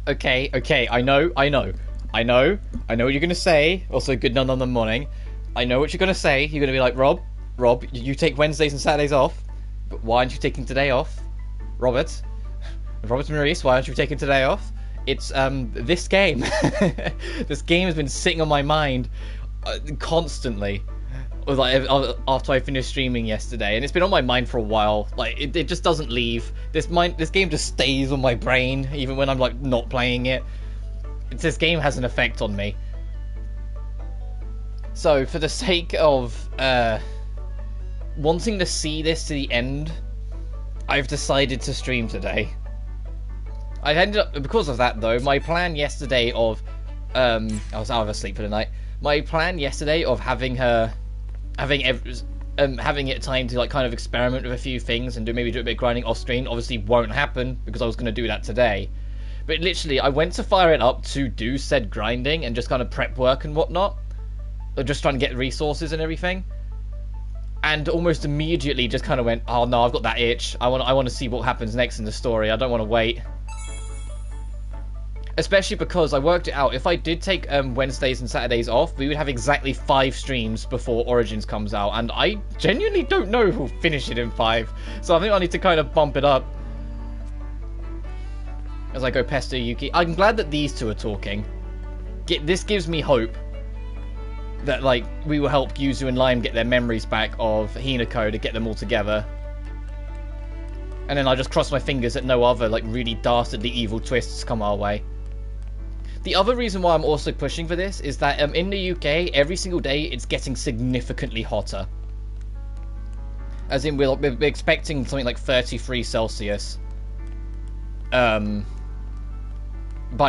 Okay. I know what you're gonna say. Also, good none on the morning. I know what you're gonna say. You're gonna be like, Rob, you take Wednesdays and Saturdays off, but why aren't you taking today off? Robert Maurice, why aren't you taking today off? It's this game. This game has been sitting on my mind constantly. Like after I finished streaming yesterday, and it's been on my mind for a while. Like it just doesn't leave. This game just stays on my brain even when I'm like not playing it. This game has an effect on me. So for the sake of wanting to see this to the end, I've decided to stream today. I ended up, because of that though, my plan yesterday of I was out of asleep for the night. My plan yesterday of having it time to like kind of experiment with a few things and maybe do a bit of grinding off screen obviously won't happen because I was going to do that today. But literally, I went to fire it up to do said grinding and just kind of prep work and whatnot, or just trying to get resources and everything. And almost immediately, just kind of went, "Oh no, I've got that itch. I want to see what happens next in the story. I don't want to wait." Especially because I worked it out. If I did take Wednesdays and Saturdays off, we would have exactly 5 streams before Origins comes out. And I genuinely don't know who'll finish it in 5. So I think I need to kind of bump it up as I go pester Yuki. I'm glad that these two are talking. This gives me hope that like we will help Yuzu and Lime get their memories back of Hinako to get them all together. And then I just cross my fingers that no other like really dastardly evil twists come our way. The other reason why I'm also pushing for this is that in the UK, every single day it's getting significantly hotter. As in, we're expecting something like 33 Celsius by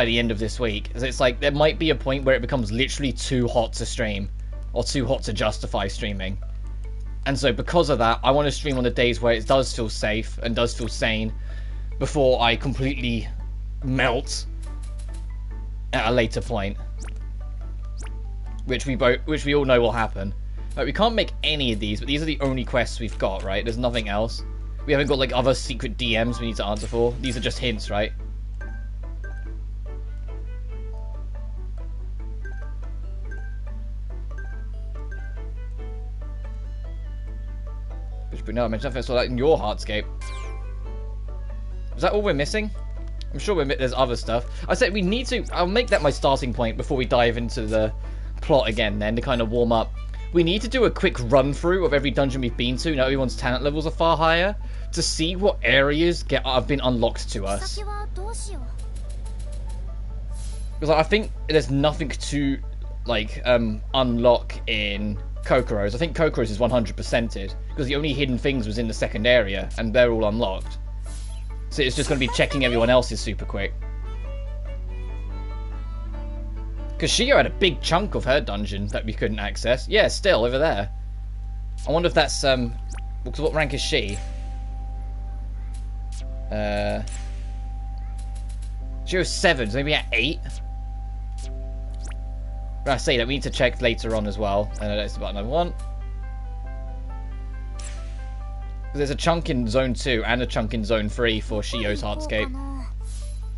the end of this week. So it's like, there might be a point where it becomes literally too hot to stream, or too hot to justify streaming. And so because of that, I want to stream on the days where it does feel safe and does feel sane, before I completely melt at a later point, which we all know will happen. Like, we can't make any of these, but these are the only quests we've got, right? There's nothing else. We haven't got like other secret DMs we need to answer for. These are just hints, right? But no, I mentioned nothing. I saw that in your Heartscape. Is that all we're missing? I'm sure there's other stuff. I said we need to... I'll make that my starting point before we dive into the plot again then, to kind of warm up. We need to do a quick run-through of every dungeon we've been to, now everyone's talent levels are far higher, to see what areas have been unlocked to us. Because I think there's nothing to, like, unlock in Kokoro's. I think Kokoro's is 100%ed, because the only hidden things was in the second area, and they're all unlocked. So it's just going to be checking everyone else's super quick. Because Shio had a big chunk of her dungeon that we couldn't access. Yeah, still, over there. I wonder if that's, because what rank is she? Shio's 7, so maybe at 8? But I say that we need to check later on as well. And that's the button I want. There's a chunk in Zone 2 and a chunk in Zone 3 for Shio's Heartscape.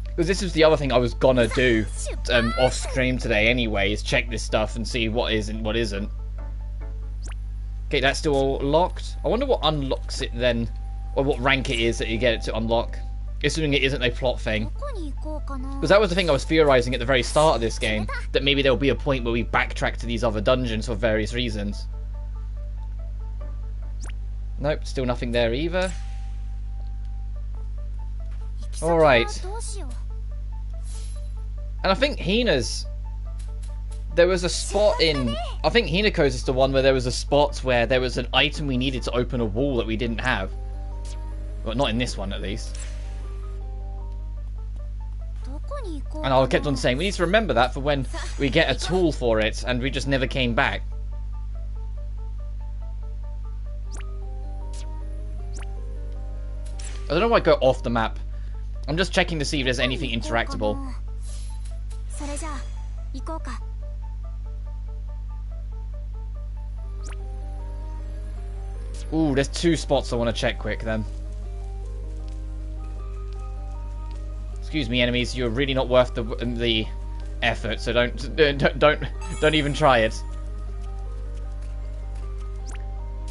Because this is the other thing I was gonna do off stream today anyway, is check this stuff and see what is and what isn't. Okay, that's still all locked. I wonder what unlocks it then, or what rank it is that you get it to unlock. Assuming it isn't a plot thing. Because that was the thing I was theorizing at the very start of this game, that maybe there will be a point where we backtrack to these other dungeons for various reasons. Nope, still nothing there either. Alright. And I think Hina's... There was a spot in... I think Hinako's is the one where there was a spot where there was an item we needed to open a wall that we didn't have. Well, not in this one, at least. And I kept on saying, we need to remember that for when we get a tool for it, and we just never came back. I don't know why I go off the map. I'm just checking to see if there's anything interactable. Ooh, there's 2 spots I want to check quick then. Excuse me, enemies. You're really not worth the effort. So don't even try it.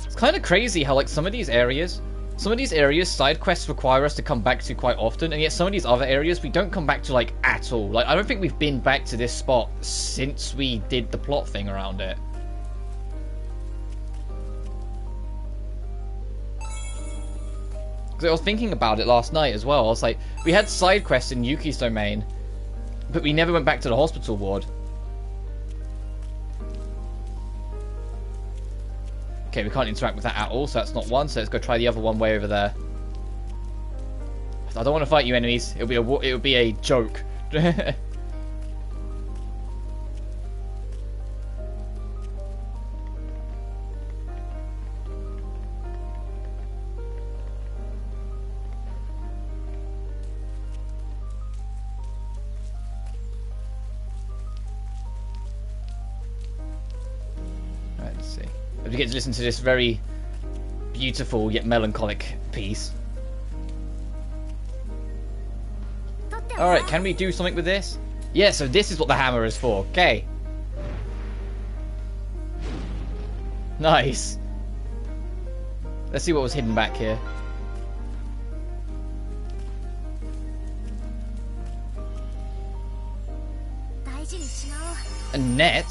It's kind of crazy how like some of these areas side quests require us to come back to quite often, and yet some of these other areas we don't come back to like at all. Like I don't think we've been back to this spot since we did the plot thing around it. Because I was thinking about it last night as well. I was like, we had side quests in Yuki's domain, but we never went back to the hospital ward. Okay, we can't interact with that at all, so that's not one. So let's go try the other one way over there. I don't want to fight you, enemies. It would be a joke. We get to listen to this very beautiful yet melancholic piece. Alright, can we do something with this? Yeah, so this is what the hammer is for. Okay. Nice. Let's see what was hidden back here. A net?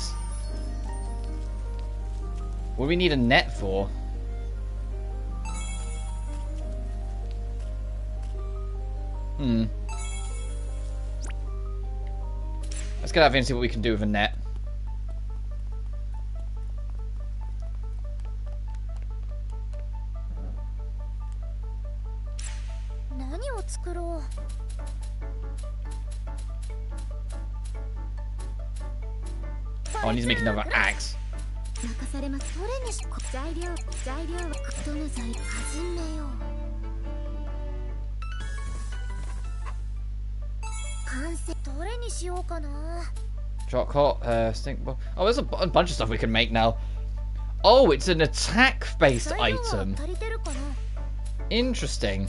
What do we need a net for? Let's get out of here and see what we can do with a net. Oh, I need to make another axe. Shock hot, stink bomb. Oh, there's a bunch of stuff we can make now. Oh, it's an attack-based item. Interesting.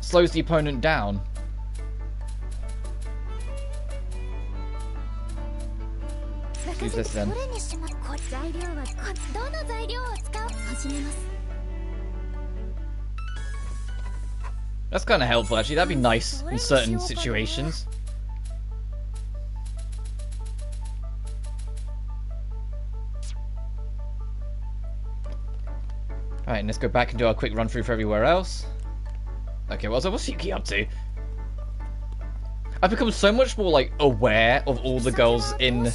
Slows the opponent down. Use this then. That's kind of helpful, actually. That'd be nice in certain situations. Alright, and let's go back and do our quick run through for everywhere else. Okay, what's Yuki up to? I've become so much more, like, aware of all the girls in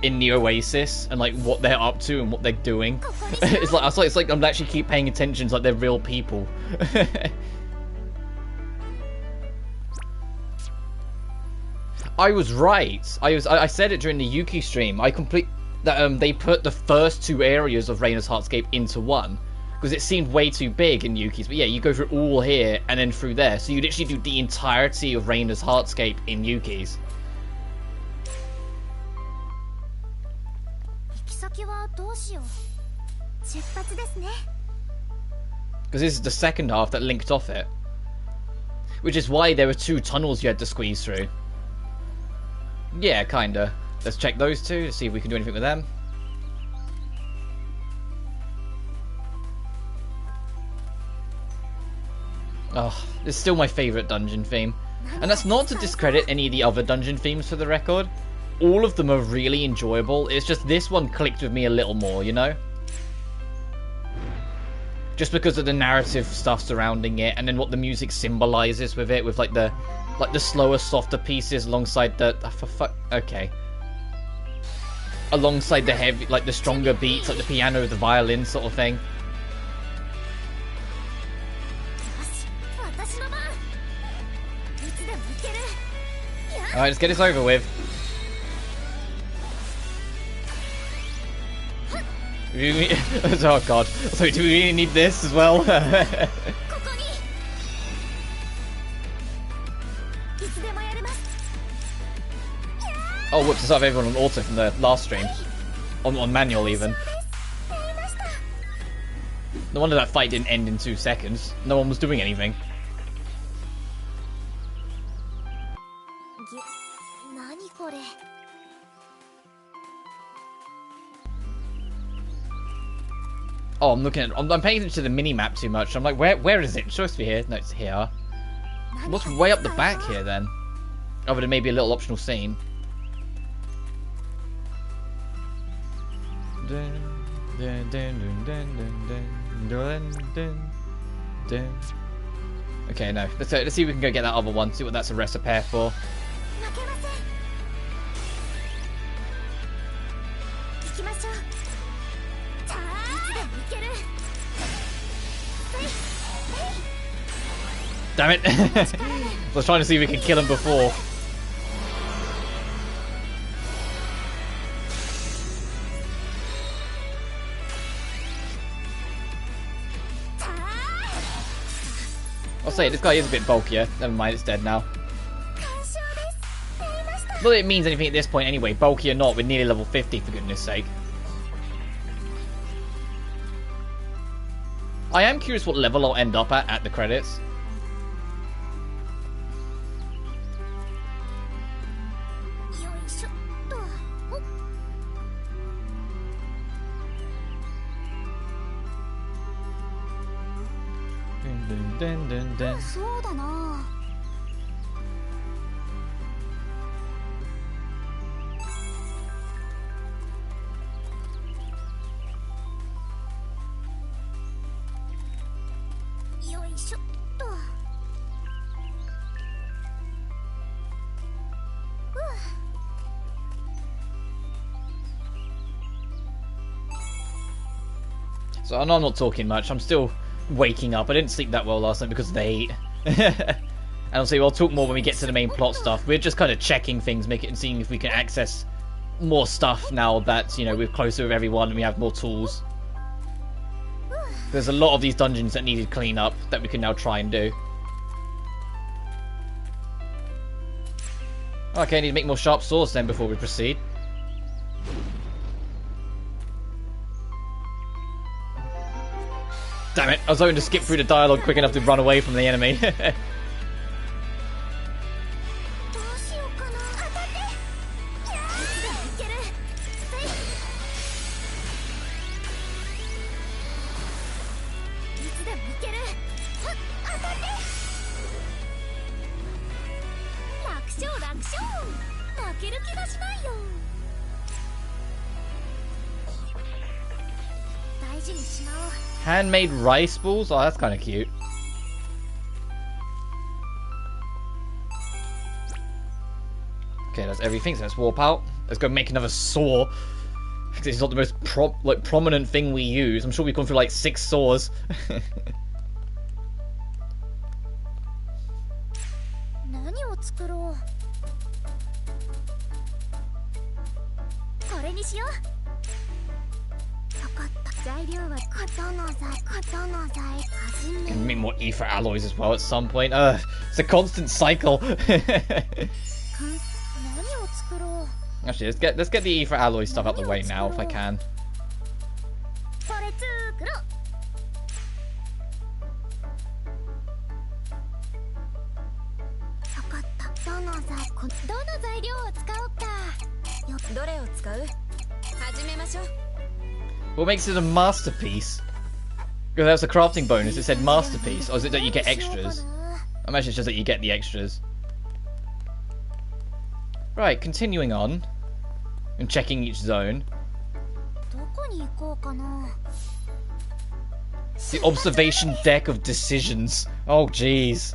the Oasis and, like, what they're up to and what they're doing. It's like I'm actually keep paying attention to, like, they're real people. I was right. I said it during the Yuki stream. They put the first two areas of Reina's Heartscape into one because it seemed way too big in Yuki's. But yeah, you go through all here and then through there, so you literally do the entirety of Reina's Heartscape in Yuki's. Because this is the second half that linked off it, which is why there were two tunnels you had to squeeze through. Yeah, kinda. Let's check those two to see if we can do anything with them. Oh, it's still my favourite dungeon theme. And that's not to discredit any of the other dungeon themes for the record. All of them are really enjoyable. It's just this one clicked with me a little more, you know? Just because of the narrative stuff surrounding it, and then what the music symbolizes with it, with like the slower, softer pieces alongside the okay, alongside the heavy, like the stronger beats, like the piano, the violin sort of thing. All right, let's get this over with. Oh god. So do we really need this as well? Oh whoops, I still have everyone on auto from the last stream. On manual even. No wonder that fight didn't end in 2 seconds. No one was doing anything. Oh, I'm looking at. I'm paying attention to the mini map too much. I'm like, where is it? It's supposed to be here. No, it's here. What's way up the back here then? Other than maybe a little optional scene. Okay, no. Let's see if we can go get that other one. See what that's a rest repair for. Damn it! I was trying to see if we could kill him before. I'll say this guy is a bit bulkier. Never mind, it's dead now. Not that it means anything at this point anyway. Bulky or not, we're nearly level 50 for goodness sake. I am curious what level I'll end up at the credits. So I know I'm not talking much. I'm still waking up. I didn't sleep that well last night because of the heat. And obviously we'll talk more when we get to the main plot stuff. We're just kind of checking things, seeing if we can access more stuff now that, you know, we're closer with everyone and we have more tools. There's a lot of these dungeons that needed clean up that we can now try and do. Okay, I need to make more sharp swords then before we proceed. Damn it, I was hoping to skip through the dialogue quick enough to run away from the enemy. Handmade rice balls? Oh, that's kind of cute. Okay, that's everything, so let's warp out. Let's go make another saw. This is not the most prominent thing we use. I'm sure we've gone through like 6 saws. Can make more ether alloys as well at some point. It's a constant cycle. Actually, let's get the ether alloy stuff out the way now if I can. What makes it a masterpiece? Because that's a crafting bonus. It said masterpiece. Or is it that you get extras? I imagine it's just that you get the extras. Right, continuing on. And checking each zone. The observation deck of decisions. Oh, jeez.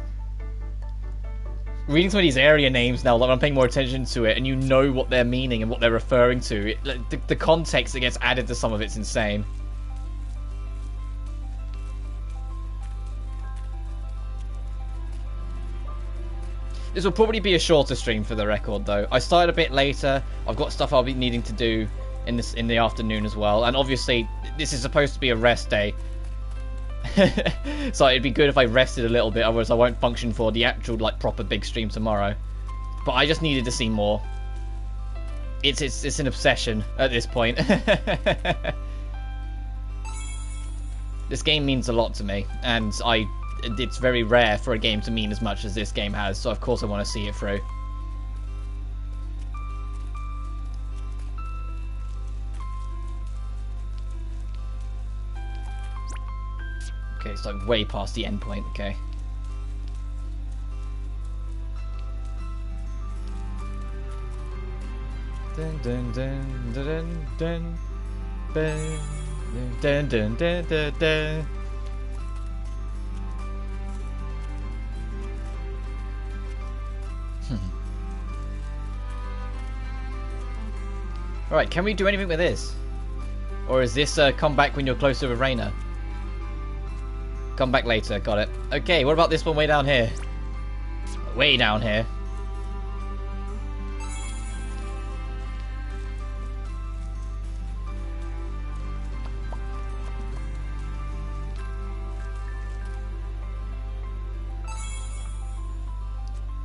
Reading some of these area names now, like I'm paying more attention to it, and you know what they're meaning and what they're referring to. The context that gets added to some of it's insane. This will probably be a shorter stream for the record, though. I started a bit later. I've got stuff I'll be needing to do in the afternoon as well, and obviously this is supposed to be a rest day. So it'd be good if I rested a little bit, otherwise I won't function for the actual like proper big stream tomorrow. But I just needed to see more. It's an obsession at this point. This game means a lot to me, and it's very rare for a game to mean as much as this game has, so of course I want to see it through. Okay, it's like way past the end point, okay. Dun dun dun dun dun dun dun dun dun dun dun. Alright, can we do anything with this? Or is this come back when you're closer with Reina? Come back later, got it. Okay, what about this one way down here? Way down here.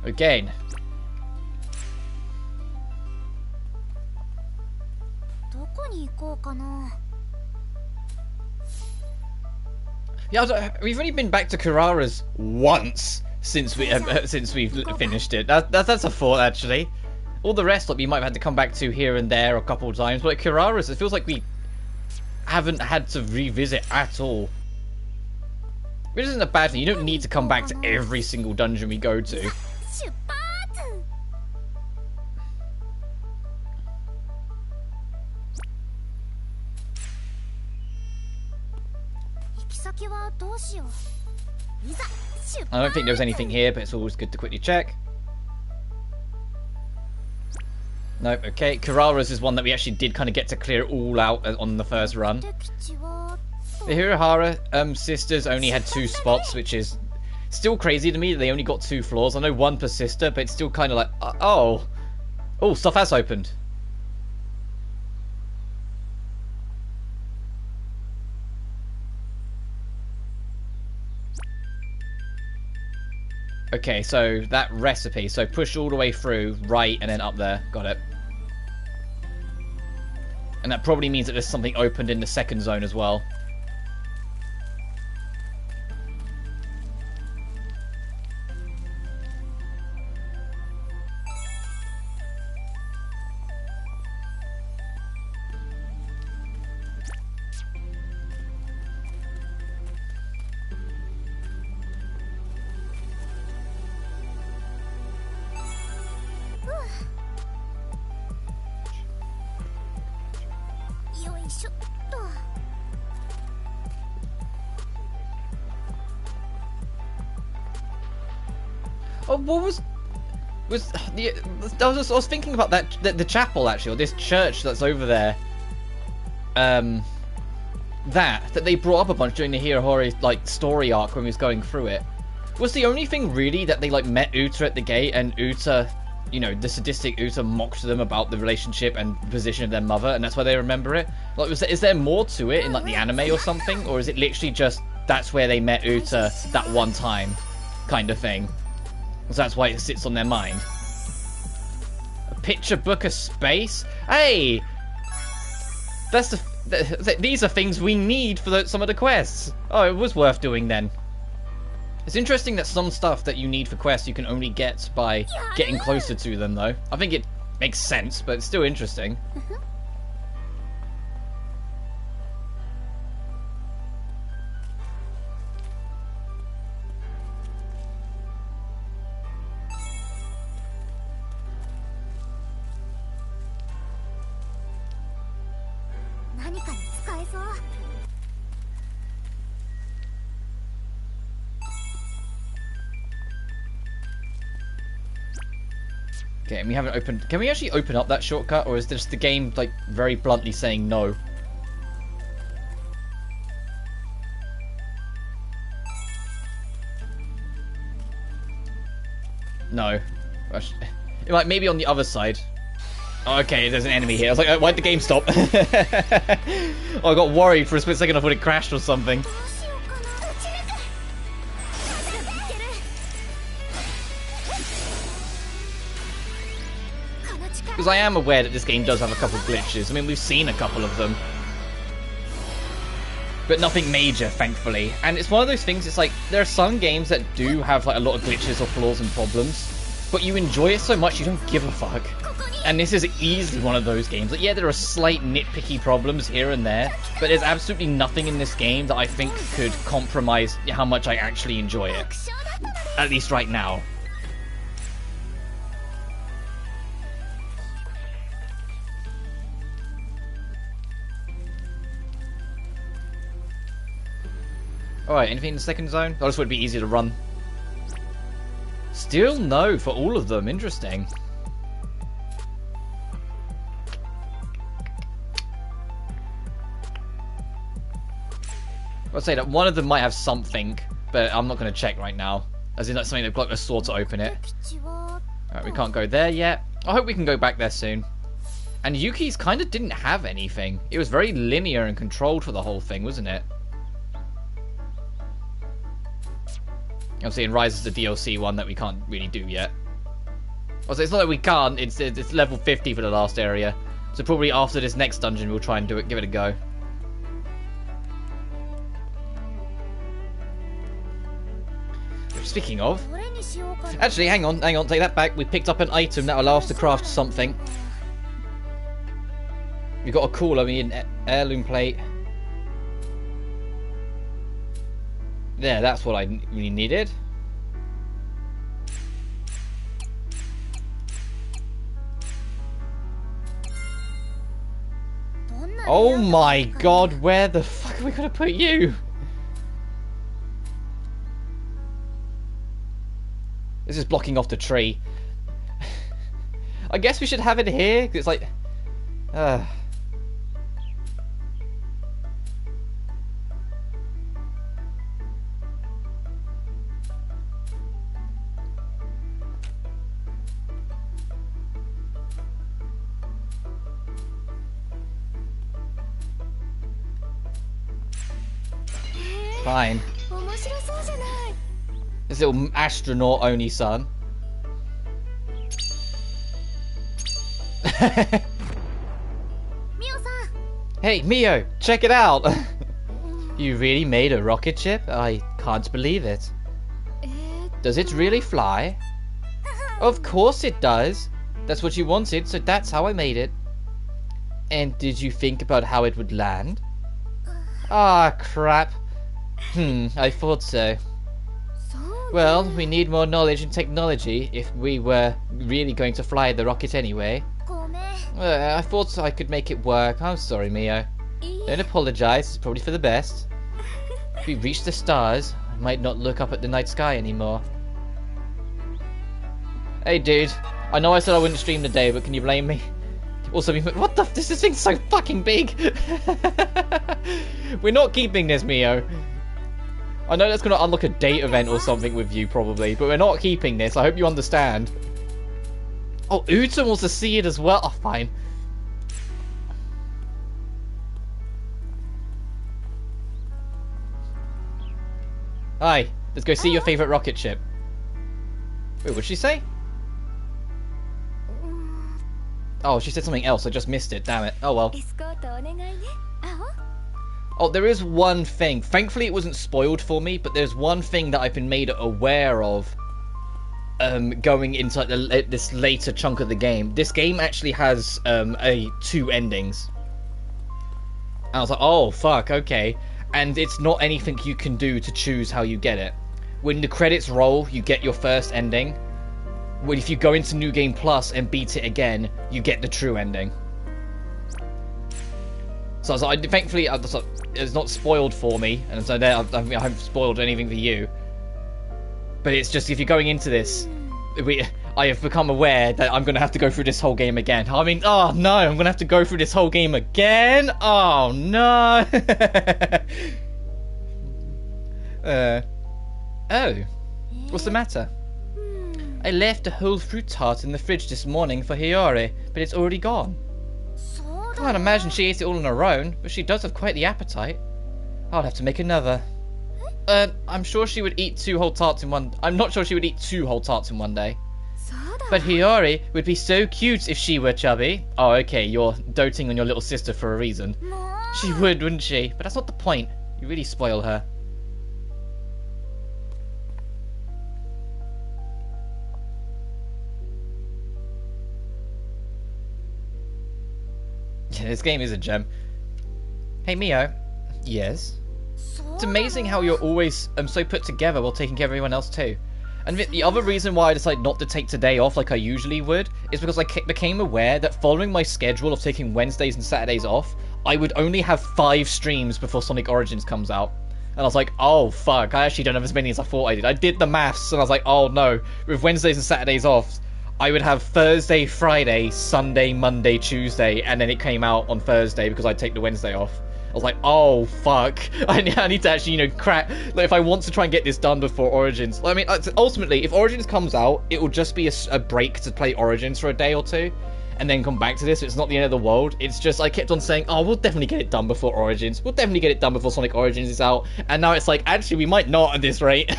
Again. Yeah, we've only been back to Carrara's once since we've finished it. That's a thought, actually. All the rest, like, we might have had to come back to here and there a couple of times, but like Carrara's, it feels like we haven't had to revisit at all. Which isn't a bad thing. You don't need to come back to every single dungeon we go to. I don't think there was anything here, but it's always good to quickly check. Nope, okay. Carrara's is one that we actually did kind of get to clear it all out on the first run. The Hirahara sisters only had 2 spots, which is still crazy to me that they only got 2 floors. I know 1 per sister, but it's still kind of like, oh, stuff has opened. Okay, so that recipe. So push all the way through, right, and then up there. Got it. And that probably means that there's something opened in the second zone as well. Oh, what was the? I was thinking about that the chapel actually, or this church that's over there. That they brought up a bunch during the Hirahori like story arc when we was going through it. Was the only thing really that they like met Uta at the gate, and Uta, you know, the sadistic Uta mocked them about the relationship and position of their mother, and that's why they remember it. Like, is there more to it in like the anime or something, or is it literally just that's where they met Uta that one time, kind of thing? So that's why it sits on their mind. A picture book of space? Hey! That's these are things we need for some of the quests. Oh, it was worth doing then. It's interesting that some stuff that you need for quests you can only get by getting closer to them, though. I think it makes sense, but it's still interesting. Okay, and we haven't opened... Can we actually open up that shortcut, or is this the game, like, very bluntly saying no? No. It might maybe on the other side. Oh, okay, there's an enemy here. I was like, why'd the game stop? Oh, I got worried for a split second I thought it crashed or something. Because I am aware that this game does have a couple of glitches. I mean, we've seen a couple of them. but nothing major, thankfully. And it's one of those things, it's like, there are some games that do have like a lot of glitches or flaws and problems, but you enjoy it so much you don't give a fuck. And this is easily one of those games. Like, yeah, there are slight nitpicky problems here and there, but there's absolutely nothing in this game that I think could compromise how much I actually enjoy it. At least right now. Alright, anything in the second zone? Oh, this would be easy to run. Still no for all of them. Interesting. I'll say that one of them might have something, but I'm not going to check right now. As in, that's something they've got a sword to open it. Alright, we can't go there yet. I hope we can go back there soon. And Yuki's kind of didn't have anything. It was very linear and controlled for the whole thing, wasn't it? Obviously, in Rise is the DLC one that we can't really do yet. Also, it's not that we can't, it's level 50 for the last area. So probably after this next dungeon we'll try and do it, give it a go. Speaking of... Actually, hang on, take that back. We picked up an item that allows us to craft something. We got a cooler, an heirloom plate. There, that's what I really needed. Oh my god, where the fuck are we gonna put you? This is blocking off the tree. I guess we should have it here, 'cause it's like... Fine. This little astronaut Oni son. Hey Mio, check it out! You really made a rocket ship? I can't believe it. Does it really fly? Of course it does. That's what you wanted, so that's how I made it. And did you think about how it would land? Ah, crap. I thought so. Well, we need more knowledge and technology if we were really going to fly the rocket anyway. I thought I could make it work. I'm sorry, Mio. Don't apologize, it's probably for the best. If we reach the stars, I might not look up at the night sky anymore. Hey dude, I know I said I wouldn't stream today, but can you blame me? Also, what the this thing's so fucking big! We're not keeping this, Mio. I know that's going to unlock a date event or something with you, probably, but we're not keeping this. I hope you understand. Oh, Uta wants to see it as well. Oh, fine. Hi, let's go see your favourite rocket ship. Wait, what'd she say? Oh, she said something else. I just missed it. Damn it. Oh, well. Oh, there is one thing. Thankfully, it wasn't spoiled for me, but there's one thing that I've been made aware of going into like, this later chunk of the game. This game actually has two endings. And I was like, oh, fuck, okay. And it's not anything you can do to choose how you get it. When the credits roll, you get your first ending. When if you go into New Game Plus and beat it again, you get the true ending. So I was like, thankfully, it's not spoiled for me, and so there, I haven't spoiled anything for you. But it's just, if you're going into this, I have become aware that I'm going to have to go through this whole game again. I mean, oh no, I'm going to have to go through this whole game again? Oh no! Oh, what's the matter? I left a whole fruit tart in the fridge this morning for Hiyori, but it's already gone. Can't imagine she ate it all on her own, but she does have quite the appetite. I'll have to make another. I'm sure she would eat two whole tarts in one... I'm not sure she would eat two whole tarts in one day. But Hiyori would be so cute if she were chubby. Oh, okay, you're doting on your little sister for a reason. She would, wouldn't she? But that's not the point. You really spoil her. Yeah, this game is a gem. Hey, Mio. Yes? It's amazing how you're always so put together while taking care of everyone else too. And the other reason why I decided not to take today off like I usually would is because I became aware that following my schedule of taking Wednesdays and Saturdays off, I would only have 5 streams before Sonic Origins comes out. And I was like, oh fuck, I actually don't have as many as I thought I did. I did the maths and I was like, oh no, with Wednesdays and Saturdays off, I would have Thursday, Friday, Sunday, Monday, Tuesday, and then it came out on Thursday because I'd take the Wednesday off. I was like, oh fuck, I need to actually, you know, crack, like, if I want to try and get this done before Origins. I mean, ultimately, if Origins comes out, it will just be a break to play Origins for a day or two, and then come back to this. It's not the end of the world. It's just, I kept on saying, oh, we'll definitely get it done before Origins. We'll definitely get it done before Sonic Origins is out. And now it's like, actually, we might not at this rate.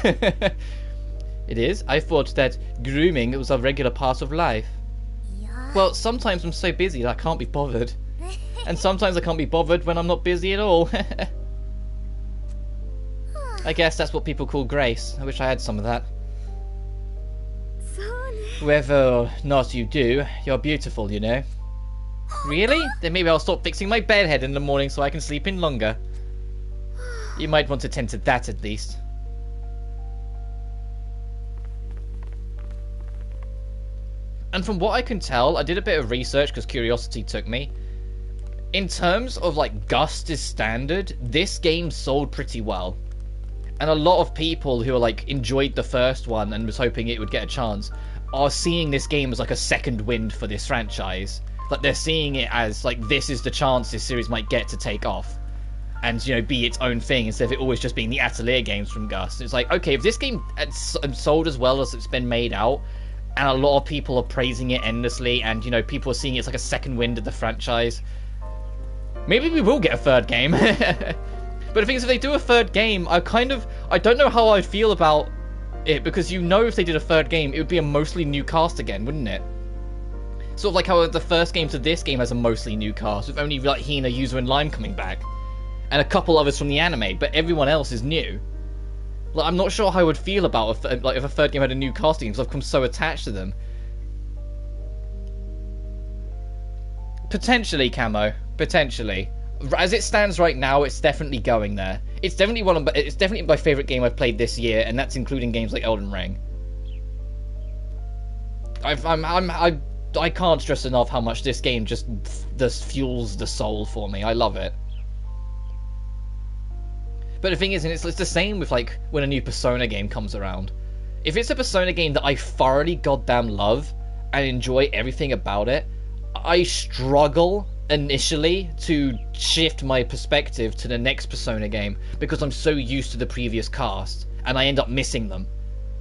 It is? I thought that grooming was a regular part of life. Well, sometimes I'm so busy that I can't be bothered. And sometimes I can't be bothered when I'm not busy at all. I guess that's what people call grace. I wish I had some of that. Whether or not you do, you're beautiful, you know. Really? Then maybe I'll stop fixing my bedhead in the morning so I can sleep in longer. You might want to tend to that at least. And from what I can tell, I did a bit of research because curiosity took me. In terms of like Gust is standard, this game sold pretty well. And a lot of people who are like enjoyed the first one and was hoping it would get a chance are seeing this game as like a second wind for this franchise. Like they're seeing it as like this is the chance this series might get to take off. And, you know, be its own thing instead of it always just being the Atelier games from Gust. It's like, okay, if this game had sold as well as it's been made out, and a lot of people are praising it endlessly, and, you know, people are seeing it as like a second wind of the franchise, maybe we will get a third game. But the thing is, if they do a third game, I don't know how I'd feel about it, because you know if they did a third game, it would be a mostly new cast again, wouldn't it? Sort of like how the first game to this game has a mostly new cast, with only like Hina, Yuzu, and Lime coming back. And a couple others from the anime, but everyone else is new. Like, I'm not sure how I would feel about if a third game had a new casting, because I've become so attached to them. Potentially, Camo. Potentially. As it stands right now, it's definitely going there. It's definitely my favourite game I've played this year, and that's including games like Elden Ring. I can't stress enough how much this game just fuels the soul for me. I love it. But the thing is, and it's the same with like when a new Persona game comes around. If it's a Persona game that I thoroughly goddamn love and enjoy everything about it, I struggle initially to shift my perspective to the next Persona game because I'm so used to the previous cast and I end up missing them.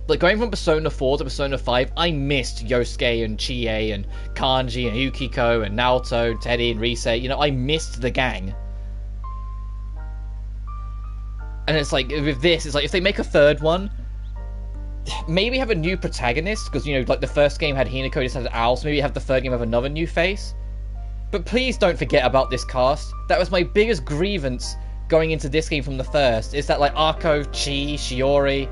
Like going from Persona 4 to Persona 5, I missed Yosuke and Chie and Kanji and Yukiko and Naoto, Teddy and Rise. You know, I missed the gang. And it's like, with this, it's like, if they make a third one, maybe have a new protagonist, because, you know, like the first game had Hinako, this had Owl, so maybe have the third game have another new face. But please don't forget about this cast. That was my biggest grievance going into this game from the first, is that, like, Akko, Chi, Shiori,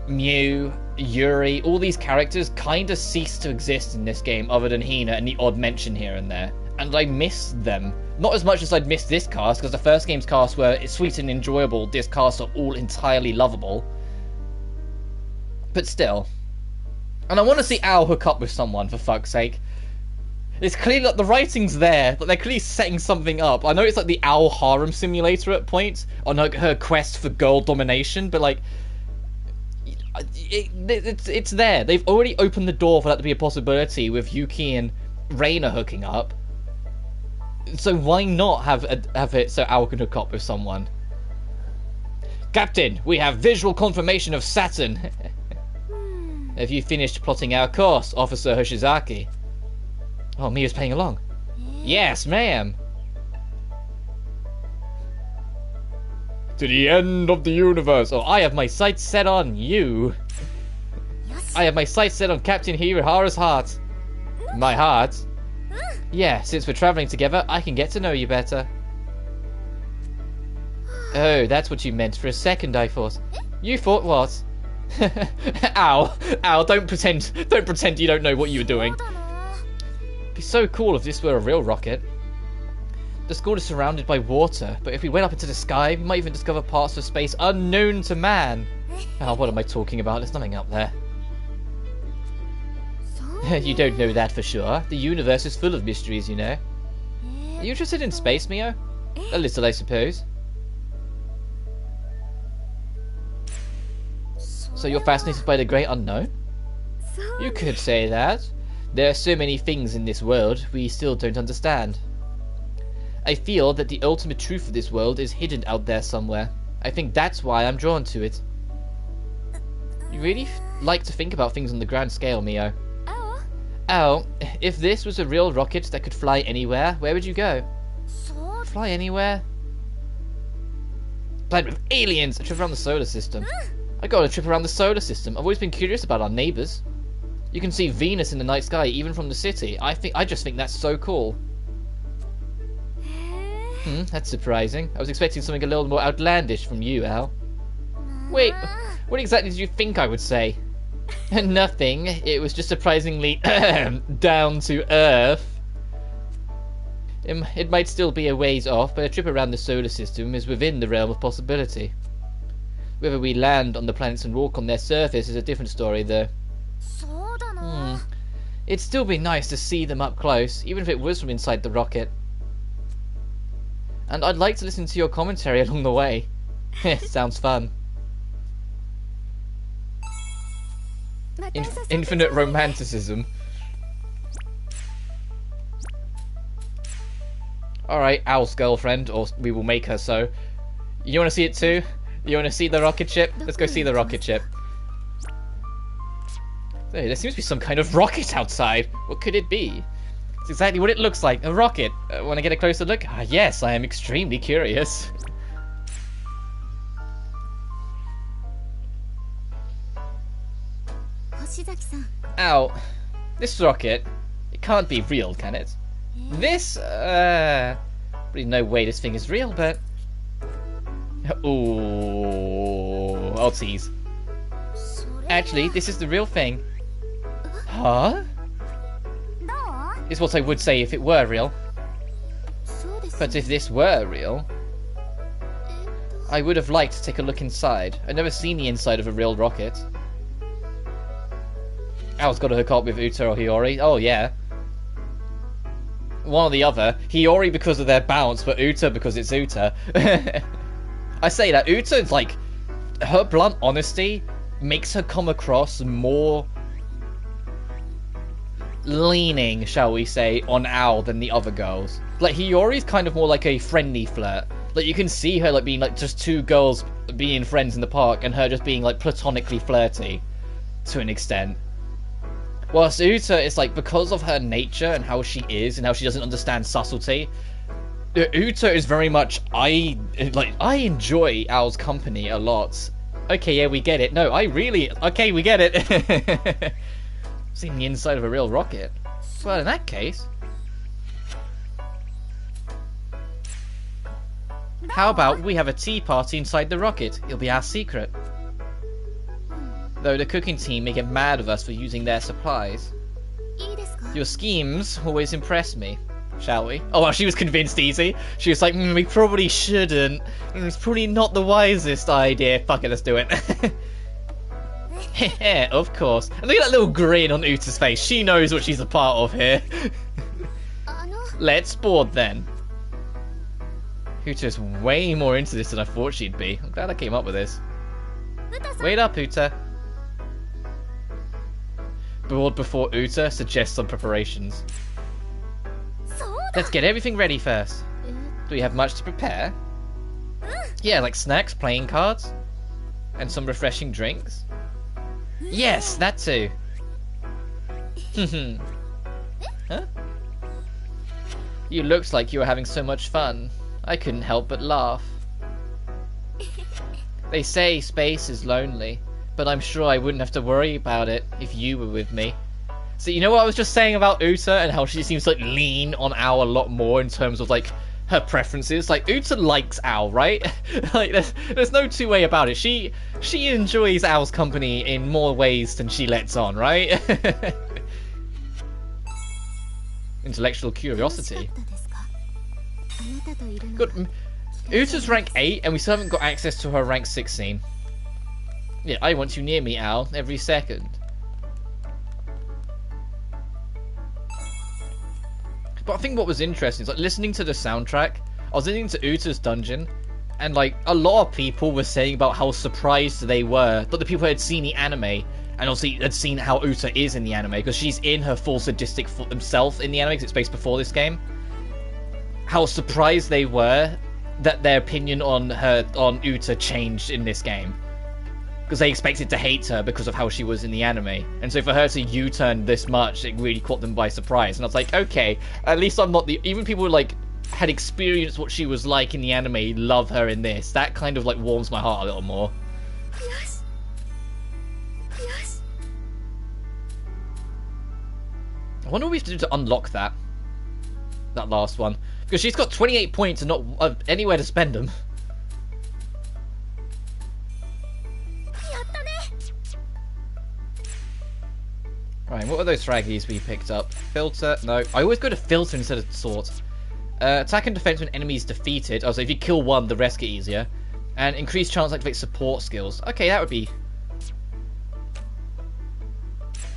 Mew, Yuri, all these characters kind of ceased to exist in this game, other than Hina and the odd mention here and there. And I miss them. Not as much as I'd miss this cast, because the first game's cast were sweet and enjoyable. This cast are all entirely lovable. But still. And I want to see Al hook up with someone, for fuck's sake. It's clearly like the writing's there, but they're clearly setting something up. I know it's like the Owl harem simulator at points, on like her quest for girl domination, but like, it's there. They've already opened the door for that to be a possibility with Yuki and Reina hooking up. So why not have it so Owl can hook up with someone? Captain, we have visual confirmation of Saturn. Have you finished plotting our course, Officer Hoshizaki? Oh, Mia's playing along. Yes, ma'am. To the end of the universe. Oh, I have my sights set on you. I have my sights set on Captain Hirahara's heart. My heart? Yeah, since we're traveling together, I can get to know you better. Oh, that's what you meant. For a second I thought. You thought what? Ow. Ow, don't pretend you don't know what you were doing. It'd be so cool if this were a real rocket. The school is surrounded by water, but if we went up into the sky, we might even discover parts of space unknown to man. Oh, what am I talking about? There's nothing up there. You don't know that for sure. The universe is full of mysteries, you know. Are you interested in space, Mio? A little, I suppose. So you're fascinated by the great unknown? You could say that. There are so many things in this world we still don't understand. I feel that the ultimate truth of this world is hidden out there somewhere. I think that's why I'm drawn to it. You really like to think about things on the grand scale, Mio. Oh, if this was a real rocket that could fly anywhere, where would you go? Fly anywhere? Planet with aliens! A trip around the solar system. I got a trip around the solar system. I've always been curious about our neighbours. You can see Venus in the night sky, even from the city. I just think that's so cool. That's surprising. I was expecting something a little more outlandish from you, Al. Wait, what exactly did you think I would say? Nothing. It was just surprisingly down to earth. It might still be a ways off, but a trip around the solar system is within the realm of possibility. Whether we land on the planets and walk on their surface is a different story, though. It'd still be nice to see them up close, even if it was from inside the rocket. And I'd like to listen to your commentary along the way. Sounds fun. Infinite romanticism. Alright, Al's girlfriend, or we will make her so. You want to see it too? You want to see the rocket ship? Let's go see the rocket ship. Hey, there seems to be some kind of rocket outside. What could it be? It's exactly what it looks like, a rocket. Want to get a closer look? Ah, yes, I am extremely curious. Ow. This rocket, it can't be real, can it? This, really no way this thing is real, but... Ooh, I'll tease. Actually, this is the real thing. Huh? Is what I would say if it were real. But if this were real, I would have liked to take a look inside. I've never seen the inside of a real rocket. Al's got to hook up with Uta or Hiyori. Oh yeah. One or the other. Hiyori because of their bounce, but Uta because it's Uta. I say that. Uta's like... her blunt honesty makes her come across more... leaning, shall we say, on Al than the other girls. Like, Hiyori's kind of more like a friendly flirt. Like, you can see her like being like just two girls being friends in the park and her just being like platonically flirty to an extent. Whilst Uta is like, because of her nature and how she is and how she doesn't understand subtlety, Uta is very much, I enjoy Al's company a lot. Okay, yeah, we get it. No, okay, we get it. Seeing the inside of a real rocket. Well, in that case... how about we have a tea party inside the rocket? It'll be our secret. Though the cooking team may get mad with us for using their supplies. Your schemes always impress me. Shall we? Oh, well, she was convinced easy. She was like, we probably shouldn't. It's probably not the wisest idea. Fuck it, let's do it. Yeah, of course. And look at that little grin on Uta's face. She knows what she's a part of here. Let's board then. Uta's way more into this than I thought she'd be. I'm glad I came up with this. Wait up, Uta. Board before Uta suggests some preparations. Let's get everything ready first. Do we have much to prepare? Yeah, like snacks, playing cards, and some refreshing drinks. Yes, that too. Huh? You looked like you were having so much fun. I couldn't help but laugh. They say space is lonely, but I'm sure I wouldn't have to worry about it if you were with me. So you know what I was just saying about Uta and how she seems to like lean on Ao a lot more in terms of like her preferences. Like, Uta likes Al, right? Like, there's no two way about it. She enjoys Al's company in more ways than she lets on, right? Intellectual curiosity. Good. Uta's rank 8, and we still haven't got access to her rank 16. Yeah, I want you near me, Al, every second. But I think what was interesting is, like, listening to the soundtrack, I was listening to Uta's dungeon, and, like, a lot of people were saying about how surprised they were that the people who had seen the anime, and obviously had seen how Uta is in the anime, because she's in her full sadistic self in the anime, because it's based before this game. How surprised they were that their opinion on Uta changed in this game. Because they expected to hate her because of how she was in the anime. And so for her to U-turn this much, it really caught them by surprise. And I was like, okay, at least I'm not the... Even people who, like, had experienced what she was like in the anime love her in this. That kind of, like, warms my heart a little more. Yes. Yes. I wonder what we have to do to unlock that. That last one. Because she's got 28 points and not anywhere to spend them. Right, what were those fraggies we picked up? Filter? No. I always go to filter instead of sort. Attack and defense when enemies defeated. Oh, so if you kill one, the rest get easier. And increased chance to activate support skills. Okay, that would be...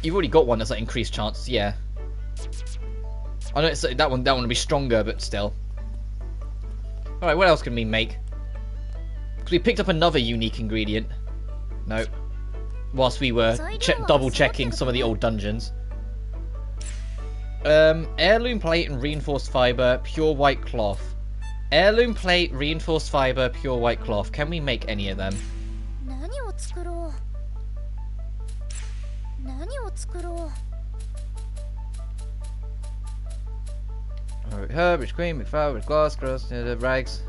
You've already got one that's like increased chance, yeah. I know it's, that one would be stronger, but still. Alright, what else can we make? Because we picked up another unique ingredient. No. Whilst we were double checking some of the old dungeons. Heirloom plate and reinforced fiber, pure white cloth. Heirloom plate, reinforced fiber, pure white cloth. Can we make any of them? Herb, rich cream, McFarlane, rich glass, grass, rags.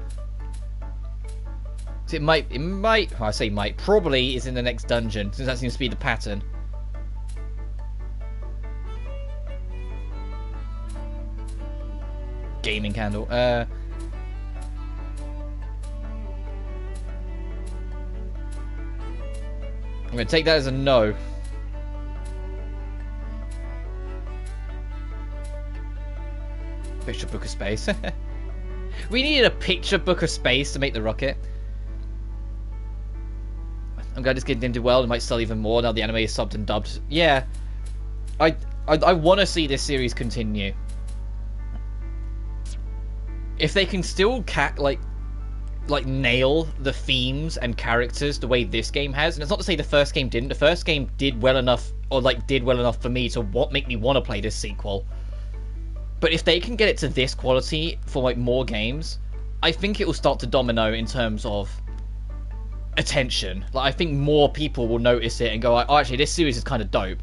So it might, well, I say might, probably is in the next dungeon, since that seems to be the pattern. Gaming candle, I'm gonna take that as a no. Picture book of space. We needed a picture book of space to make the rocket. I'm glad this game didn't do well. It might sell even more now the anime is subbed and dubbed. Yeah, I want to see this series continue. If they can still nail the themes and characters the way this game has, and it's not to say the first game didn't. The first game did well enough, or did well enough for me to make me want to play this sequel. But if they can get it to this quality for more games, I think it will start to domino in terms of attention. I think more people will notice it and go, oh, actually, this series is kind of dope.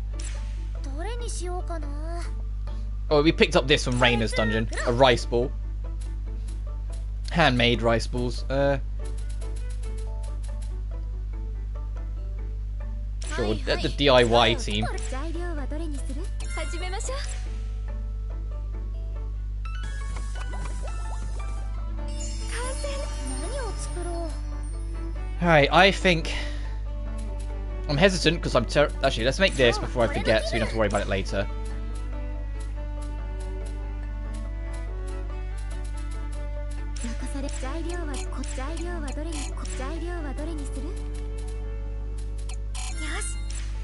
Oh, we picked up this from Rainer's dungeon. A rice ball. Handmade rice balls. Sure, at the DIY team. Alright, I think... I'm hesitant because I'm actually, let's make this before I forget so we don't have to worry about it later.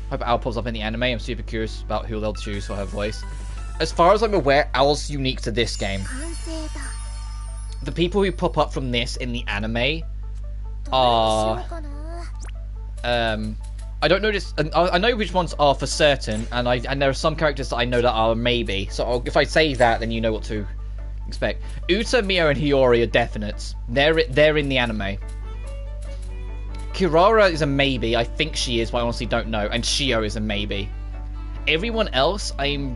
Hope Al pops up in the anime. I'm super curious about who they'll choose for her voice. As far as I'm aware, Al's unique to this game. The people who pop up from this in the anime are... I don't know this. I know which ones are for certain, and there are some characters that I know that are maybe. So if I say that, then you know what to expect. Uta, Mio, and Hiyori are definites. They're in the anime. Kirara is a maybe. I think she is, but I honestly don't know. And Shio is a maybe. Everyone else, I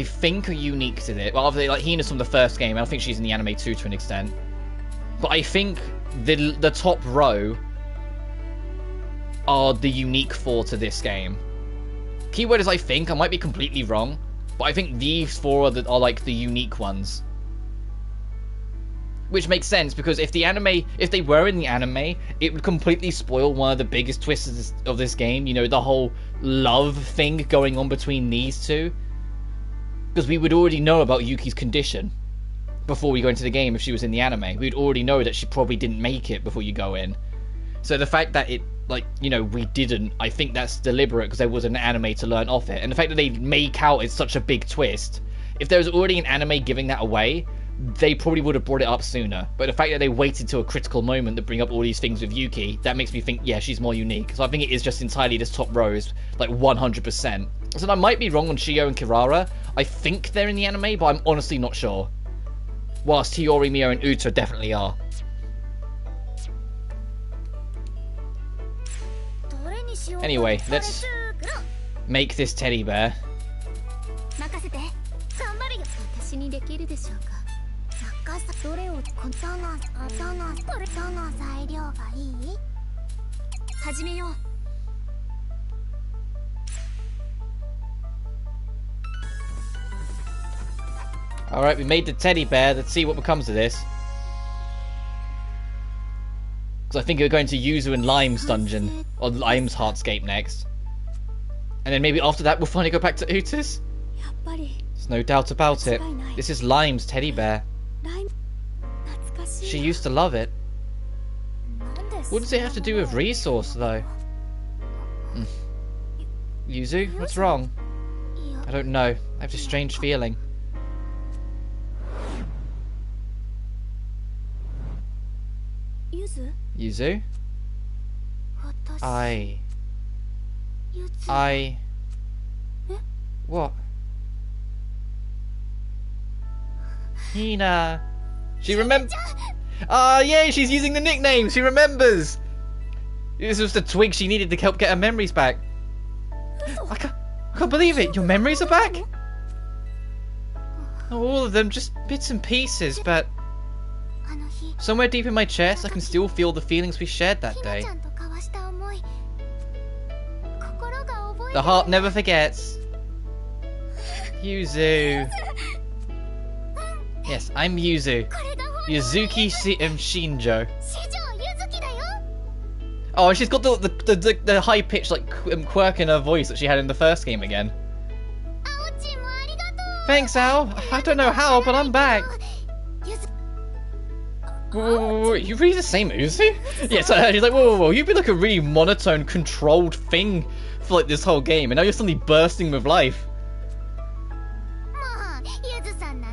think are unique to it. Well, obviously, like Hina's from the first game, and I think she's in the anime too to an extent. But I think the top row are the unique four to this game. Keyword is I think. I might be completely wrong, but I think these four are like the unique ones. Which makes sense, because if they were in the anime, it would completely spoil one of the biggest twists of this game. You know, the whole love thing going on between these two. Because we would already know about Yuki's condition before we go into the game if she was in the anime. We'd already know that she probably didn't make it before you go in. So the fact that it, like, you know, we didn't, I think that's deliberate because there was an anime to learn off it. And the fact that they make out it's such a big twist, if there was already an anime giving that away, they probably would have brought it up sooner. But the fact that they waited to a critical moment to bring up all these things with Yuki, that makes me think, yeah, she's more unique. So I think it is just entirely this top row is like 100%. So I might be wrong on Shio and Kirara. I think they're in the anime, but I'm honestly not sure. Whilst Hiyori, Mio, and Uta definitely are. Anyway, let's make this teddy bear. Alright, we made the teddy bear. Let's see what becomes of this. Because I think we're going to Yuzu and Lime's dungeon. Or Lime's Heartscape next. And then maybe after that we'll finally go back to Uta's. There's no doubt about it. This is Lime's teddy bear. She used to love it. What does it have to do with resource, though? Yuzu, what's wrong? I don't know. I have a strange feeling. Yuzu? What? Hina. She remembers. Ah, yay, she's using the nickname. She remembers. This was the twig she needed to help get her memories back. I can't believe it. Your memories are back? Not all of them, just bits and pieces, but somewhere deep in my chest, I can still feel the feelings we shared that day. The heart never forgets. Yuzu. Yes, I'm Yuzu. Yuzuki Shinjo. Oh, she's got the high-pitched like quirk in her voice that she had in the first game again. Thanks, Al. I don't know how, but I'm back. Whoa, you really the same Uzu? Yeah, so she's like, whoa, you've been like a really monotone, controlled thing for like this whole game, and now you're suddenly bursting with life.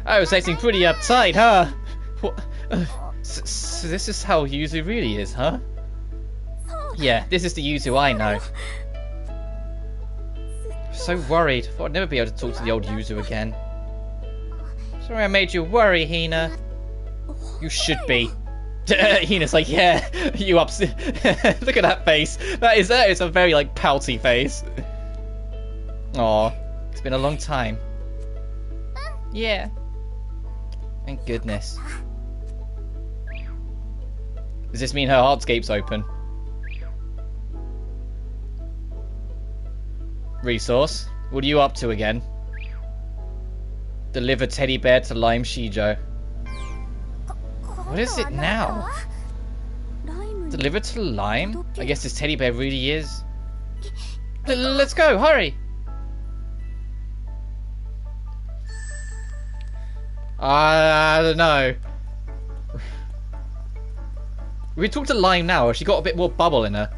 I was acting pretty uptight, huh? What? So this is how Yuzu really is, huh? Yeah, this is the Yuzu I know. So worried. Thought I'd never be able to talk to the old Yuzu again. Sorry I made you worry, Hina. You should be. Hina's like, yeah, you upset. Look at that face. That is a very like pouty face. Aw, it's been a long time. Yeah. Thank goodness. Does this mean her Heartscape's open? Resource. What are you up to again? Deliver teddy bear to Lime Shijo. What is it now? Deliver to Lime? I guess this teddy bear really is. Let's go, hurry! I don't know. We talk to Lime now. She got a bit more bubble in her.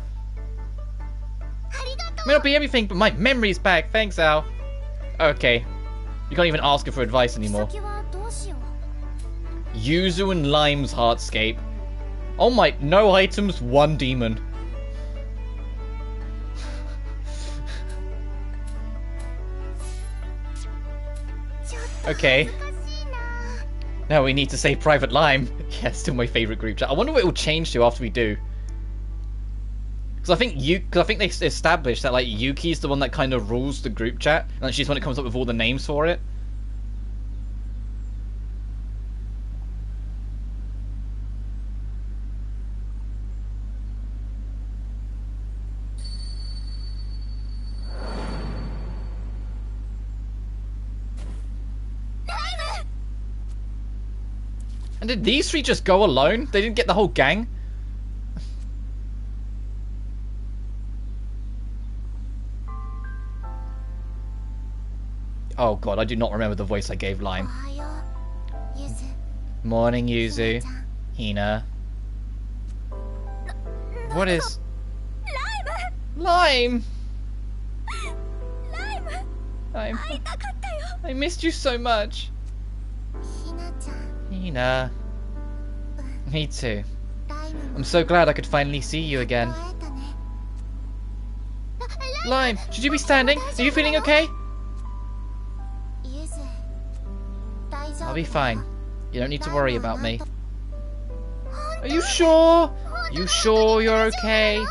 May not be everything, but my memory's back. Thanks, Al. Okay. You can't even ask her for advice anymore. Yuzu and Lime's Heartscape. Oh my, no items, one demon. Okay. Now we need to save Private Lime. Yeah, still my favourite group chat. I wonder what it will change to after we do. Because I think they established that like Yuki's the one that kind of rules the group chat, and that she's the one that comes up with all the names for it. And did these three just go alone? They didn't get the whole gang? Oh god, I do not remember the voice I gave Lime. Morning, Yuzu. Hina. What is... Lime! Lime! I missed you so much. Hina. Me too. I'm so glad I could finally see you again. Lime, should you be standing? Are you feeling okay? I'll be fine. You don't need to worry about me. Are you sure? You sure you're okay?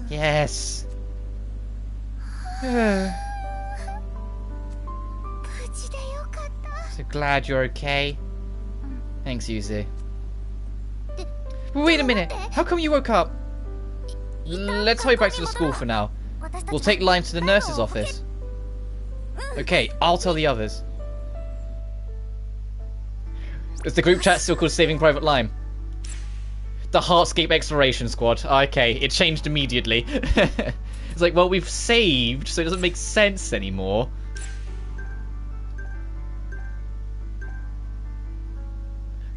Yes. So glad you're okay. Thanks, Yuzu. Wait a minute. How come you woke up? Let's hurry back to the school for now. We'll take Lime to the nurse's office. Okay, I'll tell the others. Is the group chat still called Saving Private Lime? The Heartscape Exploration Squad. Okay, it changed immediately. It's like, well, we've saved, so it doesn't make sense anymore.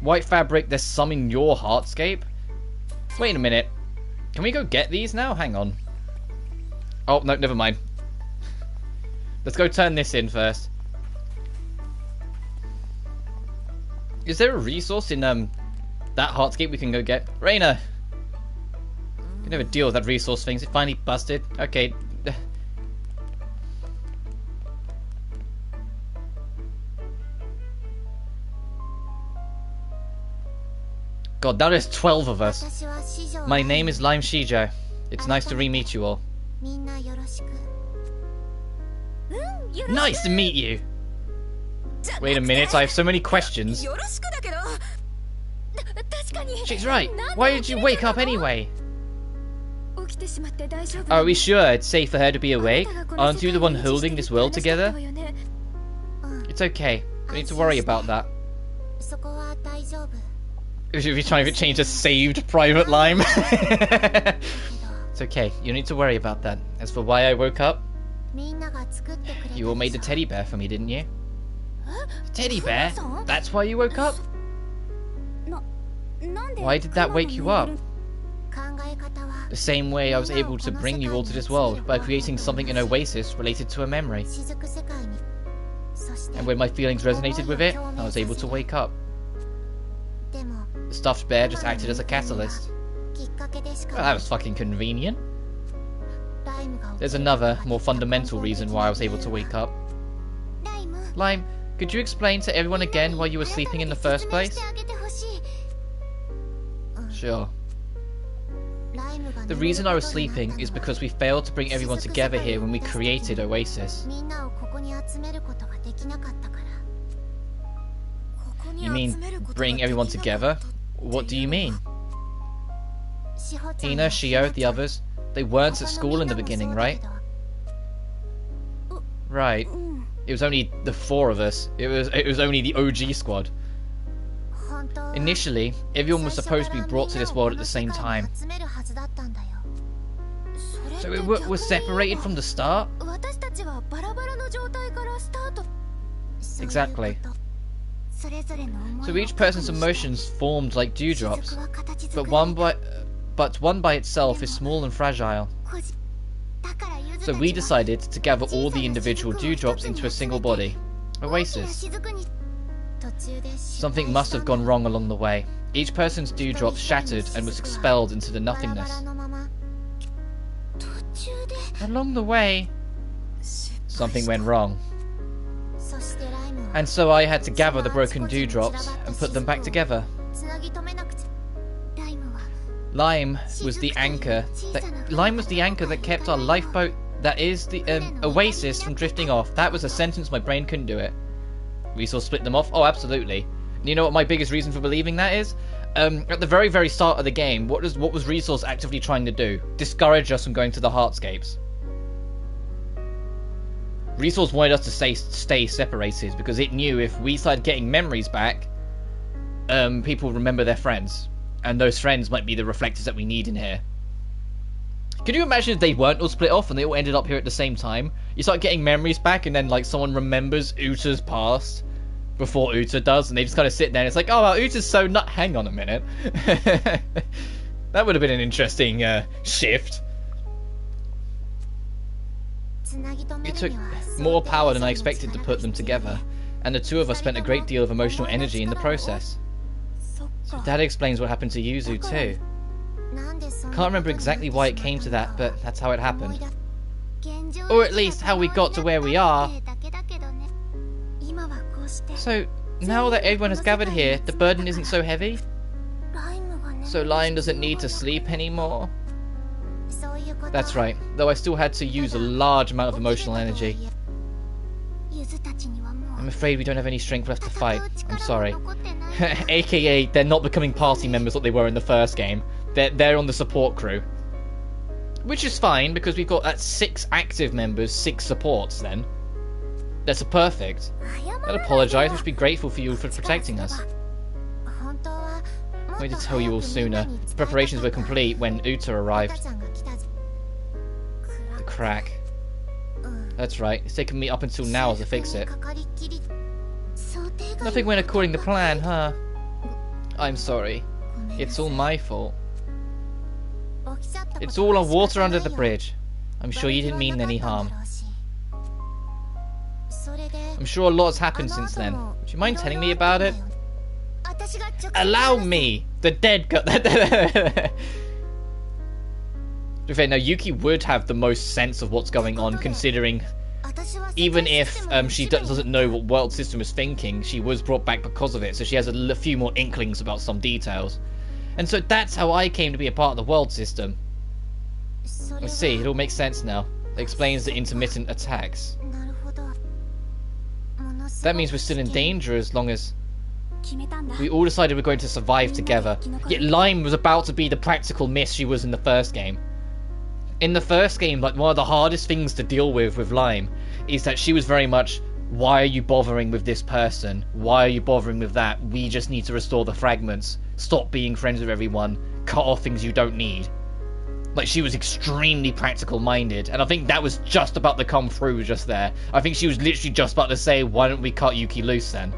White fabric, there's some in your Heartscape? Wait a minute. Can we go get these now? Hang on. Oh, no, never mind. Let's go turn this in first. Is there a resource in that Heartscape we can go get? Reina! You can never deal with that resource thing. Is it finally busted? Okay. God, now there's 12 of us. My name is Lime Shijo. It's nice to re-meet you all. Nice to meet you! Wait a minute, I have so many questions. She's right. Why did you wake up anyway? Are we sure it's safe for her to be awake? Aren't you the one holding this world together? It's okay. Don't need to worry about that. We should be trying to change a saved Private Lime. It's okay. You don't need to worry about that. As for why I woke up, you all made the teddy bear for me, didn't you? Teddy bear? That's why you woke up? Why did that wake you up? The same way I was able to bring you all to this world, by creating something in Oasis related to a memory. And when my feelings resonated with it, I was able to wake up. The stuffed bear just acted as a catalyst. Well, that was fucking convenient. There's another, more fundamental reason why I was able to wake up. Lime, could you explain to everyone again why you were sleeping in the first place? Sure. The reason I was sleeping is because we failed to bring everyone together here when we created Oasis. You mean, bring everyone together? What do you mean? Hina, Shio, the others, they weren't at school in the beginning, right? Right. It was only the 4 of us. It was only the OG squad. Initially, everyone was supposed to be brought to this world at the same time. So it was separated from the start? Exactly. So each person's emotions formed like dewdrops, but one by itself is small and fragile. So we decided to gather all the individual dewdrops into a single body, Oasis. Something must have gone wrong along the way. Each person's dewdrop shattered and was expelled into the nothingness. Along the way, something went wrong. And so I had to gather the broken dewdrops and put them back together. Lime was the anchor that kept our lifeboat, that is, the Oasis, from drifting off. That was a sentence, my brain couldn't do it. Resource split them off? Oh, absolutely. You know what my biggest reason for believing that is? At the very, very start of the game, what was Resource actively trying to do? Discourage us from going to the Heartscapes. Resource wanted us to stay separated because it knew if we started getting memories back, people remember their friends. And those friends might be the reflectors that we need in here. Can you imagine if they weren't all split off and they all ended up here at the same time? You start getting memories back and then like someone remembers Uta's past before Uta does, and they just kind of sit there and it's like, oh well, Uta's so nut. Hang on a minute. That would have been an interesting shift. It took more power than I expected to put them together, and the two of us spent a great deal of emotional energy in the process. So that explains what happened to Yuzu too. Can't remember exactly why it came to that, but that's how it happened. Or at least how we got to where we are. So, now that everyone has gathered here, the burden isn't so heavy? So Lime doesn't need to sleep anymore? That's right, though I still had to use a large amount of emotional energy. I'm afraid we don't have any strength left to fight. I'm sorry. AKA, they're not becoming party members like they were in the first game. They're on the support crew. Which is fine, because we've got 6 active members, 6 supports then. That's perfect. I'd apologise, we should be grateful for you for protecting us. I wanted to tell you all sooner. The preparations were complete when Uta arrived. The crack. That's right, it's taken me up until now to fix it. Nothing went according to plan, huh? I'm sorry. It's all my fault. It's all on water under the bridge. I'm sure you didn't mean any harm. I'm sure a lot has happened since then. Would you mind telling me about it? Allow me! The dead got that. To be fair, now Yuki would have the most sense of what's going on, considering even if she doesn't know what world system is thinking, she was brought back because of it, so she has a few more inklings about some details. And so that's how I came to be a part of the world system. I see, it all makes sense now. It explains the intermittent attacks. That means we're still in danger as long as... We all decided we're going to survive together. Yet Lime was about to be the practical miss she was in the first game. In the first game, like, one of the hardest things to deal with Lime is that she was very much, why are you bothering with this person? Why are you bothering with that? We just need to restore the fragments. Stop being friends with everyone. Cut off things you don't need. Like, she was extremely practical minded, and I think that was just about to come through just there. I think she was literally just about to say, why don't we cut Yuki loose then?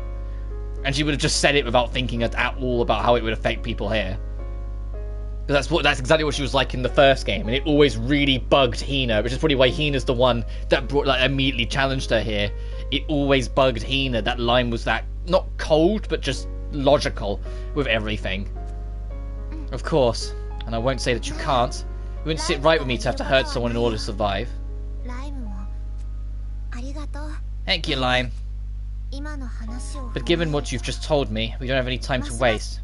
And she would have just said it without thinking at all about how it would affect people here. That's exactly what she was like in the first game, and it always really bugged Hina, which is probably why Hina's the one that immediately challenged her here. It always bugged Hina that Lime was that, not cold, but just logical with everything. Of course, and I won't say that you can't. It wouldn't sit right with me to have to hurt someone in order to survive. Thank you, Lime. But given what you've just told me, we don't have any time to waste.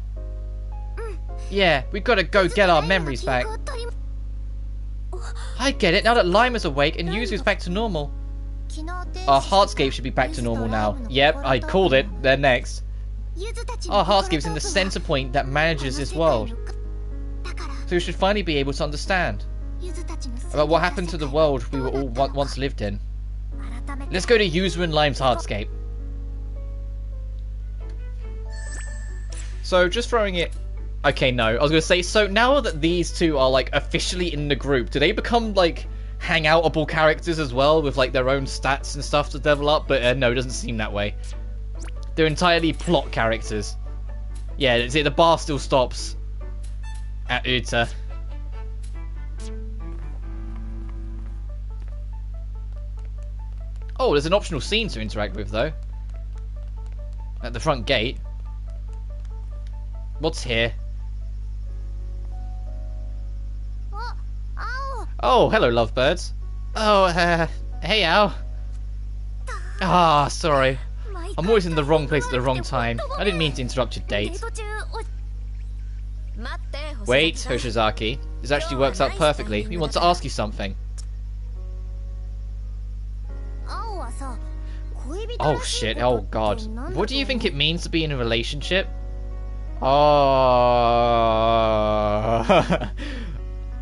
Yeah, we've got to go get our memories back. I get it, now that Lime is awake and Yuzu's back to normal. Our Heartscape should be back to normal now. Yep, I called it. They're next. Our Heartscape is in the center point that manages this world. So we should finally be able to understand about what happened to the world we were all once lived in. Let's go to Yuzu and Lime's Heartscape. So, just throwing it... Okay, no. I was going to say, so now that these two are, like, officially in the group, do they become, like, hangoutable characters as well, with, like, their own stats and stuff to level up? But, no, it doesn't seem that way. They're entirely plot characters. Yeah, the bar still stops at Uta. Oh, there's an optional scene to interact with, though. At the front gate. What's here? Oh, hello, lovebirds. Oh, hey, Al. Ah, sorry. I'm always in the wrong place at the wrong time. I didn't mean to interrupt your date. Wait, Hoshizaki. This actually works out perfectly. We want to ask you something. Oh shit, oh god. What do you think it means to be in a relationship? Oh,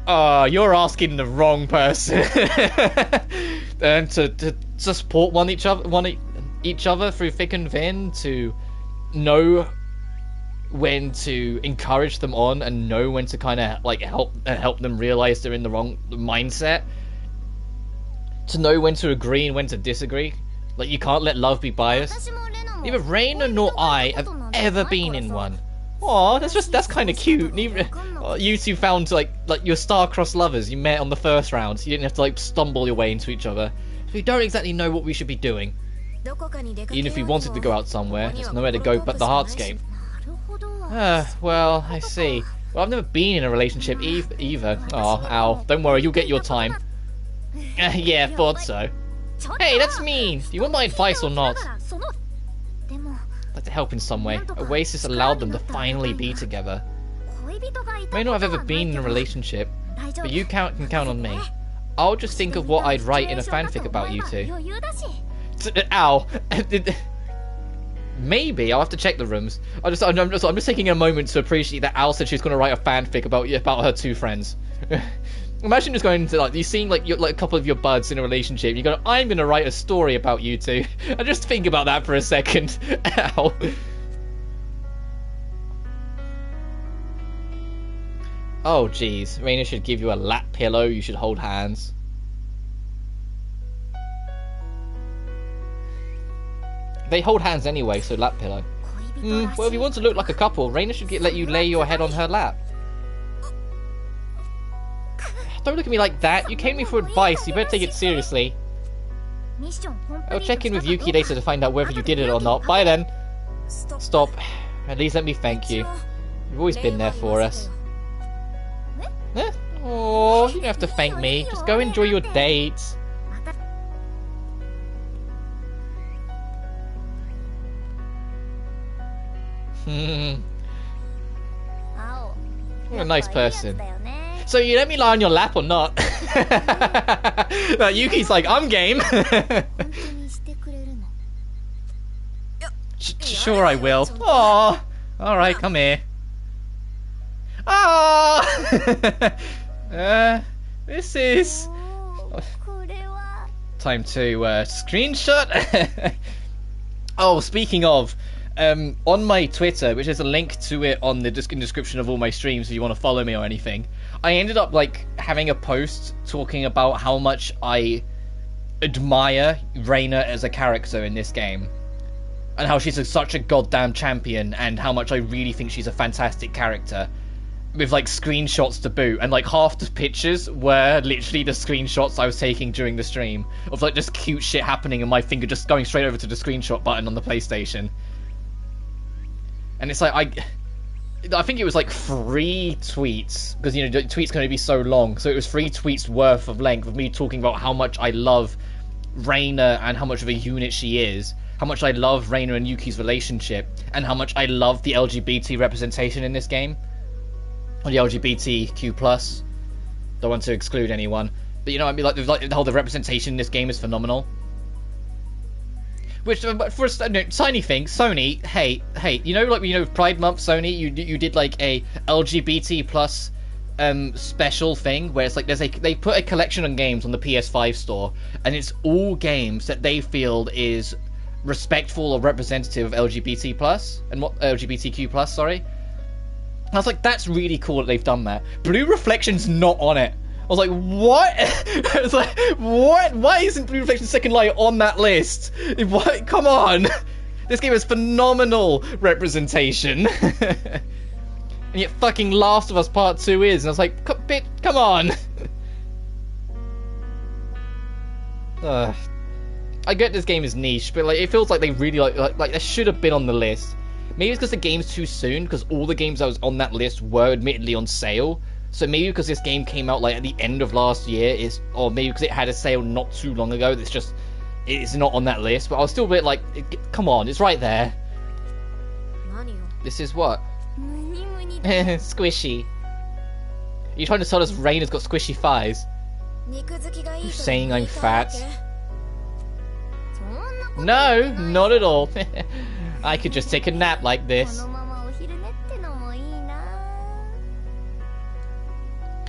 oh, you're asking the wrong person. And to support each other through thick and thin, to know when to encourage them on and know when to kind of like help them realize they're in the wrong mindset. To know when to agree and when to disagree. Like, you can't let love be biased. Neither Reina nor I have ever been in one. Aw, that's kind of cute. Neither you two found like your star-crossed lovers. You met on the first round, so you didn't have to like stumble your way into each other. So we don't exactly know what we should be doing. Even if we wanted to go out somewhere, there's nowhere to go but the hardscape. Well, I see. Well, I've never been in a relationship either. Oh, ow. Don't worry, you'll get your time. Yeah, thought so. Hey, that's mean. Do you want my advice or not? I'd like to help in some way. Oasis allowed them to finally be together. May not have ever been in a relationship, but you can count on me. I'll just think of what I'd write in a fanfic about you two. Ow. Maybe I'll have to check the rooms. I'm just taking a moment to appreciate that Al said she's going to write a fanfic about her two friends. Imagine just going to like you seeing like a couple of your buds in a relationship. You go, I'm going to write a story about you two. And just think about that for a second. Ow. Oh jeez, Reina should give you a lap pillow. You should hold hands. They hold hands anyway, so lap pillow. Well, if you want to look like a couple, Reina should let you lay your head on her lap. Don't look at me like that. You came to me for advice. You better take it seriously. I'll check in with Yuki later to find out whether you did it or not. Bye then. Stop. At least let me thank you. You've always been there for us. Eh? Oh, you don't have to thank me. Just go enjoy your dates. What a nice person. So you let me lie on your lap or not? Yuki's like, I'm game. Sure I will. Aww. Alright, come here. Ah. This is... Time to screenshot. Oh, speaking of... on my Twitter, which is a link to it on the description of all my streams if you want to follow me or anything, I ended up like having a post talking about how much I admire Reina as a character in this game and how she's such a goddamn champion and how much I really think she's a fantastic character, with like screenshots to boot, and like half the pictures were literally the screenshots I was taking during the stream of like just cute shit happening and my finger just going straight over to the screenshot button on the PlayStation. And it's like, I think it was like 3 tweets, because, you know, the tweets can only be so long, so it was 3 tweets worth of length of me talking about how much I love Reina and how much of a unit she is, how much I love Reina and Yuki's relationship, and how much I love the LGBT representation in this game. Or the LGBTQ+. Don't want to exclude anyone. But, you know, I mean, like the whole representation in this game is phenomenal. Which, for a no, tiny thing, Sony, hey, you know, like, you know, Pride Month, Sony, you did like a LGBT+ special thing where it's like they put a collection of games on the PS5 store, and it's all games that they feel is respectful or representative of LGBT+ and what LGBTQ+, sorry. I was like, that's really cool that they've done that. Blue Reflection's not on it. I was like, what? I was like, what? Why isn't Blue Reflection Second Light on that list? What? Come on. This game has phenomenal representation. And yet fucking Last of Us Part 2 is. And I was like, bitch, come on. I get this game is niche, but like it feels like they really like they should have been on the list. Maybe it's because the game's too soon, because all the games that was on that list were admittedly on sale. So maybe because this game came out like at the end of last year, or maybe because it had a sale not too long ago, it's not on that list. But I was still a bit like, come on, it's right there. This is what? Squishy. Are you trying to tell us Reina's got squishy thighs? You saying I'm fat? No, not at all. I could just take a nap like this.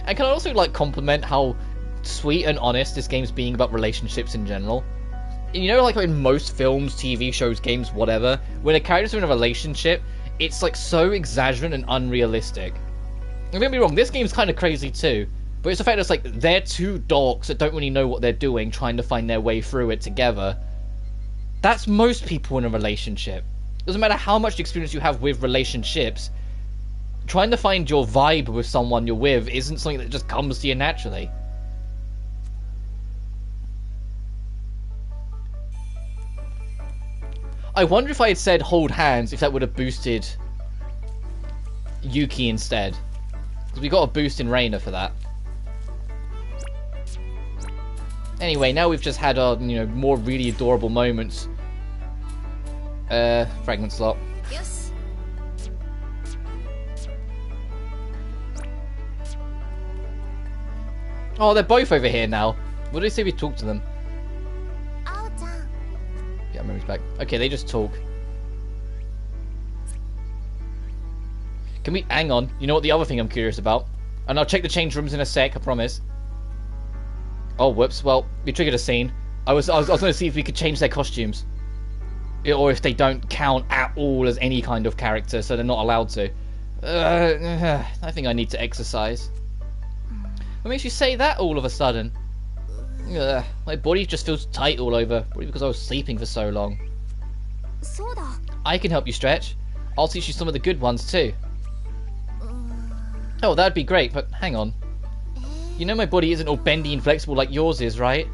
I can also like compliment how sweet and honest this game's being about relationships in general. You know, like in most films, TV shows, games, whatever, when a character's in a relationship, it's like so exaggerant and unrealistic. Don't get me wrong, this game's kind of crazy too, but it's the fact that it's like they're two dogs that don't really know what they're doing, trying to find their way through it together. That's most people in a relationship. Doesn't matter how much experience you have with relationships, trying to find your vibe with someone you're with isn't something that just comes to you naturally. I wonder if I had said hold hands, if that would have boosted Yuki instead. Because we got a boost in Reina for that. Anyway, now we've just had our, more really adorable moments. Fragment slot. Yes. Oh, they're both over here now. What did they say we talk to them? Yeah, memory's back. Okay, they just talk. Can we... Hang on. You know what the other thing I'm curious about? And I'll check the change rooms in a sec, I promise. Oh, whoops. Well, we triggered a scene. I was going to see if we could change their costumes. Or if they don't count at all as any kind of character, so they're not allowed to. I think I need to exercise. What makes you say that all of a sudden? My body just feels tight all over, probably because I was sleeping for so long. I can help you stretch. I'll teach you some of the good ones too. Oh, that'd be great, but hang on. You know my body isn't all bendy and flexible like yours is, right?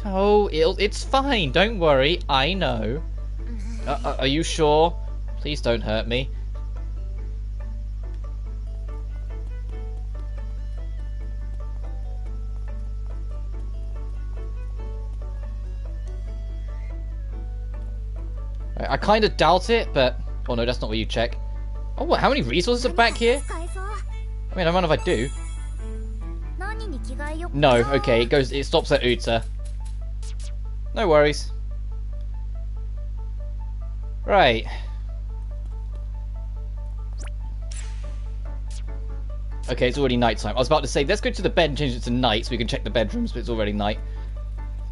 Oh, it's fine, don't worry, I know. Are you sure? Please don't hurt me. I kind of doubt it, but... Oh no, that's not where you check. Oh, what? How many resources are back here? I mean, I don't mind if I do. No, okay, it stops at Uta. No worries. Right. Okay, it's already nighttime. I was about to say, let's go to the bed and change it to night so we can check the bedrooms, but it's already night.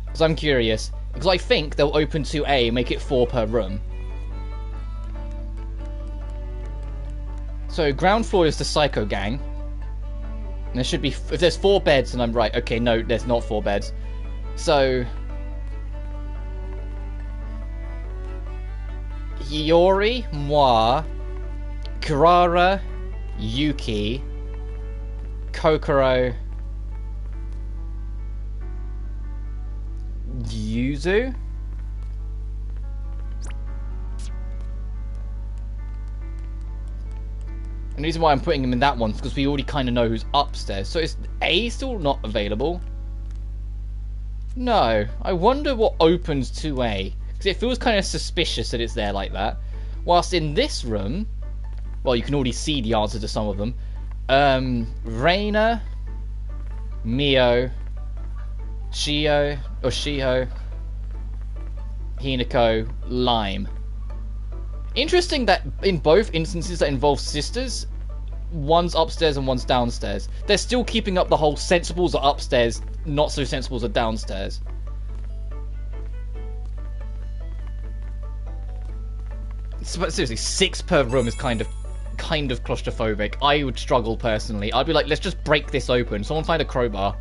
Because I'm curious. Because I think they'll open 2A and make it 4 per room. So, ground floor is the Psycho Gang. And there should be... If there's 4 beds, then I'm right. Okay, no, there's not 4 beds. So... Hiyori, moi, Kurara, Yuki, Kokoro, Yuzu? And the reason why I'm putting him in that one is because we already kind of know who's upstairs. So is A still not available? No. I wonder what opens 2A. Because it feels kind of suspicious that it's there like that. Whilst in this room... Well, you can already see the answer to some of them. Reina, Mio, Shiho, Hinako, Lime. Interesting that in both instances that involve sisters, one's upstairs and one's downstairs. They're still keeping up the whole sensibles are upstairs, not so sensibles are downstairs. But seriously, 6 per room is kind of claustrophobic. I would struggle personally. I'd be like, let's just break this open. Someone find a crowbar.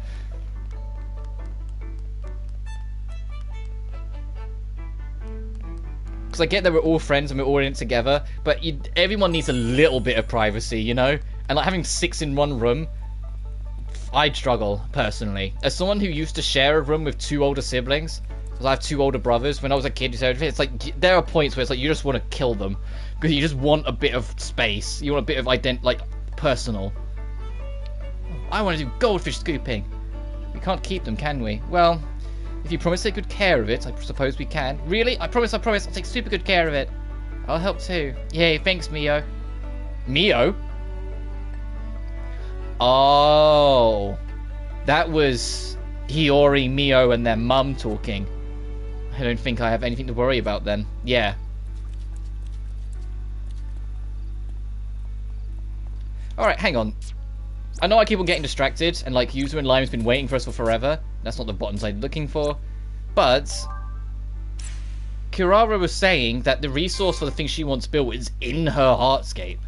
Because I get that we're all friends and we're all in it together, but everyone needs a little bit of privacy, you know? And like having 6 in one room, I'd struggle, personally. As someone who used to share a room with 2 older siblings, because I have 2 older brothers, when I was a kid, it's like, there are points where it's like, you just want to kill them. Because you just want a bit of space. You want a bit of personal. I want to do goldfish scooping. We can't keep them, can we? Well... If you promise to take good care of it, I suppose we can. Really? I promise, I'll take super good care of it. I'll help too. Yay, thanks, Mio. Mio? Oh. That was Hiyori, Mio, and their mum talking. I don't think I have anything to worry about then. Yeah. Alright, hang on. I know I keep on getting distracted, and like Yuzu and Lime's been waiting for us for forever. That's not the buttons I'm looking for. But Kirara was saying that the resource for the thing she wants built is in her heartscape.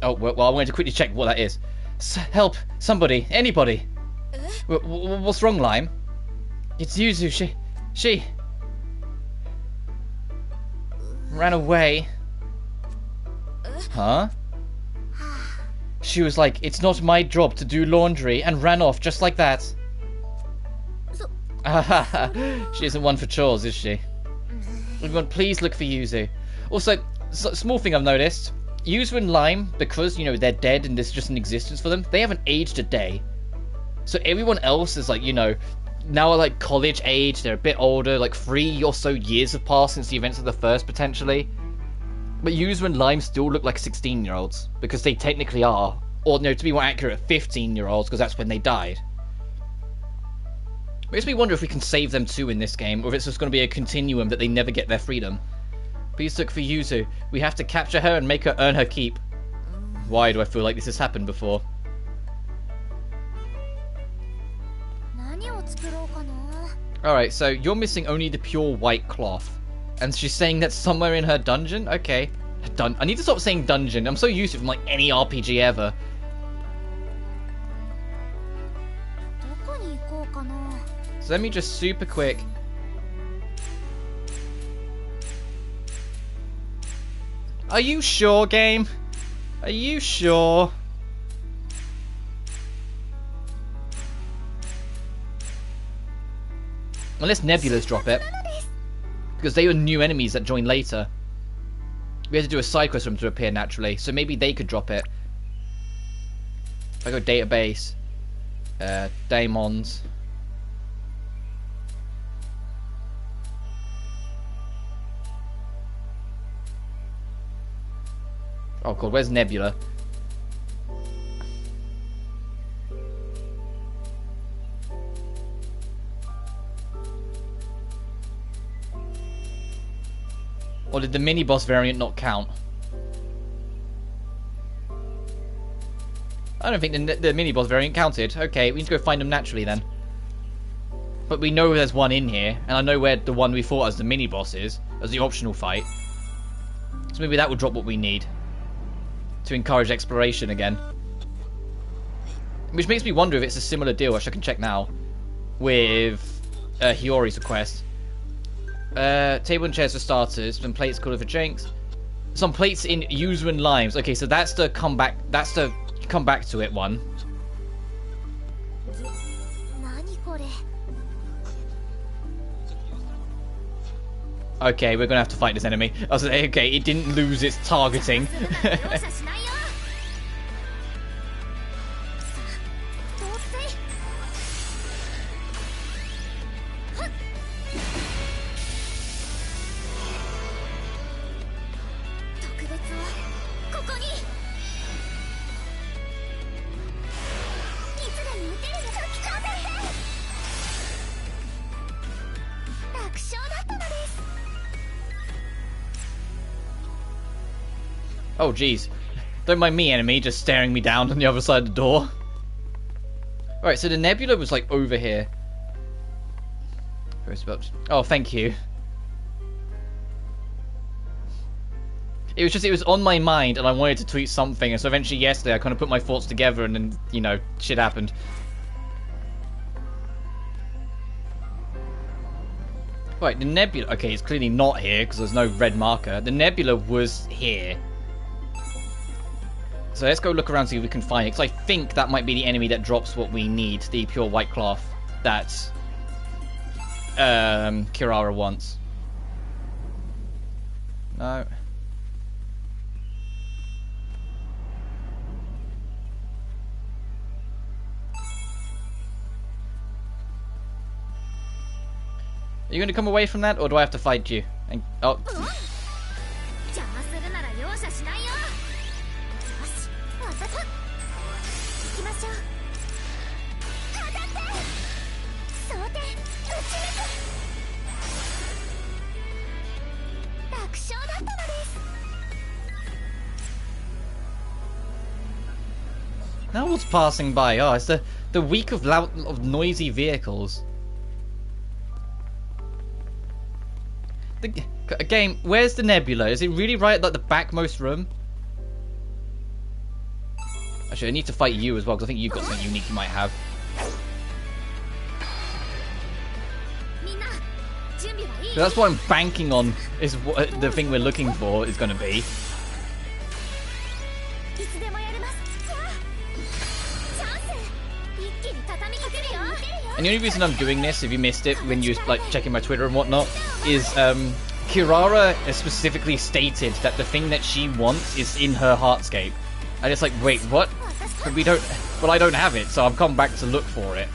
Oh, well, I'm going to quickly check what that is. Help! Somebody! Anybody! What's wrong, Lime? It's Yuzu. She ran away. Huh? She was like, it's not my job to do laundry, and ran off just like that. She isn't one for chores, is she? Everyone, please look for Yuzu. Also, small thing I've noticed. Yuzu and Lime, because, you know, they're dead and there's just an existence for them, they haven't aged a day. So everyone else is like, you know, now at like college age, they're a bit older, like 3 or so years have passed since the events of the first, potentially. But Yuzu and Lime still look like 16-year-olds, because they technically are. Or, no, to be more accurate, 15-year-olds, because that's when they died. Makes me wonder if we can save them too in this game, or if it's just going to be a continuum that they never get their freedom. Please look for Yuzu. We have to capture her and make her earn her keep. Why do I feel like this has happened before? Alright, so you're missing only the pure white cloth. And she's saying that's somewhere in her dungeon? Okay. I need to stop saying dungeon. I'm so used to it from like any RPG ever. So let me just super quick. Are you sure, game? Are you sure? Unless Nebulas drop it. Because they were new enemies that joined later. We had to do a side quest for them to appear naturally. So maybe they could drop it. If I go database. Daemons. Oh god, where's Nebula? Or did the mini-boss variant not count? I don't think the mini-boss variant counted. Okay, we need to go find them naturally then. But we know there's one in here, and I know where the one we fought as the mini-boss is, as the optional fight. So maybe that will drop what we need. To encourage exploration again. Which makes me wonder if it's a similar deal, which I can check now, with Hiyori's request. Table and chairs for starters, some plates called for drinks. Some plates in Yuzu and Limes. Okay, so that's the come back to it one. Okay, we're gonna have to fight this enemy. I was like, okay, it didn't lose its targeting. Oh jeez. Don't mind me, enemy, just staring me down on the other side of the door. Alright, so the nebula was like over here. Oh, thank you. It was on my mind and I wanted to tweet something, and so eventually yesterday I kind of put my thoughts together and then, you know, shit happened. Right, the nebula... Okay, it's clearly not here because there's no red marker. The nebula was here. So let's go look around, see if we can find it. Because I think that might be the enemy that drops what we need. The pure white cloth that Kirara wants. No. Are you going to come away from that, or do I have to fight you? And, oh. Now what's passing by? Oh, it's the The week of noisy vehicles. The game, where's the nebula? Is it really right at like the backmost room? Actually, I need to fight you as well, because I think you've got something unique you might have. So that's what I'm banking on, is what the thing we're looking for is going to be. And the only reason I'm doing this, if you missed it when you like checking my Twitter and whatnot, is Kirara has specifically stated that the thing that she wants is in her heartscape. And it's like, wait, what? But we don't. But I don't have it, so I've come back to look for it.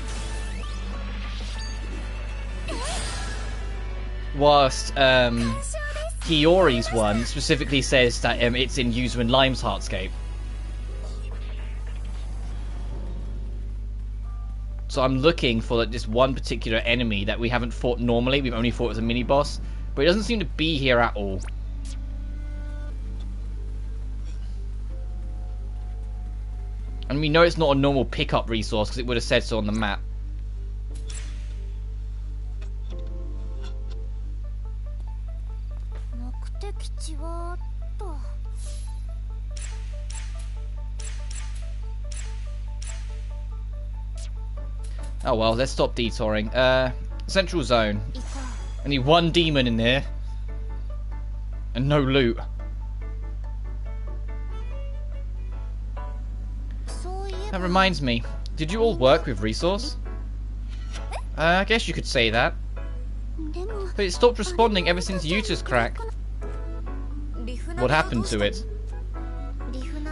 Whilst Hiyori's one specifically says that it's in Yuzu and Lime's heartscape. So I'm looking for like, this one particular enemy that we haven't fought normally. We've only fought as a mini-boss. But it doesn't seem to be here at all. And we know it's not a normal pickup resource because it would have said so on the map. Oh well, let's stop detouring. Central zone. Only one demon in there. And no loot. That reminds me. Did you all work with Resource? I guess you could say that. But it stopped responding ever since Yuta's crack. What happened to it?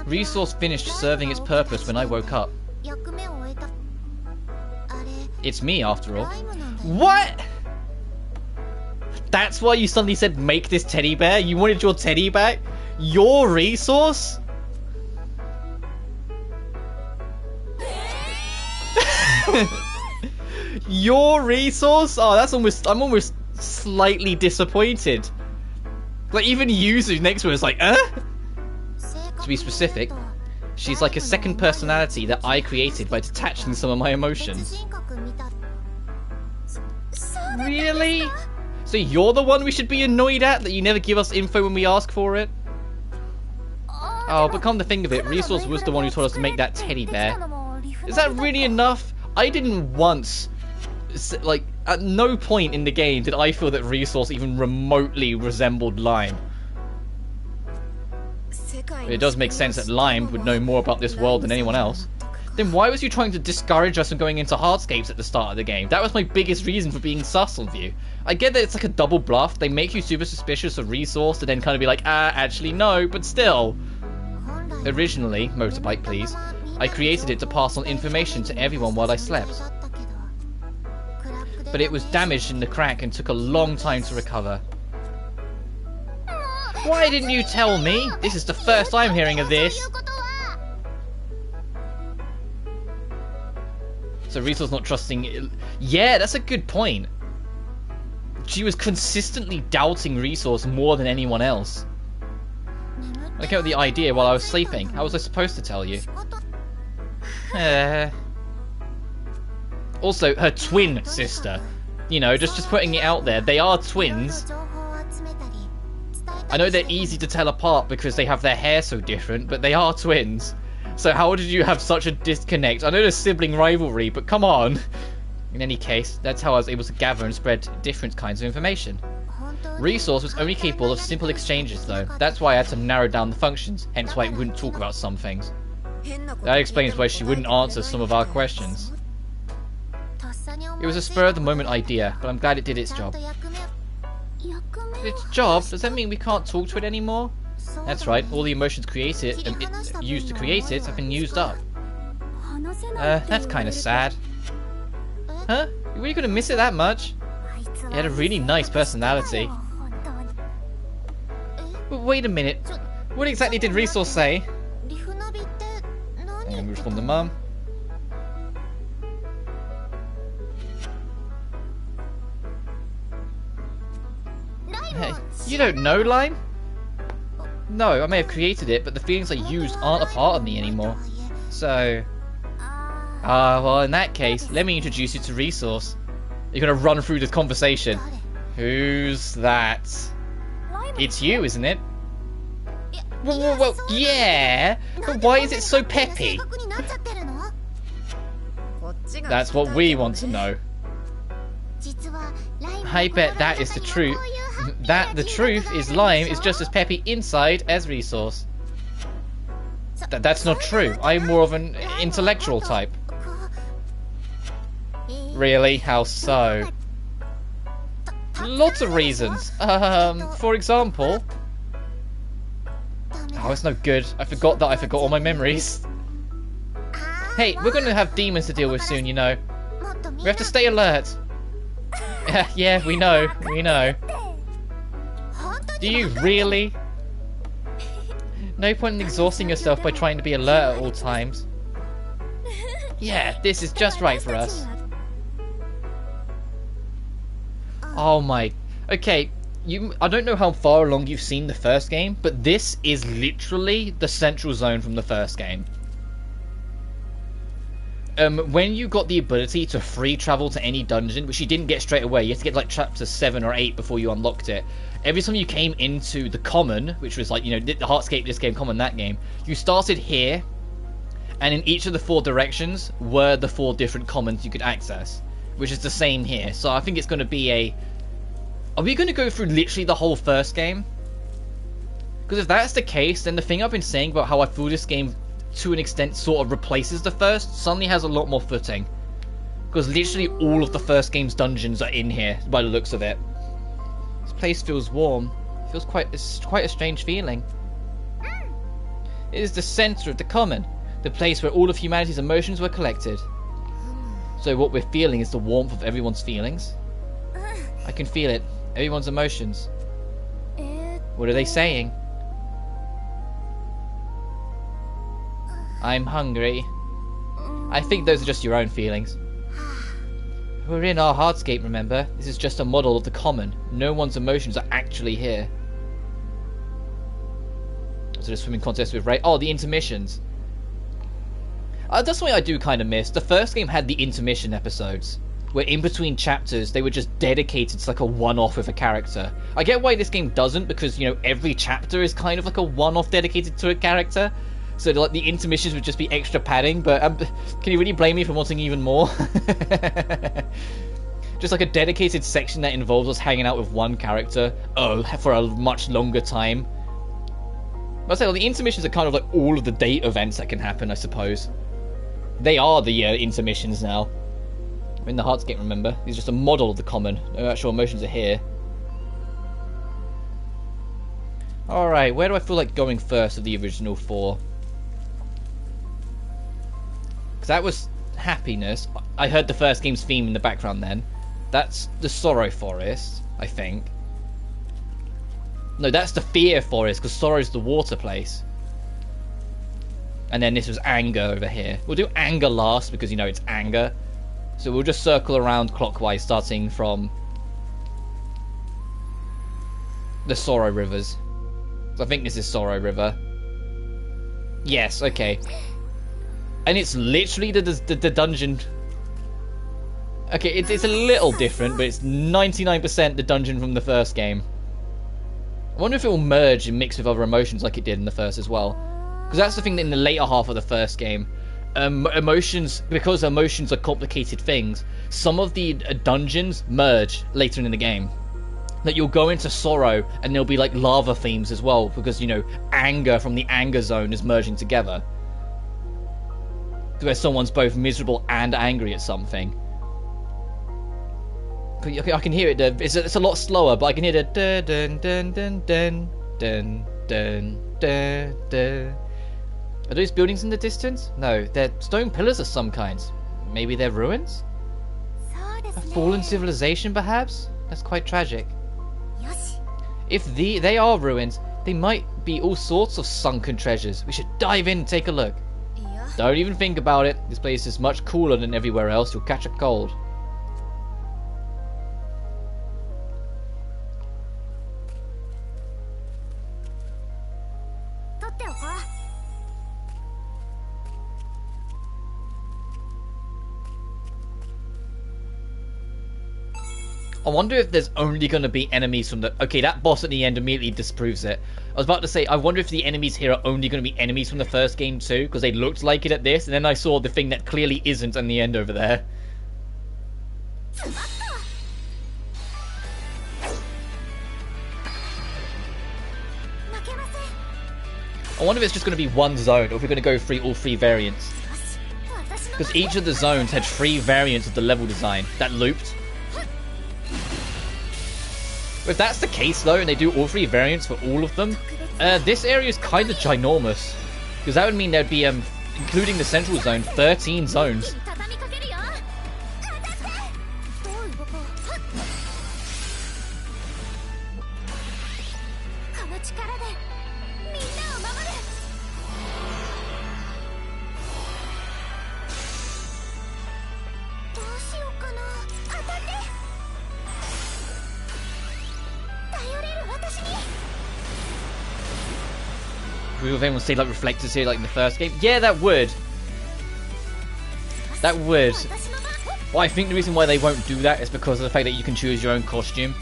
Resource finished serving its purpose when I woke up. It's me, after all. What? That's why you suddenly said make this teddy bear? You wanted your teddy back? Your Resource? Your Resource? Oh, that's almost... I'm almost slightly disappointed. Like, even Yuzu next to her is like, To be specific, she's like a second personality that I created by detaching some of my emotions. Really? So you're the one we should be annoyed at? That you never give us info when we ask for it? Oh, but come to think of it, Resource was the one who told us to make that teddy bear. Is that really enough? I didn't once... Like, at no point in the game did I feel that Resource even remotely resembled Lime. It does make sense that Lime would know more about this world than anyone else. Then why was you trying to discourage us from going into hardscapes at the start of the game? That was my biggest reason for being sus of you. I get that it's like a double bluff. They make you super suspicious of Resource to then kind of be like, actually no, but still. Originally, motorbike please, I created it to pass on information to everyone while I slept. But it was damaged in the crack and took a long time to recover. Why didn't you tell me? This is the first I'm hearing of this. So Resource not trusting... Yeah, that's a good point. She was consistently doubting Resource more than anyone else. I came up with the idea while I was sleeping. How was I supposed to tell you? Also, her twin sister. You know, just putting it out there. They are twins. I know they're easy to tell apart because they have their hair so different, but they are twins. So how did you have such a disconnect? I know there's sibling rivalry, but come on. In any case, that's how I was able to gather and spread different kinds of information. Resource was only capable of simple exchanges though. That's why I had to narrow down the functions, hence why it wouldn't talk about some things. That explains why she wouldn't answer some of our questions. It was a spur-of-the-moment idea, but I'm glad it did its job. Its job? Does that mean we can't talk to it anymore? That's right, all the emotions created and used to create it have been used up. That's kinda sad. Huh? You really gonna miss it that much? It had a really nice personality. But wait a minute, what exactly did Resource say? I'm gonna respond to Mum. Hey, you don't know, Lime? No, I may have created it, but the feelings I used aren't a part of me anymore. So... Well, in that case, let me introduce you to Resource. You're gonna run through this conversation. Who's that? It's you, isn't it? Well, yeah. But why is it so peppy? That's what we want to know. I bet that is the truth. The truth is Lime is just as peppy inside as Resource. That's not true. I'm more of an intellectual type. Really? How so? Lots of reasons. For example... Oh, it's no good. I forgot all my memories. Hey, we're gonna have demons to deal with soon, you know. We have to stay alert. Yeah, we know. Do you really? No point in exhausting yourself by trying to be alert at all times. Yeah, this is just right for us. Oh my... Okay, I don't know how far along you've seen the first game, but this is literally the central zone from the first game. When you got the ability to free travel to any dungeon, which you didn't get straight away, you had to get like chapter 7 or 8 before you unlocked it. Every time you came into the common, which was like, you know, the Heartscape, this game, common, that game, you started here, and in each of the 4 directions were the 4 different commons you could access, which is the same here. So I think it's going to be a... Are we going to go through literally the whole first game? Because if that's the case, then the thing I've been saying about how I feel this game, to an extent, sort of replaces the first, suddenly has a lot more footing. Because literally all of the first game's dungeons are in here, by the looks of it. This place feels warm. It's quite a strange feeling. It is the center of the common, the place where all of humanity's emotions were collected. So what we're feeling is the warmth of everyone's feelings. I can feel it. Everyone's emotions. What are they saying? I'm hungry. I think those are just your own feelings. We're in our Heartscape, remember? This is just a model of the common. No one's emotions are actually here. So the swimming contest with Ray. Oh, the intermissions. That's something I do kind of miss. The first game had the intermission episodes, where in between chapters they were just dedicated to like a one-off with a character. I get why this game doesn't, because, you know, every chapter is kind of like a one-off dedicated to a character. So like the intermissions would just be extra padding, but can you really blame me for wanting even more? Just like a dedicated section that involves us hanging out with one character for a much longer time. But I say, well, the intermissions are kind of like all of the date events that can happen, I suppose. They are the intermissions now. In the Heartscape, remember? These are just a model of the common. No actual emotions are here. Alright, where do I feel like going first of the original 4? Because that was happiness. I heard the first game's theme in the background then. That's the Sorrow Forest, I think. No, that's the Fear Forest, because Sorrow's the water place. And then this was Anger over here. We'll do Anger last, because, you know, it's Anger. So we'll just circle around clockwise, starting from the Sorrow Rivers. So I think this is Sorrow River. Yes, okay. And it's literally the dungeon. Okay, it's a little different, but it's 99% the dungeon from the first game. I wonder if it will merge and mix with other emotions like it did in the first as well. Because that's the thing that in the later half of the first game, emotions, because emotions are complicated things, some of the dungeons merge later in the game. That you'll go into Sorrow and there'll be like lava themes as well, because, you know, anger from the Anger Zone is merging together. Where someone's both miserable and angry at something. I can hear it. It's a lot slower, but I can hear the dun dun dun dun dun dun dun dun. Are those buildings in the distance? No, they're stone pillars of some kinds. Maybe they're ruins? A fallen civilization, perhaps? That's quite tragic. If they are ruins, they might be all sorts of sunken treasures. We should dive in and take a look. Don't even think about it. This place is much cooler than everywhere else. You'll catch a cold. I wonder if there's only going to be enemies from the... Okay, that boss at the end immediately disproves it. I was about to say, I wonder if the enemies here are only going to be enemies from the first game too, because they looked like it at this, and then I saw the thing that clearly isn't in the end over there. I wonder if it's just going to be one zone, or if we're going to go through all 3 variants. Because each of the zones had 3 variants of the level design that looped. If that's the case though, and they do all 3 variants for all of them, this area is kind of ginormous. Because that would mean there'd be, including the central zone, 13 zones. Would anyone say like reflectors here like in the first game? Yeah, that would. That would. Well, I think the reason why they won't do that is because of the fact that you can choose your own costume.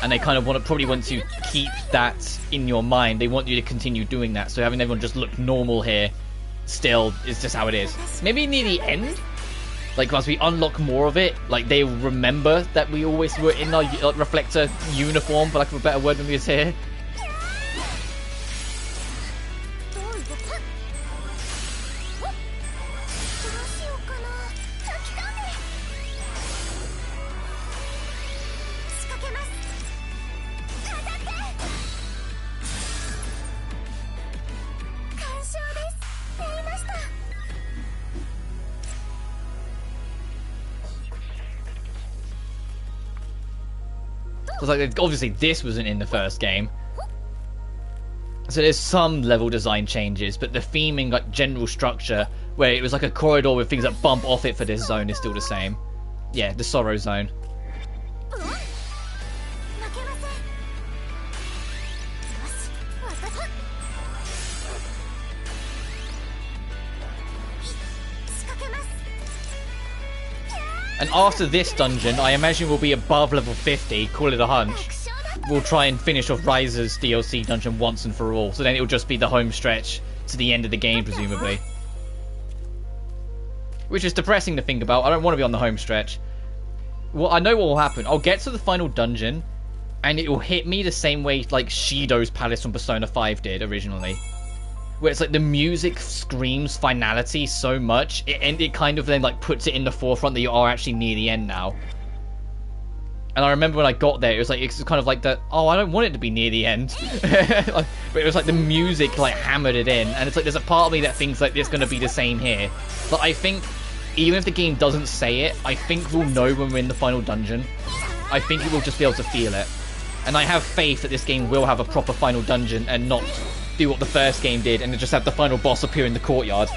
And they kind of probably want to keep that in your mind. They want you to continue doing that. So having everyone just look normal here still is just how it is. Maybe near the end, like as we unlock more of it, like they remember that we always were in our reflector uniform, for lack of a better word, when we was here. Like, obviously this wasn't in the first game, so there's some level design changes, but the theming, like general structure, where it was like a corridor with things that bump off it for this zone, is still the same. Yeah, the Sorrow Zone. And after this dungeon, I imagine we'll be above level 50, call it a hunch. We'll try and finish off Riser's DLC dungeon once and for all, so then it'll just be the home stretch to the end of the game, presumably. Which is depressing to think about. I don't want to be on the home stretch. Well, I know what will happen. I'll get to the final dungeon, and it will hit me the same way like Shido's Palace from Persona 5 did originally. Where it's like the music screams finality so much, and it kind of then like puts it in the forefront that you are actually near the end now. And I remember when I got there, it's kind of like that. Oh, I don't want it to be near the end. But it was like the music like hammered it in, and it's like there's a part of me that thinks like it's going to be the same here. But I think even if the game doesn't say it, I think we'll know when we're in the final dungeon. I think we'll just be able to feel it, and I have faith that this game will have a proper final dungeon and not do what the first game did and just have the final boss appear in the courtyard.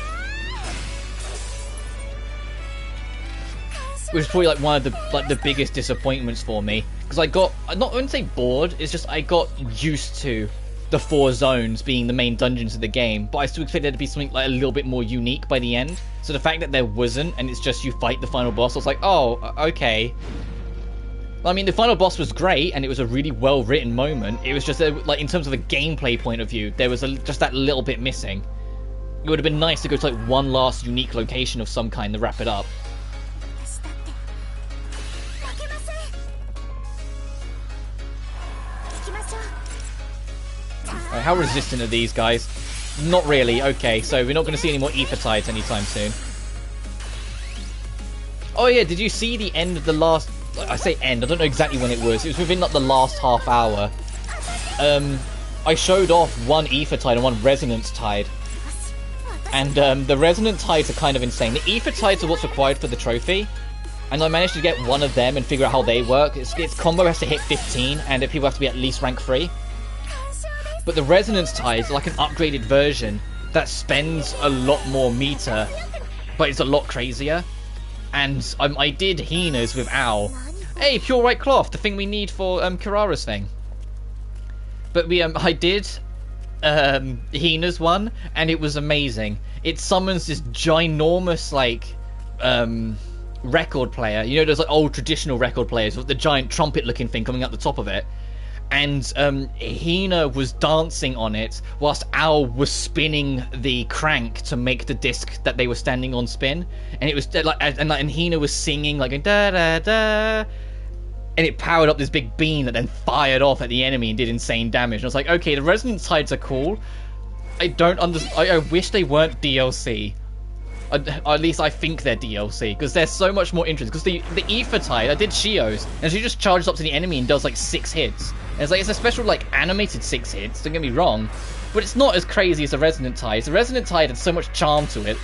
Which is probably like one of the biggest disappointments for me, because I wouldn't say bored, it's just I got used to the 4 zones being the main dungeons of the game, but I still expected there to be something like a little bit more unique by the end. So the fact that there wasn't, and it's just you fight the final boss, I was like, oh, okay. I mean, the final boss was great, and it was a really well-written moment. It was just, like, in terms of a gameplay point of view, there was just that little bit missing. It would have been nice to go to, like, one last unique location of some kind to wrap it up. Alright, how resistant are these guys? Not really. Okay, so we're not going to see any more ether tides anytime soon. Oh yeah, did you see the end of the last... I say end, I don't know exactly when it was. It was within like the last half hour. I showed off one ether tide and one resonance tide. And the resonance tides are kind of insane. The ether tides are what's required for the trophy. And I managed to get one of them and figure out how they work. Its combo has to hit 15, and people have to be at least rank 3. But the resonance tides are like an upgraded version that spends a lot more meter, but it's a lot crazier. And I did Hina's with Owl. Hey, pure white cloth, the thing we need for Kirara's thing. But I did Hina's one, and it was amazing. It summons this ginormous, like, record player. You know, those like old traditional record players with the giant trumpet-looking thing coming out the top of it. And Hina was dancing on it whilst Al was spinning the crank to make the disc that they were standing on spin. And it was like, and Hina was singing like da da da, and it powered up this big beam that then fired off at the enemy and did insane damage. And I was like, okay, the resonance tides are cool. I wish they weren't DLC. At least I think they're DLC, because they're so much more interesting. Because the Ether Tide, I did Shio's, and she just charges up to the enemy and does like 6 hits. And it's like, it's a special like animated 6 hits, don't get me wrong, but it's not as crazy as the Resonant Tide. The Resonant Tide had so much charm to it.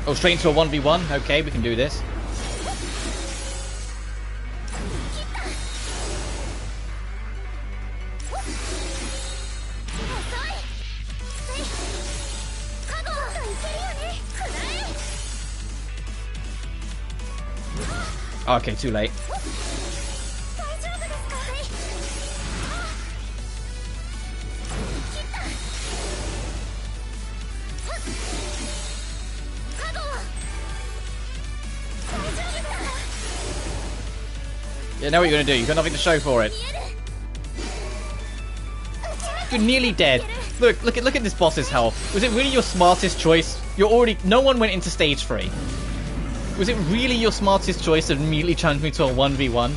Oh, straight into a 1v1? Okay, we can do this. Okay, too late. Yeah, know what you're gonna do. You've got nothing to show for it. You're nearly dead. Look at this boss's health. Was it really your smartest choice? No one went into stage 3. Was it really your smartest choice to immediately challenge me to a 1v1?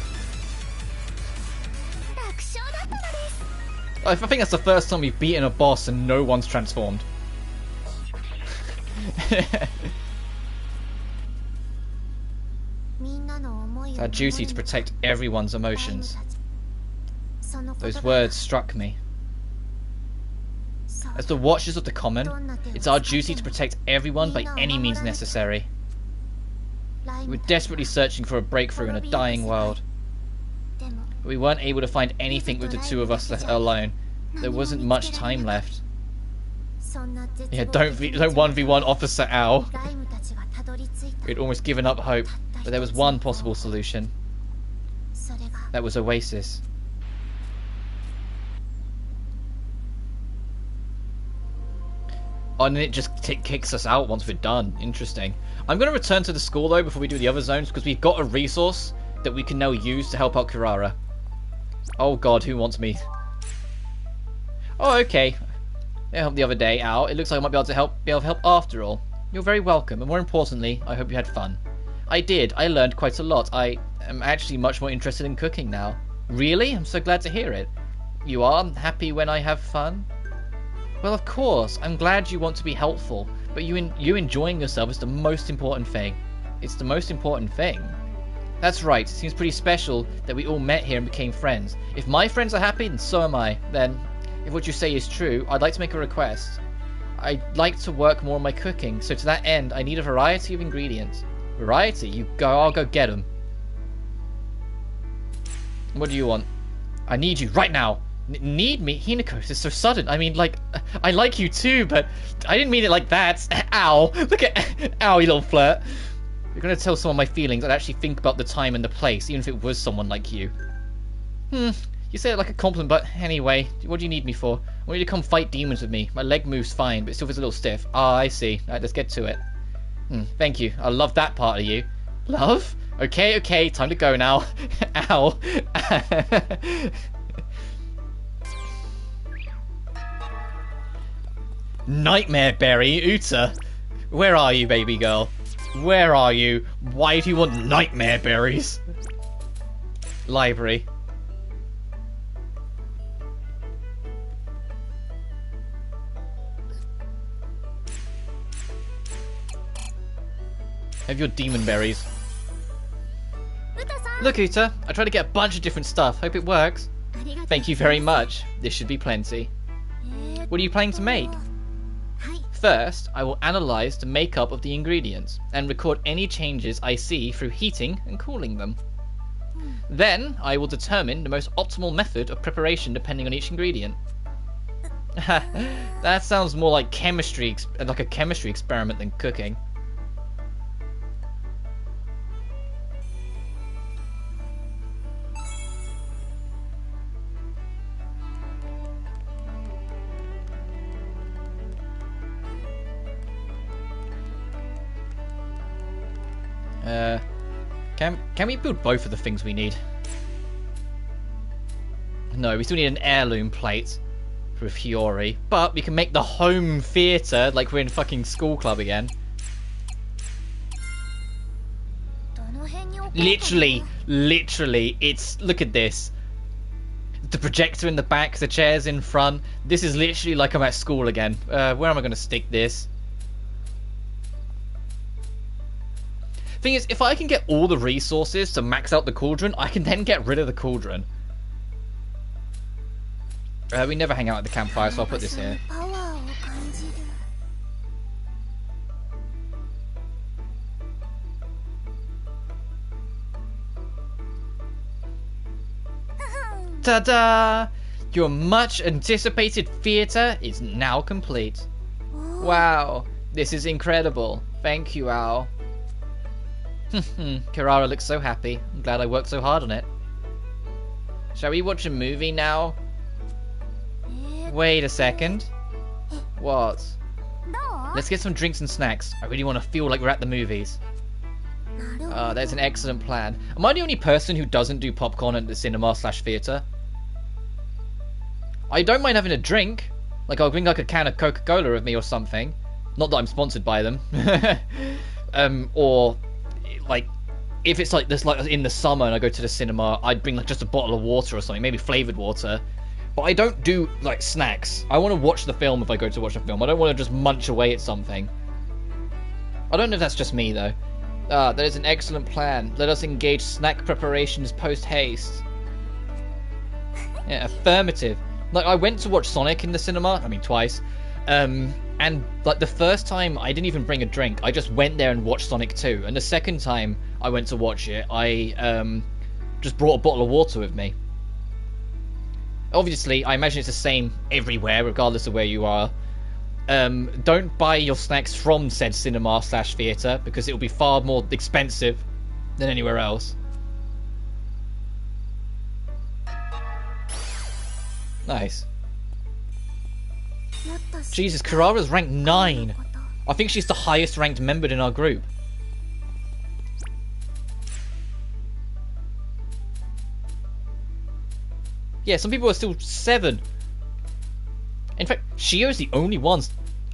I think that's the first time we've beaten a boss and no one's transformed. It's our duty to protect everyone's emotions. Those words struck me. As the Watchers of the Common, it's our duty to protect everyone by any means necessary. We were desperately searching for a breakthrough in a dying world. But we weren't able to find anything with the two of us alone. There wasn't much time left. Yeah, don't 1v1 Officer Al. We'd almost given up hope, but there was one possible solution. That was Oasis. Oh, and then it just kicks us out once we're done. Interesting. I'm going to return to the school, though, before we do the other zones, because we've got a resource that we can now use to help out Kirara. Oh, God, who wants me? Oh, okay. I helped the other day out. It looks like I might be able to help after all. You're very welcome, and more importantly, I hope you had fun. I did. I learned quite a lot. I am actually much more interested in cooking now. Really? I'm so glad to hear it. You are happy when I have fun? Well, of course. I'm glad you want to be helpful, but you enjoying yourself is the most important thing. It's the most important thing. That's right. It seems pretty special that we all met here and became friends. If my friends are happy, then so am I. Then, if what you say is true, I'd like to make a request. I'd like to work more on my cooking, so to that end, I need a variety of ingredients. Variety? You go. I'll go get them. What do you want? I need you right now. Need me? Hinako, this is so sudden. I mean, like, I like you too, but I didn't mean it like that. Ow. Look at... Ow, you little flirt. You're gonna tell someone my feelings. I'd actually think about the time and the place, even if it was someone like you. You say it like a compliment, but anyway, what do you need me for? I want you to come fight demons with me. My leg moves fine, but it still feels a little stiff. Ah, I see. Alright, let's get to it. Thank you. I love that part of you. Love? Okay, okay, time to go now. Ow. Nightmare Berry, Uta. Where are you, baby girl? Where are you? Why do you want nightmare berries? Library. Have your demon berries. Look, Uta, I tried to get a bunch of different stuff. Hope it works. Thank you very much. This should be plenty. What are you planning to make? First, I will analyze the makeup of the ingredients and record any changes I see through heating and cooling them. Then, I will determine the most optimal method of preparation depending on each ingredient. That sounds more like like a chemistry experiment than cooking. Can we build both of the things we need? No, we still need an heirloom plate for Fiore, but we can make the home theatre like we're in fucking school club again. Literally, it's, look at this. The projector in the back, the chairs in front. This is literally like I'm at school again. Where am I going to stick this? Thing is, if I can get all the resources to max out the cauldron, I can then get rid of the cauldron. We never hang out at the campfire, so I'll put this here. Ta-da! Your much anticipated theatre is now complete. Wow, this is incredible. Thank you, Al. Kirara looks so happy. I'm glad I worked so hard on it. Shall we watch a movie now? Wait a second. What? Let's get some drinks and snacks. I really want to feel like we're at the movies. That's an excellent plan. Am I the only person who doesn't do popcorn at the cinema/theatre? I don't mind having a drink. Like, I'll bring like a can of Coca-Cola with me or something. Not that I'm sponsored by them. Or, like, if it's like this, like in the summer and I go to the cinema, I'd bring like just a bottle of water or something, maybe flavoured water. But I don't do, like, snacks. I want to watch the film if I go to watch a film. I don't want to just munch away at something. I don't know if that's just me, though. That is an excellent plan. Let us engage snack preparations post-haste. Yeah, affirmative. Like, I went to watch Sonic in the cinema. I mean, twice. And, like, the first time, I didn't even bring a drink. I just went there and watched Sonic 2. And the second time I went to watch it, I just brought a bottle of water with me. Obviously, I imagine it's the same everywhere, regardless of where you are. Don't buy your snacks from said cinema/theatre, because it will be far more expensive than anywhere else. Nice. Jesus, Kirara's ranked 9. I think she's the highest ranked member in our group. Yeah, some people are still 7. In fact, Shio's the only one.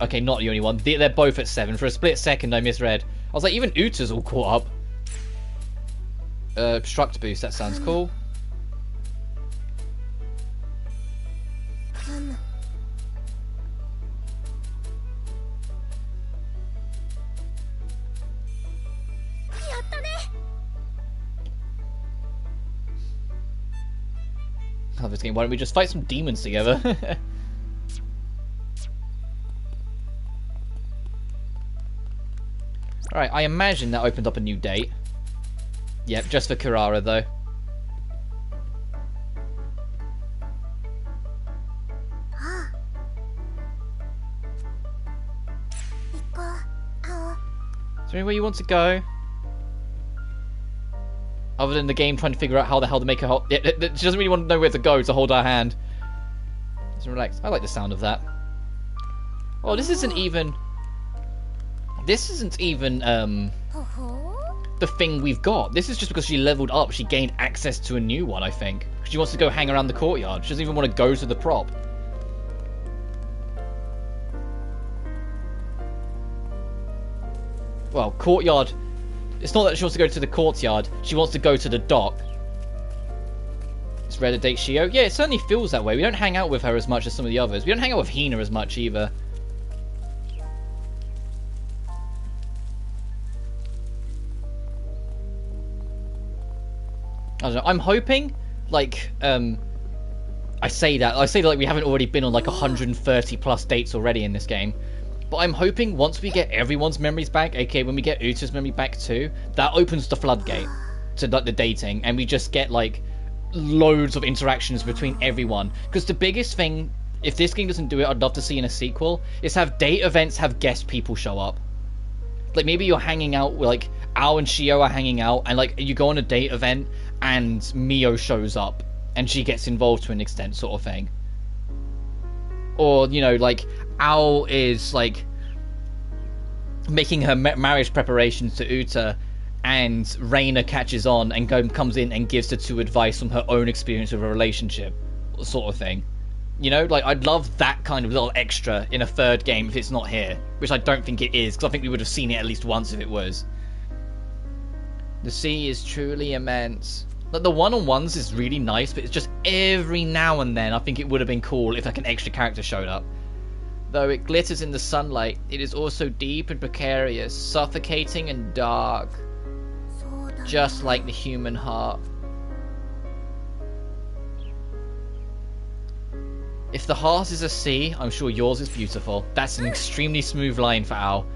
Okay, not the only one. They're both at 7. For a split second, I misread. I was like, even Uta's all caught up. Obstruct boost, that sounds cool. I love this game. Why don't we just fight some demons together? Alright, I imagine that opened up a new date. Yep, just for Kirara though. Is there anywhere you want to go? Other than the game trying to figure out how the hell to make her hold... She doesn't really want to know where to go to hold our hand. Just relax. I like the sound of that. Oh, this isn't even... This isn't even, the thing we've got. This is just because she leveled up. She gained access to a new one, I think. She wants to go hang around the courtyard. She doesn't even want to go to the prop. Well, courtyard... It's not that she wants to go to the courtyard. She wants to go to the dock. It's rare to date Shio. Yeah, it certainly feels that way. We don't hang out with her as much as some of the others. We don't hang out with Hina as much either. I don't know. I'm hoping, like, I say that like we haven't already been on like 130 plus dates already in this game. But I'm hoping once we get everyone's memories back, aka when we get Uta's memory back too, that opens the floodgate to like the dating, and we just get like loads of interactions between everyone. Because the biggest thing, if this game doesn't do it, I'd love to see in a sequel, is have date events have guest people show up. Like maybe you're hanging out with like Ao and Shio are hanging out, and like you go on a date event and Mio shows up and she gets involved to an extent, sort of thing. Or, you know, like Ao is like making her marriage preparations to Uta, and Reina catches on and comes in and gives the two advice from her own experience of a relationship, sort of thing. You know, like, I'd love that kind of little extra in a third game if it's not here, which I don't think it is, because I think we would have seen it at least once if it was. The sea is truly immense. Like, the one-on-ones is really nice, but it's just every now and then I think it would have been cool if like an extra character showed up. Though it glitters in the sunlight, it is also deep and precarious, suffocating and dark. Just like the human heart. If the heart is a sea, I'm sure yours is beautiful. That's an extremely smooth line for Al.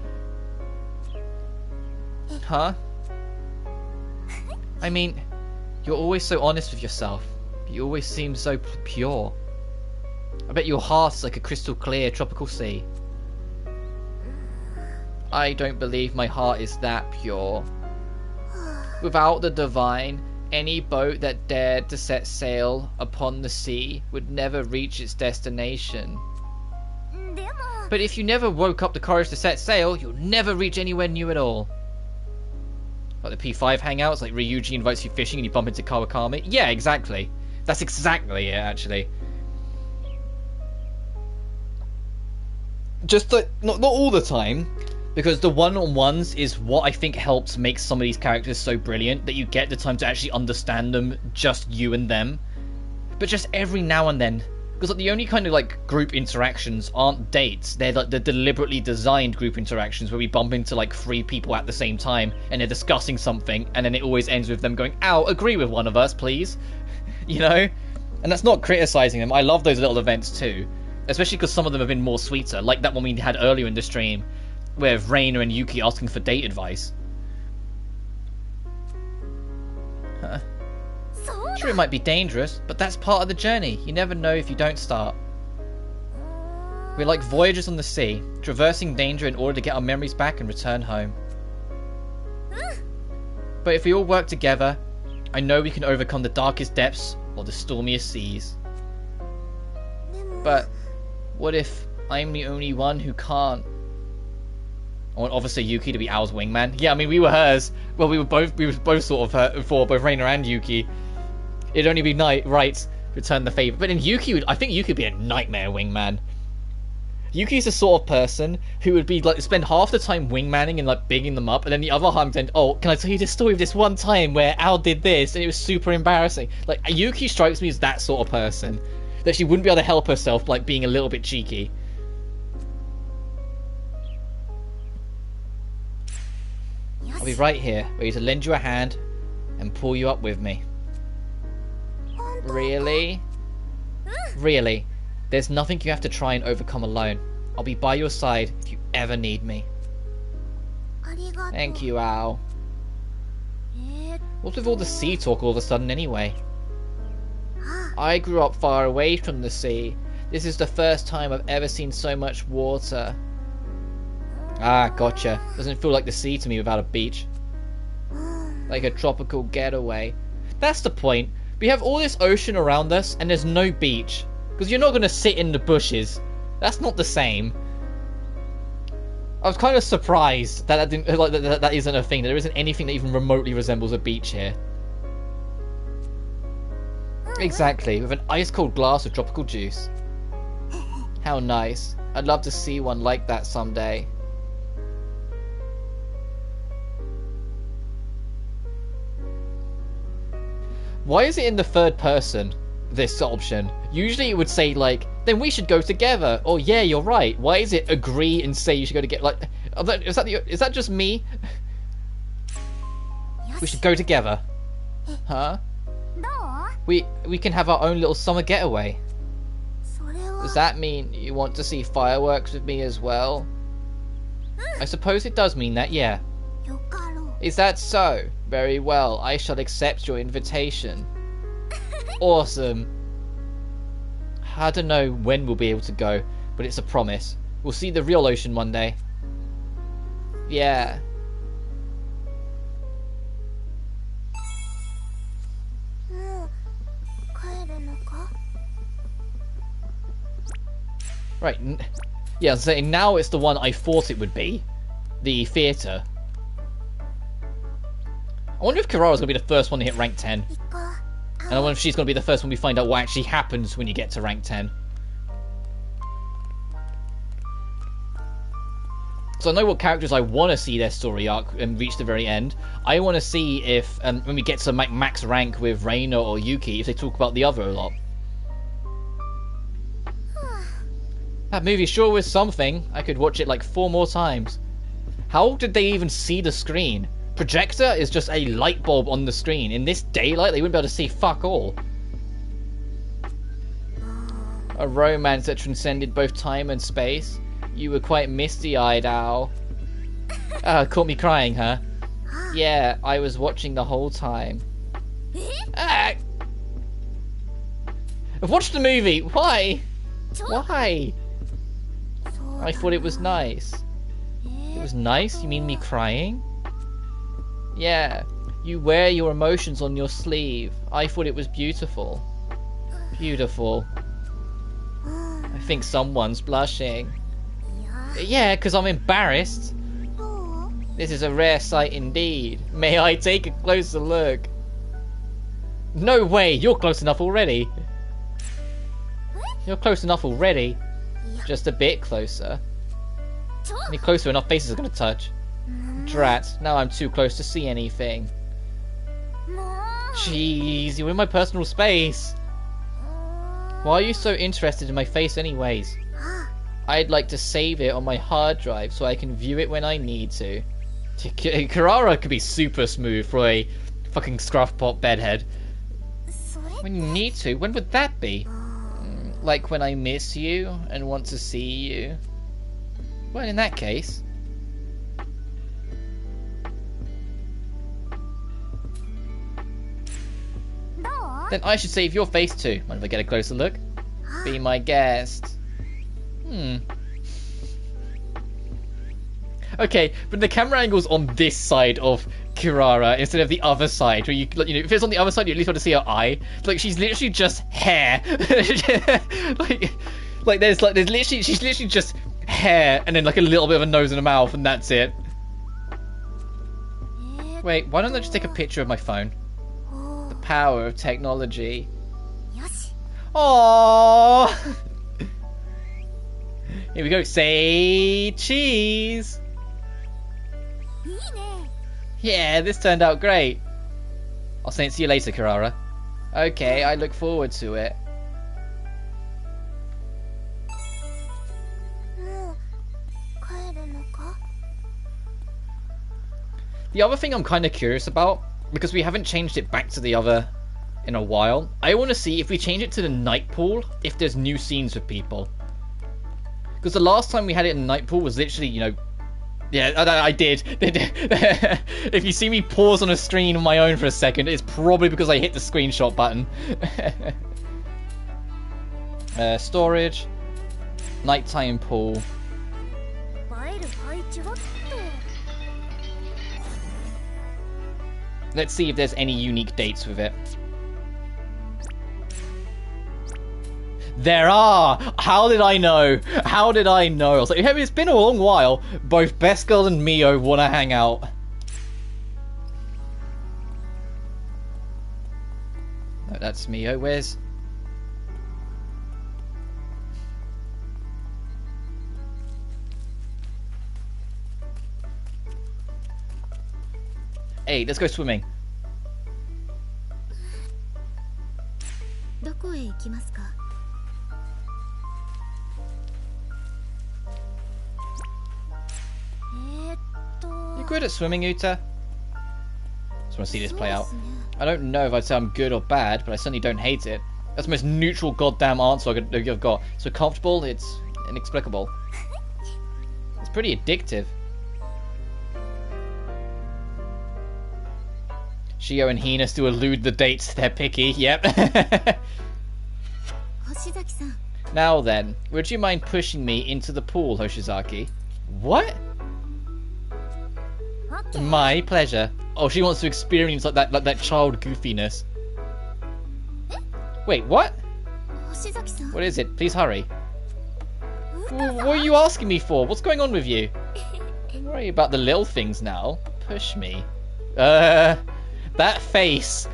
Huh? I mean, you're always so honest with yourself. You always seem so pure. I bet your heart is like a crystal clear tropical sea. I don't believe my heart is that pure. Without the divine, any boat that dared to set sail upon the sea would never reach its destination. But if you never woke up the courage to set sail, you'll never reach anywhere new at all. Like the P5 hangouts, like Ryuji invites you fishing and you bump into Kawakami. Yeah, exactly. That's exactly it, actually. Just like, not all the time, because the one-on-ones is what I think helps make some of these characters so brilliant, that you get the time to actually understand them, just you and them. But just every now and then, because like, the only kind of like group interactions aren't dates, they're like the deliberately designed group interactions where we bump into like 3 people at the same time and they're discussing something, and then it always ends with them going, "Ow, agree with one of us, please." You know? And that's not criticizing them. I love those little events too, especially because some of them have been more sweeter, like that one we had earlier in the stream with Reina and Yuki asking for date advice. Huh? Sure, it might be dangerous, but that's part of the journey. You never know if you don't start. We're like voyagers on the sea, traversing danger in order to get our memories back and return home. But if we all work together, I know we can overcome the darkest depths or the stormiest seas. But what if I'm the only one who can't? I want Officer Yuki to be Al's wingman. Yeah, I mean, we were hers. Well, we were both sort of her for both Reina and Yuki. It'd only be right to return the favor. But in Yuki, I think Yuki would be a nightmare wingman. Yuki's the sort of person who would be like spend half the time wingmanning and like bigging them up, and then the other half then, "Oh, can I tell you this story of this one time where Al did this and it was super embarrassing?" Like, Yuki strikes me as that sort of person, that she wouldn't be able to help herself, like being a little bit cheeky. I'll be right here, ready to lend you a hand and pull you up with me. Really? Really? There's nothing you have to try and overcome alone. I'll be by your side if you ever need me. Thank you, Al. What's with all the sea talk all of a sudden anyway? I grew up far away from the sea. This is the first time I've ever seen so much water. Ah, gotcha. Doesn't feel like the sea to me without a beach. Like a tropical getaway. That's the point. We have all this ocean around us and there's no beach. Because you're not going to sit in the bushes. That's not the same. I was kind of surprised that that isn't a thing. That there isn't anything that even remotely resembles a beach here. Exactly, with an ice-cold glass of tropical juice. How nice. I'd love to see one like that someday. Why is it in the third person, this option? Usually it would say, like, then we should go together. Or, yeah, you're right. Why is it agree and say you should go together? Like, is that just me? We should go together. Huh? We can have our own little summer getaway. Does that mean you want to see fireworks with me as well? I suppose it does mean that, yeah. Is that so? Very well, I shall accept your invitation. Awesome. I don't know when we'll be able to go, but it's a promise. We'll see the real ocean one day. Yeah. Right. Yeah, I was saying now it's the one I thought it would be. The theatre. I wonder if Kirara's gonna be the first one to hit rank 10. 行こう And I wonder if she's gonna be the first one we find out what actually happens when you get to rank 10. So I know what characters I want to see their story arc and reach the very end. I want to see if, when we get to max rank with Reina or Yuki, if they talk about the other a lot. That movie sure was something. I could watch it like 4 more times. How did they even see the screen? Projector is just a light bulb on the screen. In this daylight, they wouldn't be able to see fuck all. A romance that transcended both time and space. You were quite misty-eyed, Al. Caught me crying, huh? Yeah, I was watching the whole time. I've watched the movie. Why? Why? I thought it was nice. It was nice? You mean me crying? Yeah, you wear your emotions on your sleeve. I thought it was beautiful. Beautiful. I think someone's blushing. Yeah, because I'm embarrassed. This is a rare sight indeed. May I take a closer look? No way, you're close enough already. You're close enough already. Just a bit closer. Any closer enough faces are going to touch. Drat, now I'm too close to see anything. Jeez, you're in my personal space. Why are you so interested in my face anyways? I'd like to save it on my hard drive so I can view it when I need to. Kirara could be super smooth for a fucking scruff pot bedhead. When you need to? When would that be? Like when I miss you and want to see you? Well, in that case... Then I should save your face too. Mind if I get a closer look? Be my guest. Okay, but the camera angle's on this side of Kirara instead of the other side. Where you know, if it's on the other side, you at least want to see her eye. Like she's literally just hair. like there's literally she's literally just hair and then like a little bit of a nose and a mouth and that's it. Wait, why don't I just take a picture of my phone? The power of technology. Aww. Here we go. Say cheese. Yeah, this turned out great. I'll see you later, Kirara. Okay, I look forward to it. The other thing I'm kind of curious about, because we haven't changed it back to the other in a while, I want to see if we change it to the night pool, if there's new scenes with people. Because the last time we had it in night pool was literally, you know, yeah, I did. If you see me pause on a screen on my own for a second, it's probably because I hit the screenshot button. Storage, nighttime pool. Let's see if there's any unique dates with it. There are! How did I know? How did I know? I was like, hey, it's been a long while. Both Best Girl and Mio want to hang out. No, that's Mio. Where's... Hey, let's go swimming. You good at swimming, Uta? Just want to see this play out. I don't know if I'd say I'm good or bad, but I certainly don't hate it. That's the most neutral goddamn answer I've got. So comfortable, it's inexplicable. It's pretty addictive. Shio and Hina still elude the dates. They're picky. Yep. Now then, would you mind pushing me into the pool, Hoshizaki? What? My pleasure. Oh, she wants to experience like that child goofiness. Wait, what? What is it? Please hurry. What are you asking me for? What's going on with you? Don't worry about the little things now. Push me. That face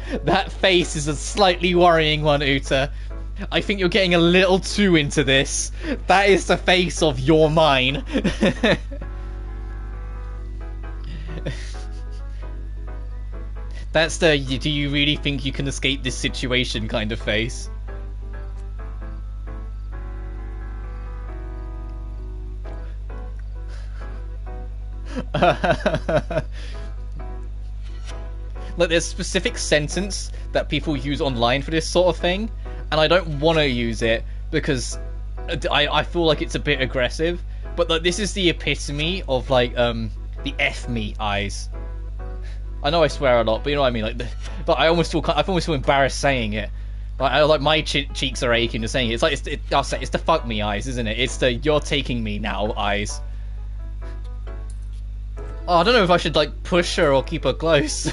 is a slightly worrying one, Uta. I think you're getting a little too into this. That is the face of "you're mine." That's the "do you really think you can escape this situation" kind of face. Like, there's a specific sentence that people use online for this sort of thing, and I don't want to use it because I feel like it's a bit aggressive. But like, this is the epitome of like the F me eyes. I know I swear a lot, but you know what I mean. Like, but I almost feel embarrassed saying it. Like my cheeks are aching just saying it. It's like I'll say it's the fuck me eyes, isn't it? It's the "you're taking me now" eyes. Oh, I don't know if I should like push her or keep her close.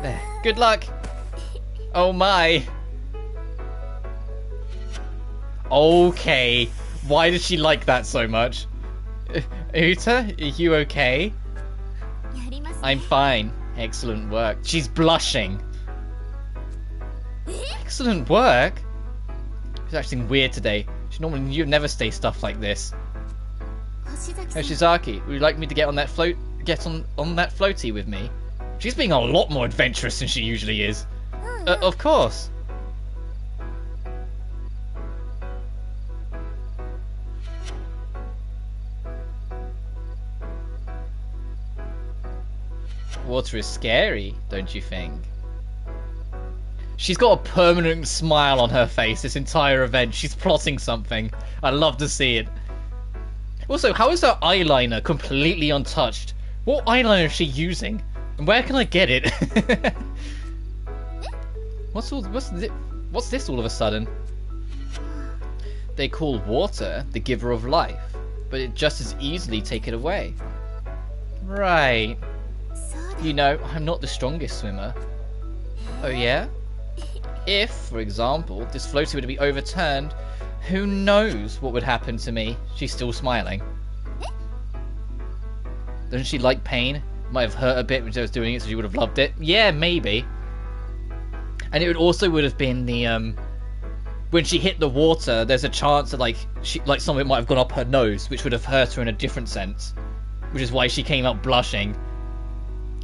There. Good luck. Oh my. Okay. Why did she like that so much? Uta, are you okay? I'm fine. Excellent work. She's blushing. Excellent work? She's acting weird today. You never say stuff like this. Hoshizaki, would you like me to get on that on that floaty with me? She's being a lot more adventurous than she usually is. Of course. Water is scary, don't you think? She's got a permanent smile on her face this entire event. She's plotting something. I love to see it. Also, how is her eyeliner completely untouched? What eyeliner is she using? And where can I get it? What's this all of a sudden? They call water the giver of life, but it just as easily take it away. Right. You know, I'm not the strongest swimmer. Oh yeah? If, for example, this floaty were to be overturned, who knows what would happen to me? She's still smiling. Doesn't she like pain? Might have hurt a bit when she was doing it, so she would have loved it. Yeah, maybe. And it would have been the when she hit the water, there's a chance that like some of it might have gone up her nose, which would have hurt her in a different sense. Which is why she came out blushing.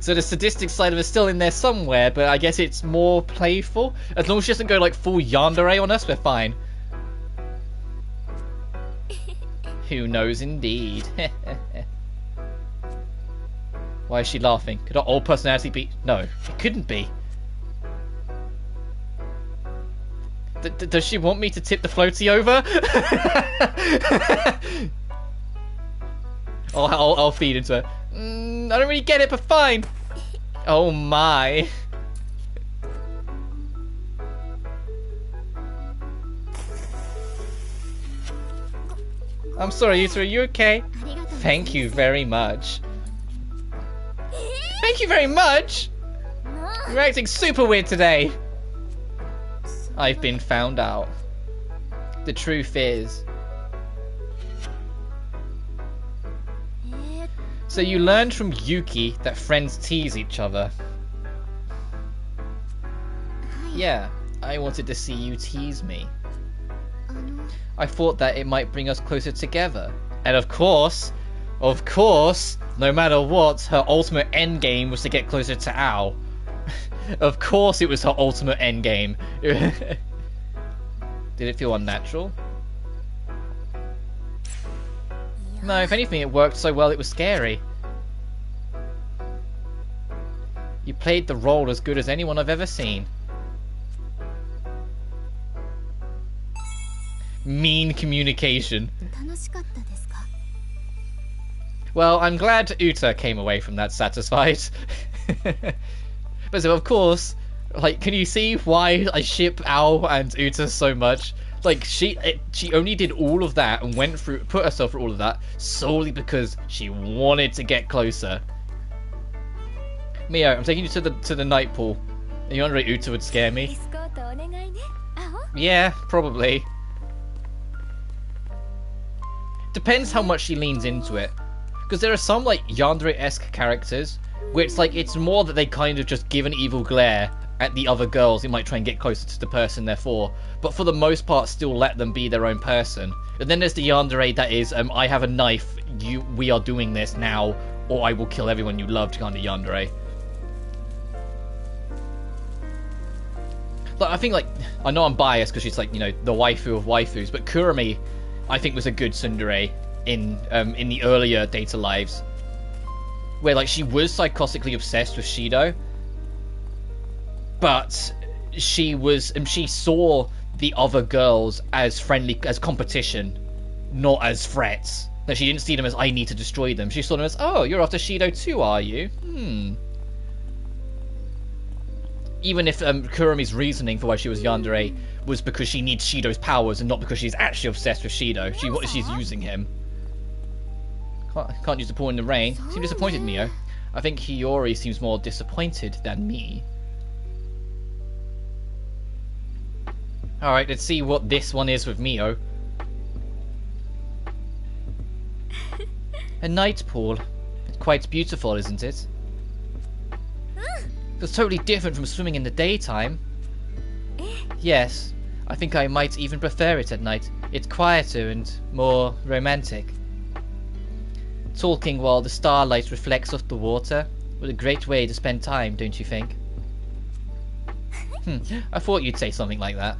So the sadistic side of it is still in there somewhere, but I guess it's more playful. As long as she doesn't go like full yandere on us, we're fine. Who knows indeed. Why is she laughing? Could her old personality be... No, it couldn't be. Does she want me to tip the floaty over? I'll feed into her. I don't really get it, but fine. Oh my. I'm sorry, Yuta, are you okay? Thank you very much. Thank you very much? You're acting super weird today. I've been found out. The truth is... So you learned from Yuki that friends tease each other. Yeah, I wanted to see you tease me. I thought that it might bring us closer together. And of course, no matter what, her ultimate endgame was to get closer to Ao. Of course it was her ultimate endgame. Did it feel unnatural? No, if anything, it worked so well it was scary. You played the role as good as anyone I've ever seen. Mean communication. Well, I'm glad Uta came away from that satisfied. But so, of course, like, can you see why I ship Ao and Uta so much? Like, she only did all of that and put herself through all of that solely because she wanted to get closer. Mio, I'm taking you to the night pool. Yandere Uta would scare me. エスコートお願いね。Yeah, probably. Depends how much she leans into it. Because there are some, like, Yandere-esque characters where it's like, it's more that they kind of just give an evil glare at the other girls who might try and get closer to the person they're for. But for the most part, still let them be their own person. And then there's the Yandere that is, I have a knife, we are doing this now, or I will kill everyone you loved kind of Yandere. Like, I think, like, I know I'm biased because she's, like, you know, the waifu of waifus, but Kurumi, I think, was a good tsundere in the earlier Data lives, where, like, she was psychotically obsessed with Shido, but she saw the other girls as friendly, as competition, not as threats. That she didn't see them as, I need to destroy them. She saw them as, oh, you're after Shido too, are you? Even if Kurumi's reasoning for why she was Yandere was because she needs Shido's powers and not because she's actually obsessed with Shido. She's using him. Can't use the paw in the rain. Seem disappointed, Mio. I think Hiyori seems more disappointed than me. Alright, let's see what this one is with Mio. A night pool. It's quite beautiful, isn't it? It's totally different from swimming in the daytime. Yes, I think I might even prefer it at night. It's quieter and more romantic. Talking while the starlight reflects off the water. What a great way to spend time, don't you think? I thought you'd say something like that.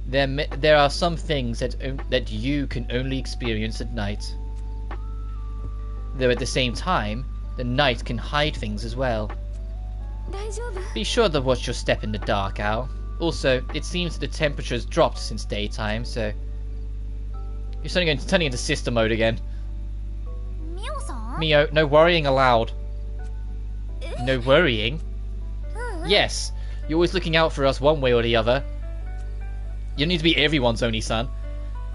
There are some things that you can only experience at night. Though at the same time, the night can hide things as well. Be sure to watch your step in the dark, Al. Also, it seems that the temperature has dropped since daytime, so... You're turning into sister mode again. Mio, no worrying aloud. No worrying? Yes, you're always looking out for us one way or the other. You don't need to be everyone's only son.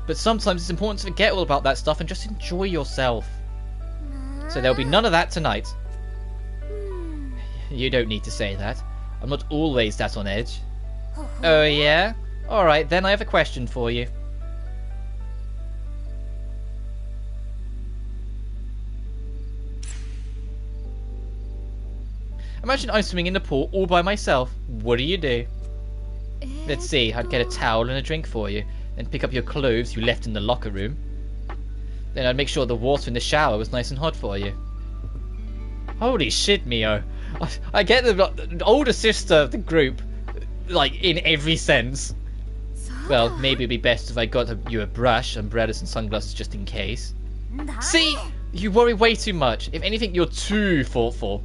But sometimes it's important to forget all about that stuff and just enjoy yourself. So there'll be none of that tonight. You don't need to say that. I'm not always that on edge. Oh yeah? Alright, then I have a question for you. Imagine I'm swimming in the pool all by myself. What do? Let's see, I'd get a towel and a drink for you. Then pick up your clothes you left in the locker room. Then I'd make sure the water in the shower was nice and hot for you. Holy shit, Mio. I get the older sister of the group, like, in every sense. Well, maybe it'd be best if I got you a brush, umbrellas and sunglasses just in case. See? You worry way too much. If anything, you're too thoughtful.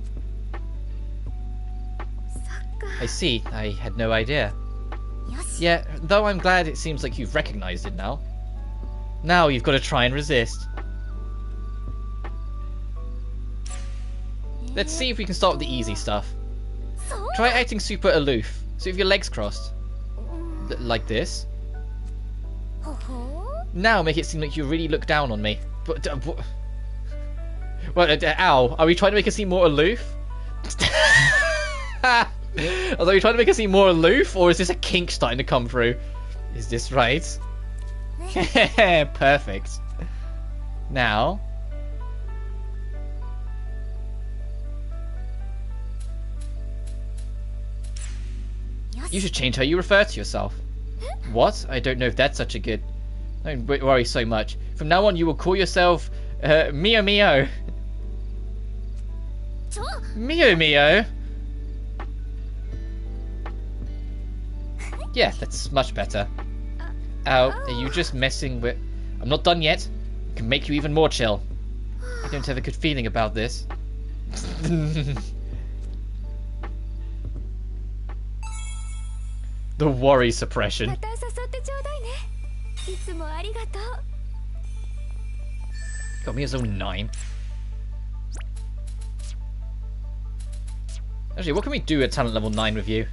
I see. I had no idea. Yeah, though I'm glad it seems like you've recognized it now. Now you've got to try and resist. Let's see if we can start with the easy stuff. Try acting super aloof. So if your legs crossed. Like this. Now make it seem like you really look down on me. But, ow, are we trying to make us seem more aloof? Are we trying to make us seem more aloof, or is this a kink starting to come through? Is this right? Perfect. Now... You should change how you refer to yourself. What? I don't know if that's such a good... Don't worry so much. From now on, you will call yourself... Mio Mio. Mio Mio? Yeah, that's much better. Ow, are you just messing with... I'm not done yet. I can make you even more chill. I don't have a good feeling about this. The worry suppression. Got me a zone 9. Actually, what can we do at talent level 9 with you?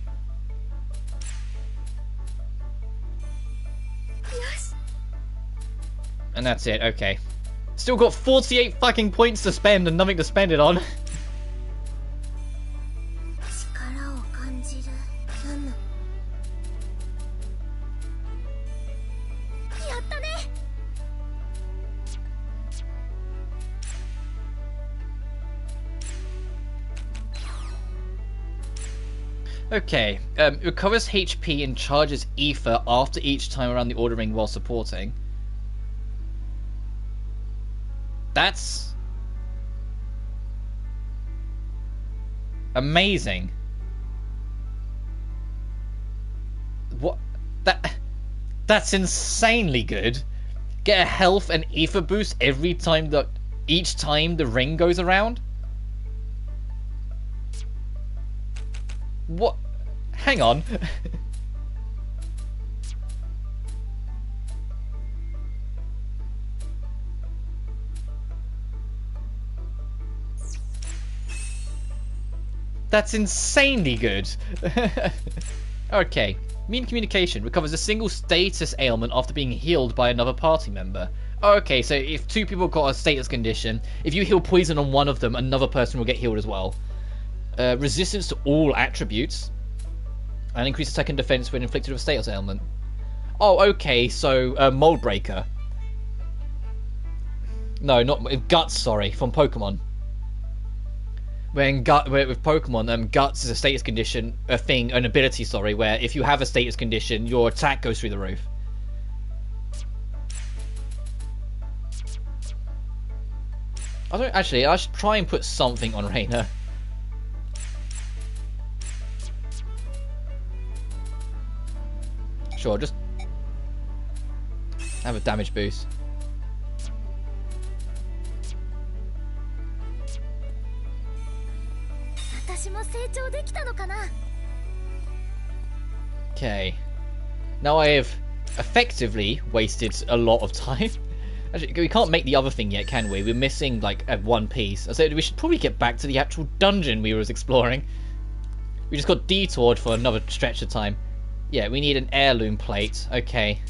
And that's it, okay. Still got 48 fucking points to spend and nothing to spend it on. Okay, recovers HP and charges ether after each time around the order ring while supporting. That's amazing. What? That's insanely good. Get a health and ether boost every time each time the ring goes around. What? Hang on. That's insanely good. Okay. Mean communication recovers a single status ailment after being healed by another party member. Okay, so if two people got a status condition, if you heal poison on one of them, another person will get healed as well. Resistance to all attributes. And increase attack and defense when inflicted with a status ailment. Oh, okay, so Mold Breaker. No, not Guts, sorry, from Pokemon. With Pokemon, Guts is a status condition, an ability, sorry, where if you have a status condition, your attack goes through the roof. I should try and put something on Reina. Sure, just have a damage boost. Okay. Now I have effectively wasted a lot of time. Actually, we can't make the other thing yet, can we? We're missing, like, one piece. I said we should probably get back to the actual dungeon we were exploring. We just got detoured for another stretch of time. Yeah, we need an heirloom plate. Okay.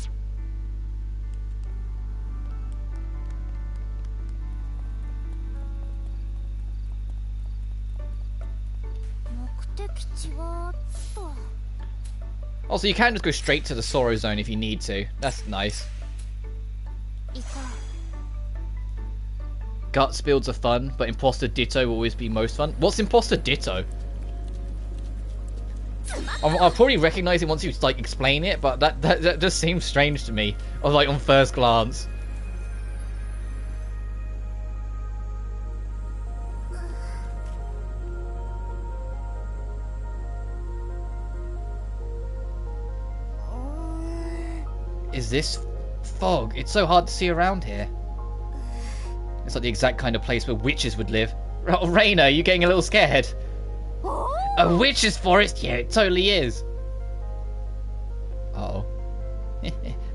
Also, you can just go straight to the Sorrow Zone if you need to. That's nice. Guts builds are fun, but Imposter Ditto will always be most fun. What's Imposter Ditto? I'll probably recognize it once you like explain it, but that just seems strange to me, or like on first glance. Is this fog? It's so hard to see around here. It's like the exact kind of place where witches would live. Oh, Reina, you getting a little scared? A witch's forest? Yeah, it totally is. Uh oh.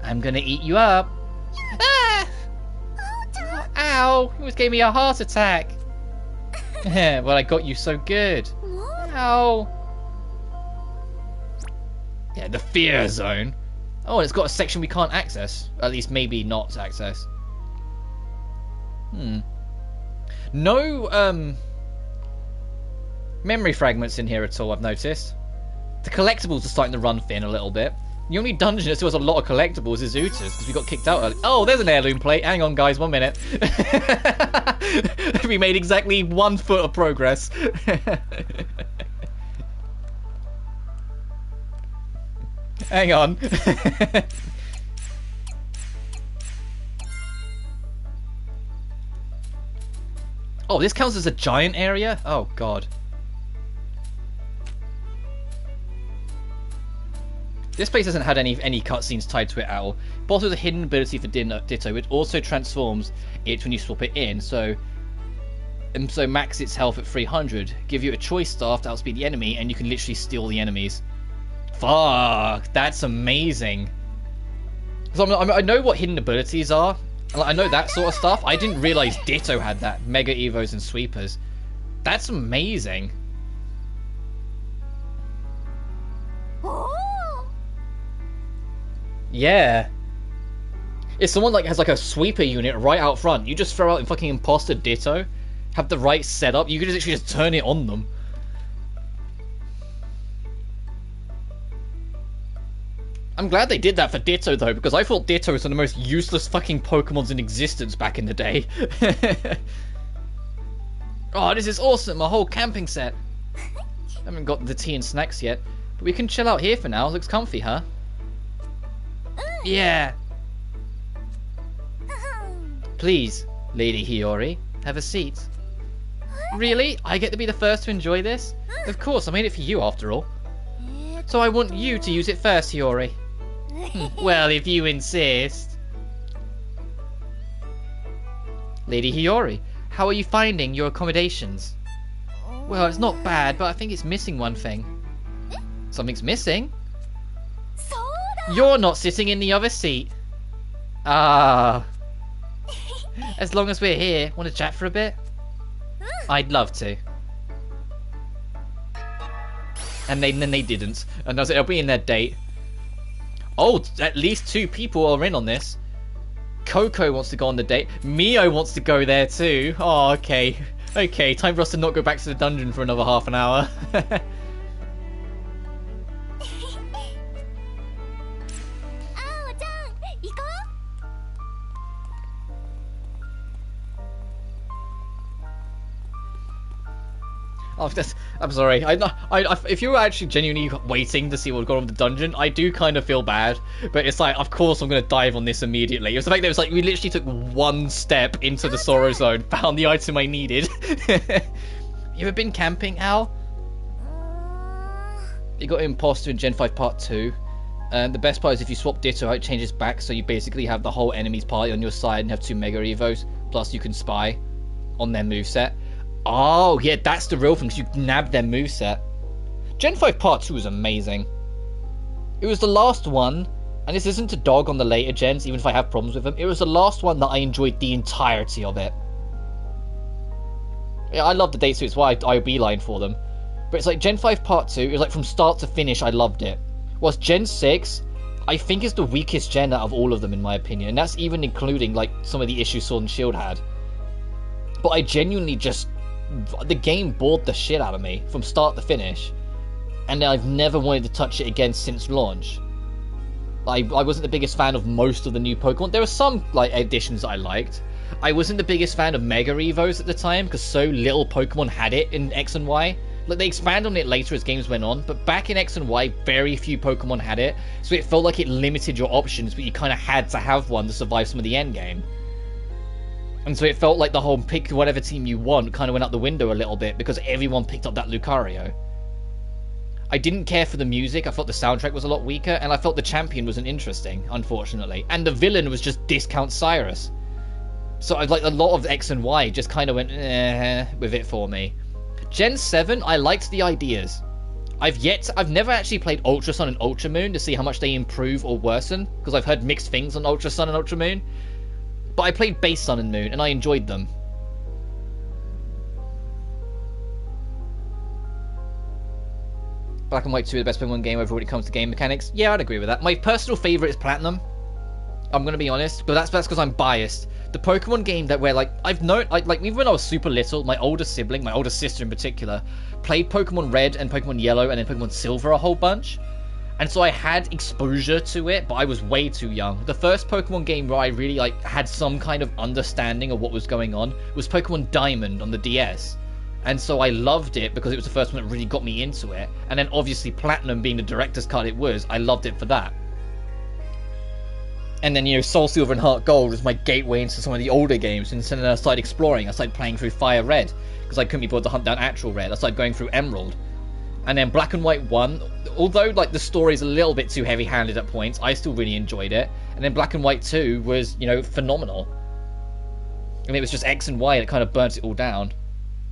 I'm gonna eat you up. Ah! Ow! You almost gave me a heart attack. Well, I got you so good. Ow! Yeah, the fear zone. Oh, and it's got a section we can't access. At least maybe not access. No, memory fragments in here at all, I've noticed. The collectibles are starting to run thin a little bit. The only dungeon that still has a lot of collectibles is Uter's, because we got kicked out early. Oh, there's an heirloom plate. Hang on, guys, 1 minute. We made exactly 1 foot of progress. Hang on. Oh, this counts as a giant area? Oh, God. This place hasn't had any cutscenes tied to it at all. Boss has a hidden ability for Ditto, which also transforms it when you swap it in. So max its health at 300. Give you a choice staff to outspeed the enemy, and you can literally steal the enemies. Fuck, that's amazing. So I know what hidden abilities are. I know that sort of stuff. I didn't realize Ditto had that. Mega Evos and Sweepers. That's amazing. Yeah. If someone like has like a sweeper unit right out front, you just throw out a fucking Imposter Ditto, have the right setup, you could literally just turn it on them. I'm glad they did that for Ditto, though, because I thought Ditto was one of the most useless fucking Pokemons in existence back in the day. Oh, this is awesome! A whole camping set. Haven't got the tea and snacks yet, but we can chill out here for now. Looks comfy, huh? Yeah. Please, Lady Hiyori, have a seat. Really? I get to be the first to enjoy this? Of course, I made it for you after all. So I want you to use it first, Hiyori. Well, if you insist. Lady Hiyori, how are you finding your accommodations? Well, it's not bad, but I think it's missing one thing. Something's missing? You're not sitting in the other seat. Ah. As long as we're here, want to chat for a bit? I'd love to. And then they didn't. And I was like, it'll be in their date. Oh, at least 2 people are in on this. Coco wants to go on the date. Mio wants to go there too. Oh, okay. Okay, time for us to not go back to the dungeon for another half an hour. Oh, I'm sorry. If you were actually genuinely waiting to see what would go on with the dungeon, I do kind of feel bad. But it's like, of course I'm going to dive on this immediately. It was the fact that it was like, we literally took 1 step into the Sorrow Zone, found the item I needed. You ever been camping, Al? You got Imposter in Gen 5 Part 2. The best part is if you swap Ditto, it changes back, so you basically have the whole enemy's party on your side and have 2 Mega Evos. Plus you can spy on their moveset. Oh, yeah, that's the real thing, because you nab their moveset. Gen 5 Part 2 was amazing. It was the last one, and this isn't to dog on the later gens, even if I have problems with them. It was the last one that I enjoyed the entirety of it. Yeah, I love the date suits, why I beeline for them. But it's like Gen 5 Part 2, it was like from start to finish, I loved it. Whilst Gen 6, I think is the weakest gen out of all of them, in my opinion. And that's even including, like, some of the issues Sword and Shield had. But I genuinely just... the game bored the shit out of me from start to finish, and I've never wanted to touch it again since launch. I wasn't the biggest fan of most of the new Pokemon. There were some like additions that I liked. I wasn't the biggest fan of Mega Evos at the time because so little Pokemon had it in X and Y. Like they expanded on it later as games went on, but back in X and Y, very few Pokemon had it, so it felt like it limited your options, but you kind of had to have one to survive some of the end game. And so it felt like the whole pick whatever team you want kind of went out the window a little bit because everyone picked up that Lucario. I didn't care for the music, I thought the soundtrack was a lot weaker, and I felt the champion wasn't interesting, unfortunately. And the villain was just Discount Cyrus. So like a lot of X and Y just kind of went with it for me. Gen 7, I liked the ideas. I've never actually played Ultra Sun and Ultra Moon to see how much they improve or worsen, because I've heard mixed things on Ultra Sun and Ultra Moon. But I played Base Sun and Moon, and I enjoyed them. Black and White 2 is the best Pokemon game overall when it comes to game mechanics. Yeah, I'd agree with that. My personal favourite is Platinum. I'm going to be honest, but that's because I'm biased. The Pokemon game that where, like, I've known, like, even when I was super little, my older sibling, my older sister in particular, played Pokemon Red and Pokemon Yellow and then Pokemon Silver a whole bunch. And so I had exposure to it, but I was way too young. The first Pokemon game where I really like had some kind of understanding of what was going on was Pokemon Diamond on the DS. And so I loved it because it was the first one that really got me into it. And then obviously Platinum being the director's cut it was, I loved it for that. And then, you know, Soul Silver and Heart Gold was my gateway into some of the older games. And then I started exploring. I started playing through Fire Red because I couldn't be bothered to hunt down actual Red. I started going through Emerald. And then Black and White 1, although like the story's a little bit too heavy-handed at points, I still really enjoyed it. And then Black and White 2 was, you know, phenomenal. And it was just X and Y that kind of burnt it all down.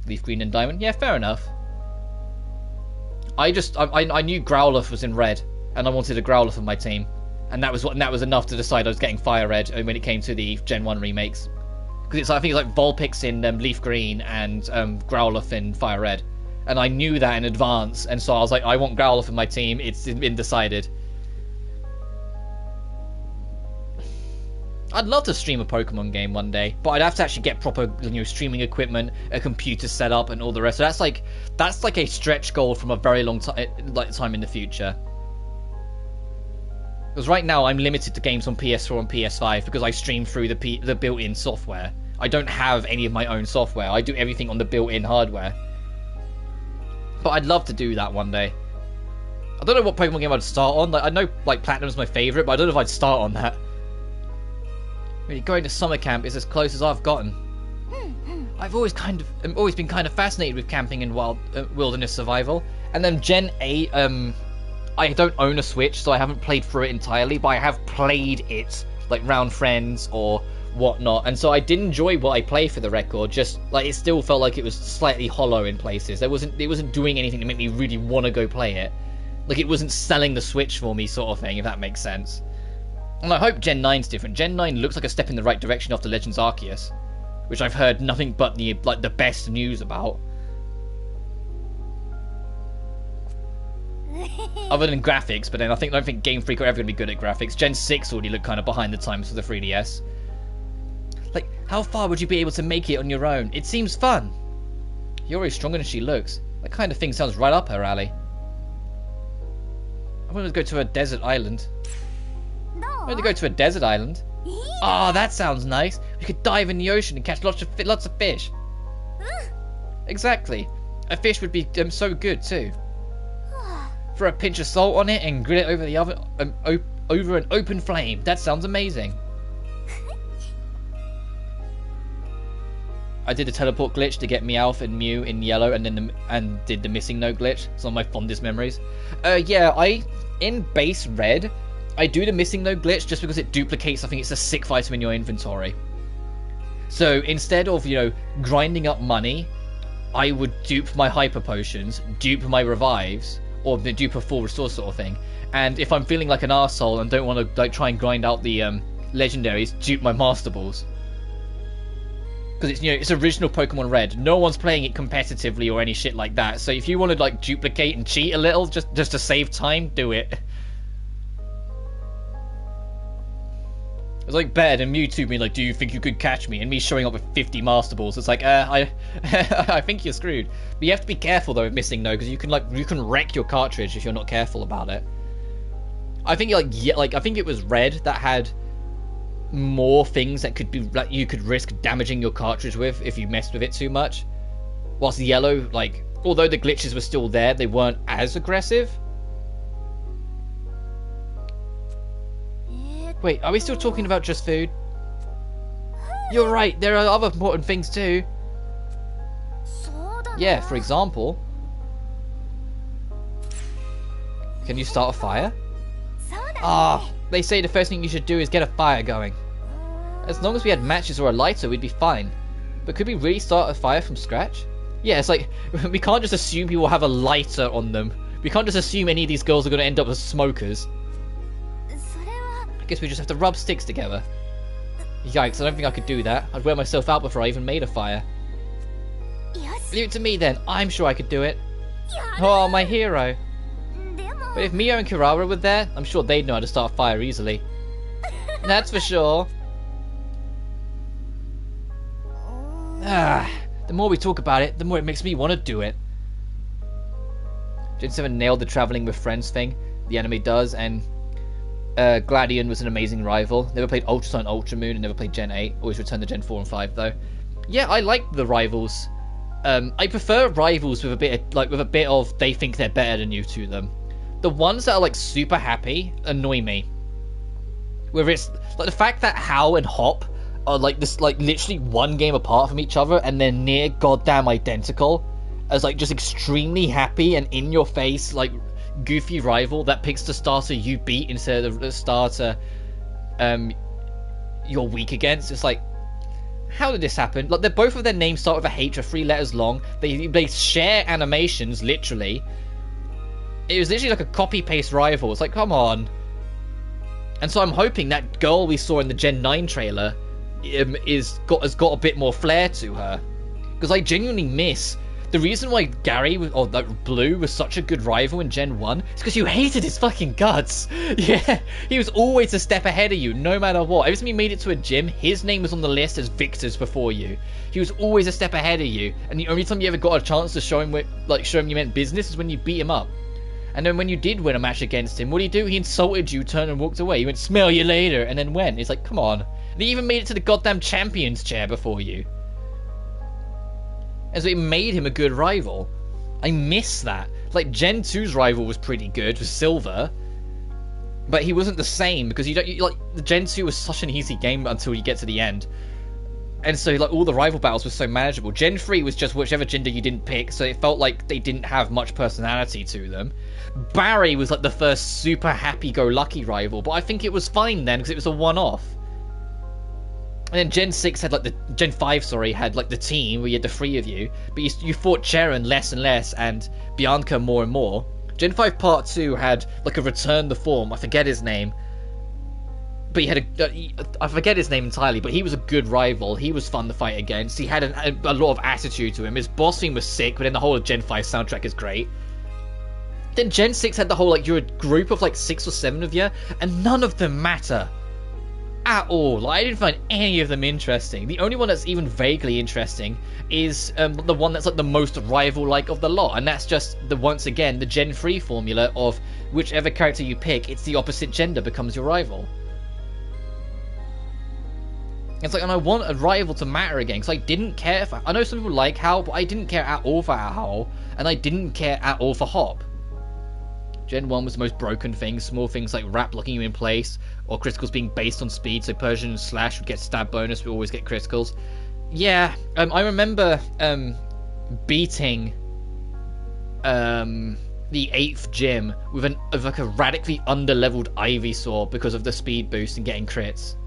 Leaf Green and Diamond, yeah, fair enough. I knew Growlithe was in Red, and I wanted a Growlithe on my team. And that was enough to decide I was getting Fire Red when it came to the Gen 1 remakes. Because I think it's like Vulpix in Leaf Green and Growlithe in Fire Red. And I knew that in advance, and so I was like, I want Growlithe in my team, it's been decided. I'd love to stream a Pokemon game one day, but I'd have to actually get proper, you know, streaming equipment, a computer set up, and all the rest. So that's like a stretch goal from a very long time in the future. Because right now I'm limited to games on PS4 and PS5 because I stream through the built-in software. I don't have any of my own software. I do everything on the built-in hardware. But I'd love to do that one day. I don't know what Pokemon game I'd start on. Like, I know like Platinum's my favourite, but I don't know if I'd start on that. Really, going to summer camp is as close as I've gotten. I've always been kind of fascinated with camping and wilderness survival. And then Gen 8, I don't own a Switch, so I haven't played through it entirely, but I have played it like round friends or whatnot, and so I did enjoy what I played for the record. Just like it still felt like it was slightly hollow in places. It wasn't doing anything to make me really want to go play it. Like it wasn't selling the Switch for me, sort of thing, if that makes sense. And I hope Gen 9's different. Gen 9 looks like a step in the right direction after Legends Arceus, which I've heard nothing but the best news about. Other than graphics, but then I don't think Game Freak are ever going to be good at graphics. Gen 6 already looked kind of behind the times for the 3DS. Like, how far would you be able to make it on your own? It seems fun. You're already stronger than she looks. That kind of thing sounds right up her alley. I want to go to a desert island. I want to go to a desert island. Oh, that sounds nice. We could dive in the ocean and catch lots of fish. Exactly. A fish would be so good too. Throw a pinch of salt on it and grill it over the oven, over an open flame. That sounds amazing. I did a teleport glitch to get Meowth and Mew in yellow, and did the missing no glitch. It's one of my fondest memories. Yeah, in base red, I do the missing no glitch just because it duplicates. I think it's a sick item in your inventory. So instead of grinding up money, I would dupe my hyper potions, dupe my revives, or dupe a full restore sort of thing. And if I'm feeling like an arsehole and don't want to try and grind out the legendaries, dupe my Master Balls. Because it's original Pokemon Red. No one's playing it competitively or any shit like that. So if you want to duplicate and cheat a little just to save time, do it. It's better than Mewtwo being like, do you think you could catch me? And me showing up with 50 Master Balls. It's like, I think you're screwed. But you have to be careful though with missing no, because you can wreck your cartridge if you're not careful about it. I think I think it was red that had more things that could be you could risk damaging your cartridge with if you messed with it too much. Whilst yellow, although the glitches were still there, they weren't as aggressive. Wait, are we still talking about just food? You're right, there are other important things too. Yeah, for example, can you start a fire? They say the first thing you should do is get a fire going. As long as we had matches or a lighter, we'd be fine. But could we really start a fire from scratch? Yeah, it's we can't just assume people have a lighter on them. We can't just assume any of these girls are going to end up as smokers. I guess we just have to rub sticks together. Yikes, I don't think I could do that. I'd wear myself out before I even made a fire. Leave it to me then. I'm sure I could do it. Oh, my hero. But if Mio and Kirara were there, I'm sure they'd know how to start a fire easily. That's for sure. The more we talk about it, the more it makes me want to do it. Gen 7 nailed the travelling with friends thing. The anime does, and Gladion was an amazing rival. Never played Ultra Sun, Ultra Moon, and never played Gen 8. Always returned to Gen 4 and 5 though. Yeah, I like the rivals. I prefer rivals with a bit of they think they're better than you to them. The ones that are super happy annoy me. Whether it's the fact that Hao and Hop are literally one game apart from each other and they're near goddamn identical, as just extremely happy and in your face goofy rival that picks the starter you beat instead of the starter you're weak against. It's how did this happen? They're both of their names start with a H or 3 letters long. They share animations literally. It was literally a copy-paste rival. It's come on. And so I'm hoping that girl we saw in the Gen 9 trailer has got a bit more flair to her. Because I genuinely miss... The reason why Gary, Blue, was such a good rival in Gen 1 is because you hated his fucking guts. Yeah, he was always a step ahead of you, no matter what. Every time you made it to a gym, his name was on the list as Victor's before you. He was always a step ahead of you. And the only time you ever got a chance to show him you meant business is when you beat him up. And then when you did win a match against him, what did he do? He insulted you, turned and walked away. He went, smell you later, and then went. It's come on. And he even made it to the goddamn champion's chair before you. And so it made him a good rival. I miss that. Like, Gen 2's rival was pretty good, was Silver. But he wasn't the same, because like, the Gen 2 was such an easy game until you get to the end. And so, like, all the rival battles were so manageable. Gen 3 was just whichever gender you didn't pick, so it felt like they didn't have much personality to them. Barry was, like, the first super happy-go-lucky rival, but I think it was fine then, because it was a one-off. And then Gen 6 had, like, Gen 5, sorry, had, like, the team, where you had the three of you, but you fought Sharon less and less, and Bianca more and more. Gen 5 Part 2 had, like, a Return the Form, I forget his name. But he had I forget his name entirely, but he was a good rival. He was fun to fight against. He had a lot of attitude to him. His boss theme was sick, but then the whole of Gen 5 soundtrack is great. Then Gen 6 had the whole, like, you're a group of, like, 6 or 7 of you, and none of them matter. At all. Like, I didn't find any of them interesting. The only one that's even vaguely interesting is the one that's, like, the most rival-like of the lot, and that's just, once again, the Gen 3 formula of whichever character you pick, it's the opposite gender becomes your rival. It's like, and I want a rival to matter again, because I didn't care for... I know some people like Hal, but I didn't care at all for Hal, and I didn't care at all for Hop. Gen 1 was the most broken thing, small things like Rap locking you in place, or criticals being based on speed, so Persian and Slash would get stab bonus, we always get criticals. Yeah, I remember beating the 8th gym with like a radically under-leveled Ivysaur because of the speed boost and getting crits.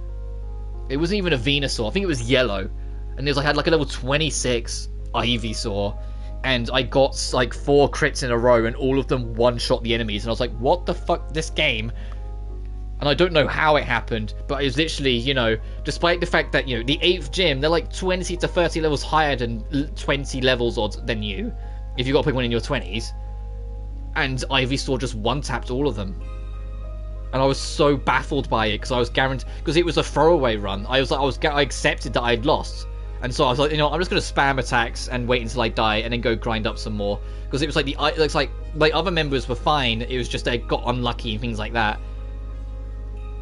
It wasn't even a Venusaur. I think it was yellow. And I had like a level 26 Ivysaur. And I got like 4 crits in a row and all of them one-shot the enemies. And I was like, what the fuck, this game? And I don't know how it happened. But it was literally, you know, despite the fact that, you know, the 8th gym, they're like 20 to 30 levels higher than 20 levels odd than you. If you got to pick one in your 20s. And Ivysaur just one-tapped all of them. And I was so baffled by it because I was guaranteed, because it was a throwaway run. I accepted that I'd lost, and so I was like, you know, I'm just gonna spam attacks and wait until I die, and then go grind up some more. Because it was like it's like other members were fine. It was just they got unlucky and things like that.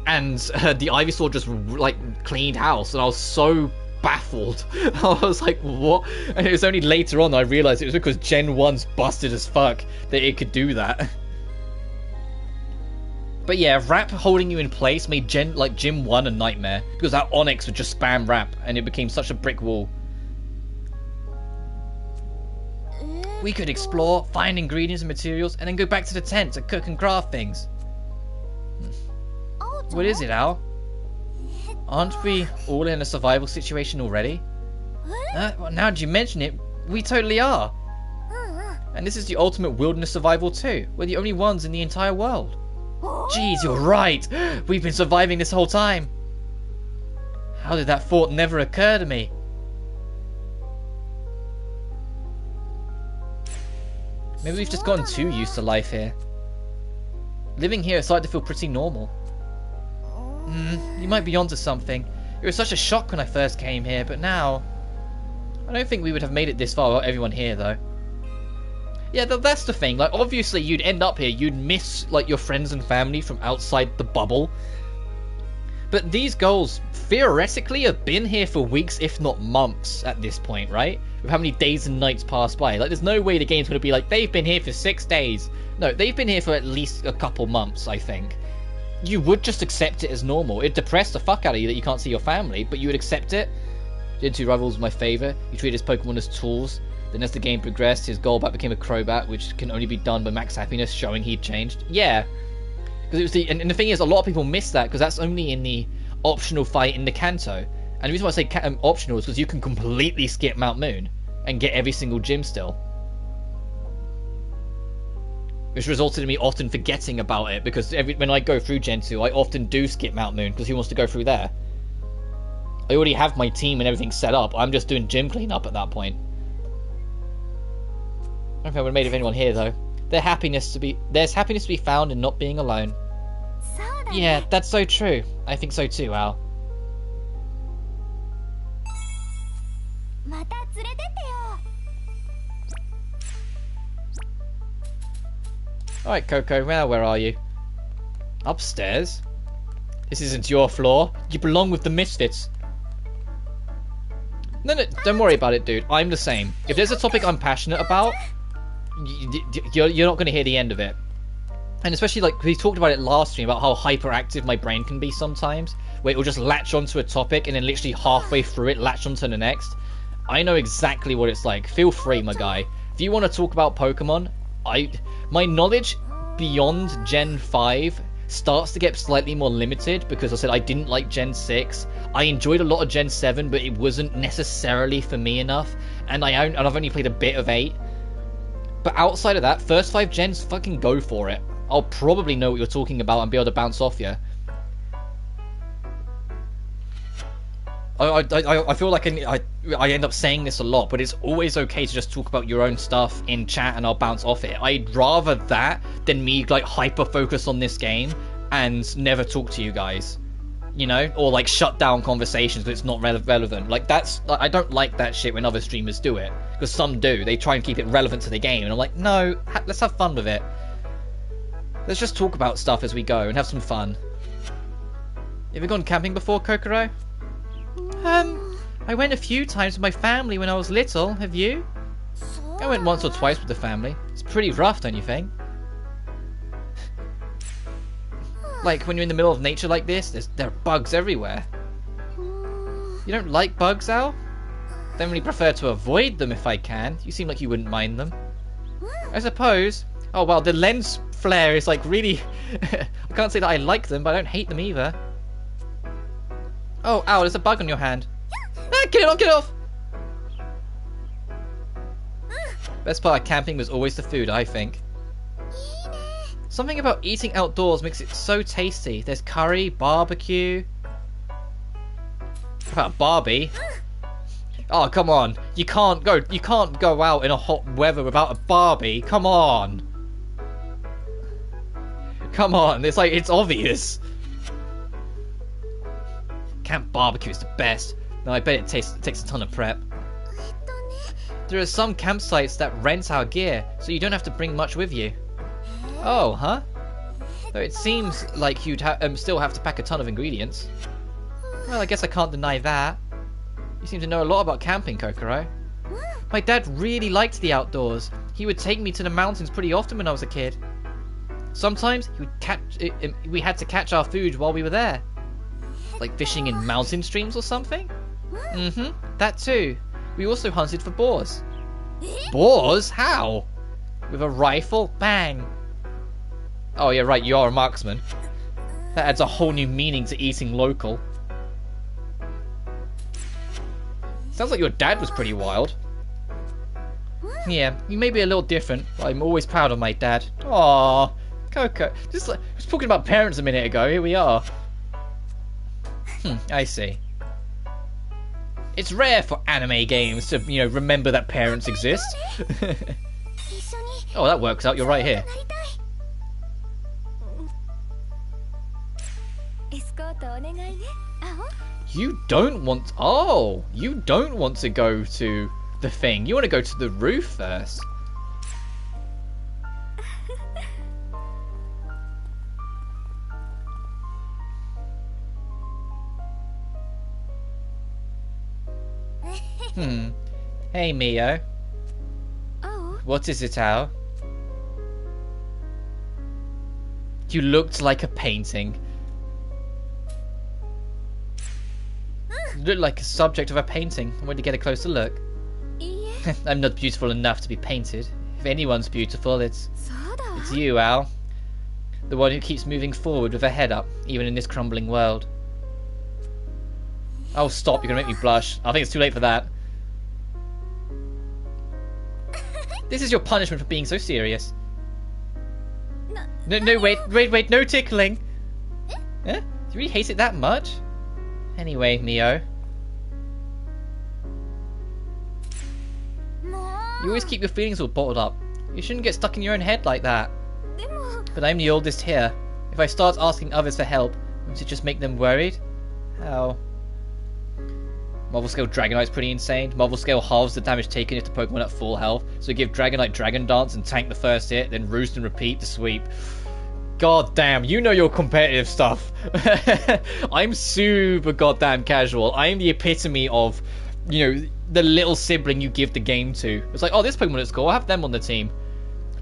And the Ivysaur just like cleaned house, and I was so baffled. I was like, what? And it was only later on that I realized it was because Gen 1's busted as fuck that it could do that. But yeah, Rap holding you in place made Gym 1 a nightmare, because that Onyx would just spam Rap, and it became such a brick wall. We could explore, find ingredients and materials, and then go back to the tent to cook and craft things. What is it, Al? Aren't we all in a survival situation already? Well, now that you mention it, we totally are. And this is the ultimate wilderness survival too. We're the only ones in the entire world. Jeez, you're right! We've been surviving this whole time! How did that thought never occur to me? Maybe we've just gotten too used to life here. Living here is starting to feel pretty normal. You might be onto something. It was such a shock when I first came here, but now... I don't think we would have made it this far without everyone here, though. Yeah, that's the thing. Like, obviously, you'd end up here. You'd miss, like, your friends and family from outside the bubble. But these girls, theoretically, have been here for weeks, if not months, at this point, right? With how many days and nights pass by. Like, there's no way the game's going to be like, they've been here for 6 days. No, they've been here for at least a couple months, I think. You would just accept it as normal. It'd depress the fuck out of you that you can't see your family, but you would accept it. Gen 2 Rivals was my favourite. You treat his Pokemon as tools. Then as the game progressed, his Golbat became a Crobat, which can only be done by max happiness, showing he'd changed. Yeah. Because it was and the thing is, a lot of people miss that, because that's only in the optional fight in the Kanto. And the reason why I say optional is because you can completely skip Mount Moon and get every single gym still. Which resulted in me often forgetting about it, because when I go through Gen 2, I often do skip Mount Moon, because who wants to go through there? I already have my team and everything set up. I'm just doing gym cleanup at that point. I don't think I would have made it of anyone here, though. There's happiness to be found in not being alone. Yeah, that's so true. I think so too, Al. Alright, Coco, now where are you? Upstairs? This isn't your floor. You belong with the Misfits. No, don't worry about it, dude. I'm the same. If there's a topic I'm passionate about, you're not going to hear the end of it. And especially, like, we talked about it last stream, about how hyperactive my brain can be sometimes, where it will just latch onto a topic and then literally halfway through it latch onto the next. I know exactly what it's like. Feel free, my guy. If you want to talk about Pokemon, my knowledge beyond Gen 5 starts to get slightly more limited, because I said I didn't like Gen 6. I enjoyed a lot of Gen 7, but it wasn't necessarily for me enough, and I've only played a bit of 8. But outside of that, first 5 gens, fucking go for it. I'll probably know what you're talking about and be able to bounce off you. I feel like I end up saying this a lot, but it's always okay to just talk about your own stuff in chat and I'll bounce off it. I'd rather that than me like hyper focus on this game and never talk to you guys, you know, or like shut down conversations because it's not relevant. Like I don't like that shit when other streamers do it, because some do. They try and keep it relevant to the game, and I'm like, no, let's have fun with it. Let's just talk about stuff as we go and have some fun. You ever gone camping before, Kokoro? I went a few times with my family when I was little. Have you? I went once or twice with the family. It's pretty rough, don't you think? Like, when you're in the middle of nature like this, there are bugs everywhere. You don't like bugs, Al? Don't really prefer to avoid them if I can. You seem like you wouldn't mind them. I suppose. Oh, well, the lens flare is like really... I can't say that I like them, but I don't hate them either. Oh, ow, there's a bug on your hand. Ah, get it off, get it off! Best part of camping was always the food, I think. Something about eating outdoors makes it so tasty. There's curry, barbecue... How about Barbie? Oh, come on. You can't go out in a hot weather without a Barbie. Come on. Come on, it's like, it's obvious. Camp barbecue is the best. No, I bet it takes a ton of prep. There are some campsites that rent our gear, so you don't have to bring much with you. Oh, huh? Though it seems like you'd still have to pack a ton of ingredients. Well, I guess I can't deny that. You seem to know a lot about camping, Kokoro. My dad really liked the outdoors. He would take me to the mountains pretty often when I was a kid. Sometimes we had to catch our food while we were there. Like fishing in mountain streams or something? Mm-hmm, that too. We also hunted for boars. Boars? How? With a rifle? Bang. Oh yeah, right, you are a marksman. That adds a whole new meaning to eating local. Sounds like your dad was pretty wild. Yeah, you may be a little different, but I'm always proud of my dad. Aww, Coco. Just like, I was talking about parents a minute ago, here we are. I see. It's rare for anime games to, you know, remember that parents exist. Oh, that works out, you're right here. You don't want... Oh! You don't want to go to the thing. You want to go to the roof first. Hey, Mio. Oh. What is it, Al? You looked like a painting. You look like a subject of a painting. I want to get a closer look. I'm not beautiful enough to be painted. If anyone's beautiful, it's you, Al. The one who keeps moving forward with her head up, even in this crumbling world. Oh, stop. You're going to make me blush. I think it's too late for that. This is your punishment for being so serious. No, wait, no tickling. Huh? Do you really hate it that much? Anyway, Mio. You always keep your feelings all bottled up. You shouldn't get stuck in your own head like that. But I'm the oldest here. If I start asking others for help, won't it just make them worried? How? Marvel Scale Dragonite's pretty insane. Marvel Scale halves the damage taken if the Pokemon at full health. So give Dragonite Dragon Dance and tank the first hit, then Roost and repeat to sweep. God damn, you know your competitive stuff. I'm super goddamn casual. I am the epitome of, you know, the little sibling you give the game to. It's like, oh, this Pokemon is cool, I'll have them on the team.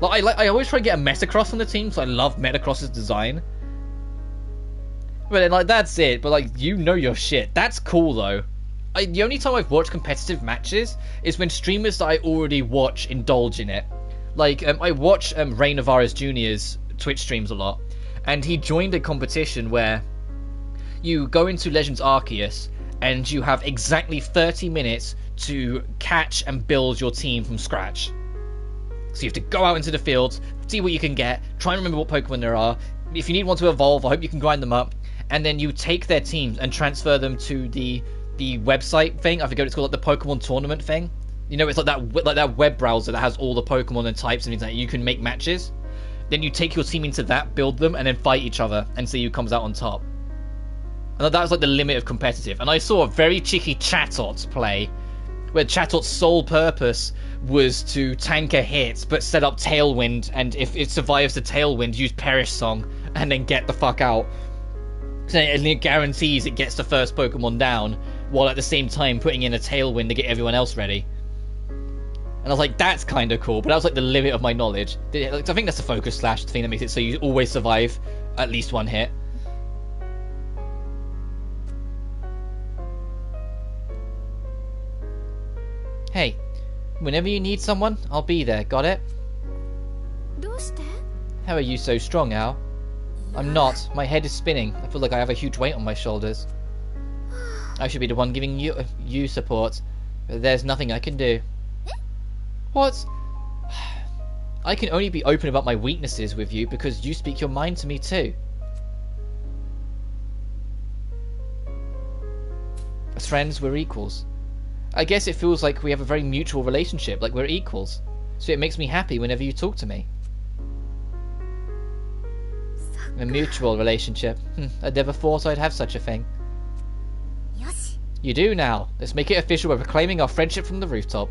I always try to get a Metacross on the team, so I love Metacross's design. But then, like, that's it. But, like, you know your shit. That's cool, though. The only time I've watched competitive matches is when streamers that I already watch indulge in it. Like, I watch Ray Navarez Jr.'s Twitch streams a lot, and he joined a competition where you go into Legends Arceus, and you have exactly 30 minutes to catch and build your team from scratch. So you have to go out into the field, see what you can get, try and remember what Pokemon there are. If you need one to evolve, I hope you can grind them up. And then you take their teams and transfer them to the website thing. I forget what it's called, like the Pokemon tournament thing. You know, it's like that web browser that has all the Pokemon and types and things like that. You can make matches. Then you take your team into that, build them, and then fight each other and see who comes out on top. And that was like the limit of competitive. And I saw a very cheeky Chatot play, where Chatot's sole purpose was to tank a hit, but set up Tailwind, and if it survives the Tailwind, use Perish Song, and then get the fuck out. And it guarantees it gets the first Pokemon down, while at the same time putting in a Tailwind to get everyone else ready. And I was like, that's kind of cool, but that was like the limit of my knowledge. I think that's the Focus Slash thing that makes it so you always survive at least one hit. Hey, whenever you need someone, I'll be there, got it? How are you so strong, Al? I'm not. My head is spinning. I feel like I have a huge weight on my shoulders. I should be the one giving you support, but there's nothing I can do. What? I can only be open about my weaknesses with you because you speak your mind to me too. As friends, we're equals. I guess it feels like we have a very mutual relationship, like we're equals. So it makes me happy whenever you talk to me. A mutual relationship. I never thought I'd have such a thing. You do now. Let's make it official. We're proclaiming our friendship from the rooftop.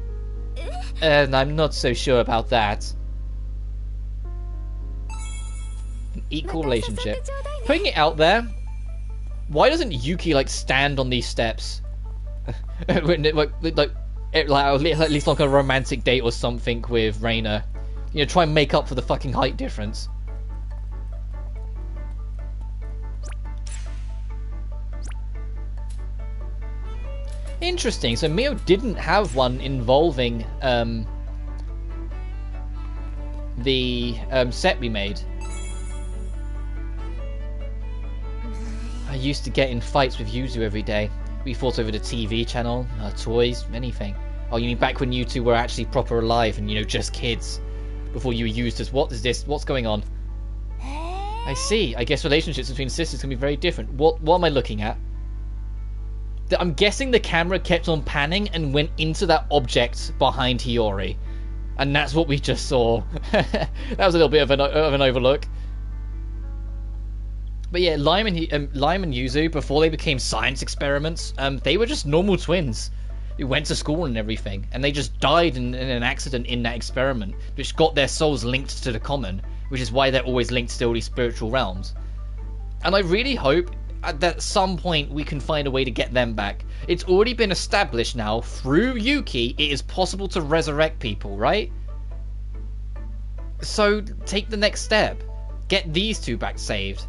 And I'm not so sure about that. An equal relationship. Putting it out there, why doesn't Yuki, like, stand on these steps? At least like a romantic date or something with Reina. You know, try and make up for the fucking height difference. Interesting, so Mio didn't have one involving the set we made. I used to get in fights with Yuzu every day. We fought over the TV channel, toys, anything. Oh, you mean back when you two were actually proper alive and, you know, just kids? Before you were used as, what is this? What's going on? I see. I guess relationships between sisters can be very different. What am I looking at? I'm guessing the camera kept on panning and went into that object behind Hiyori. And that's what we just saw. That was a little bit of an overlook. But yeah, Lime and Yuzu, before they became science experiments, they were just normal twins who went to school and everything. And they just died in an accident in that experiment, which got their souls linked to the common, which is why they're always linked to all these spiritual realms. And I really hope that at some point we can find a way to get them back. It's already been established now, through Yuki, it is possible to resurrect people, right? So, take the next step. Get these two back saved.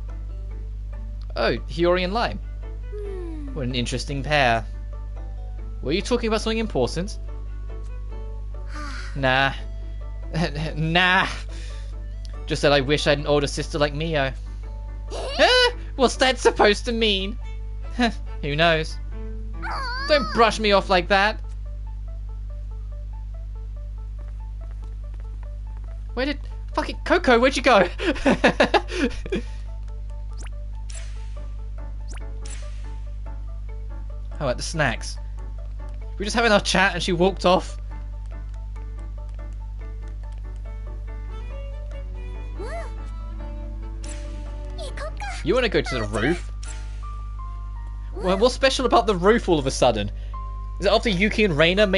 Oh, Hiyori and Lime. What an interesting pair. Were you talking about something important? Nah. Nah. Just that I wish I had an older sister like Mio. What's that supposed to mean? Who knows? Don't brush me off like that. Where did... Fucking... Coco, where'd you go? How about the snacks? We were just having our chat and she walked off. You want to go to the roof? Well, what's special about the roof all of a sudden? Is it after Yuki and Reina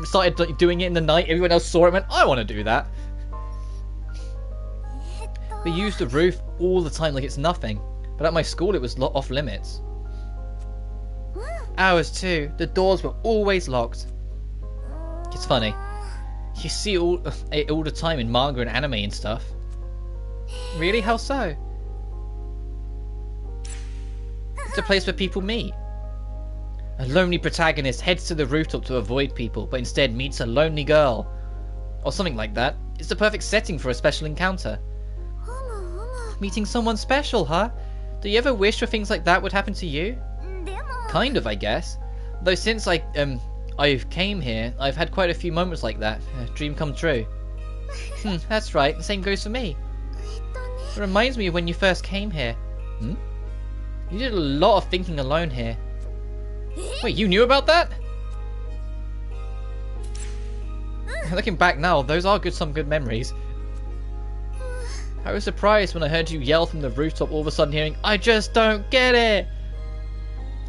started doing it in the night, everyone else saw it and went, I want to do that? We use the roof all the time like it's nothing. But at my school it was off limits. Ours too. The doors were always locked. It's funny. You see it all the time in manga and anime and stuff. Really? How so? It's a place where people meet. A lonely protagonist heads to the rooftop to avoid people, but instead meets a lonely girl. Or something like that. It's the perfect setting for a special encounter. Meeting someone special, huh? Do you ever wish for things like that would happen to you? Kind of, I guess. Though since I've came here, I've had quite a few moments like that. A dream come true. That's right, the same goes for me. It reminds me of when you first came here. You did a lot of thinking alone here. Wait, you knew about that? Looking back now, those are some good memories. I was surprised when I heard you yell from the rooftop, all of a sudden hearing, "I just don't get it!"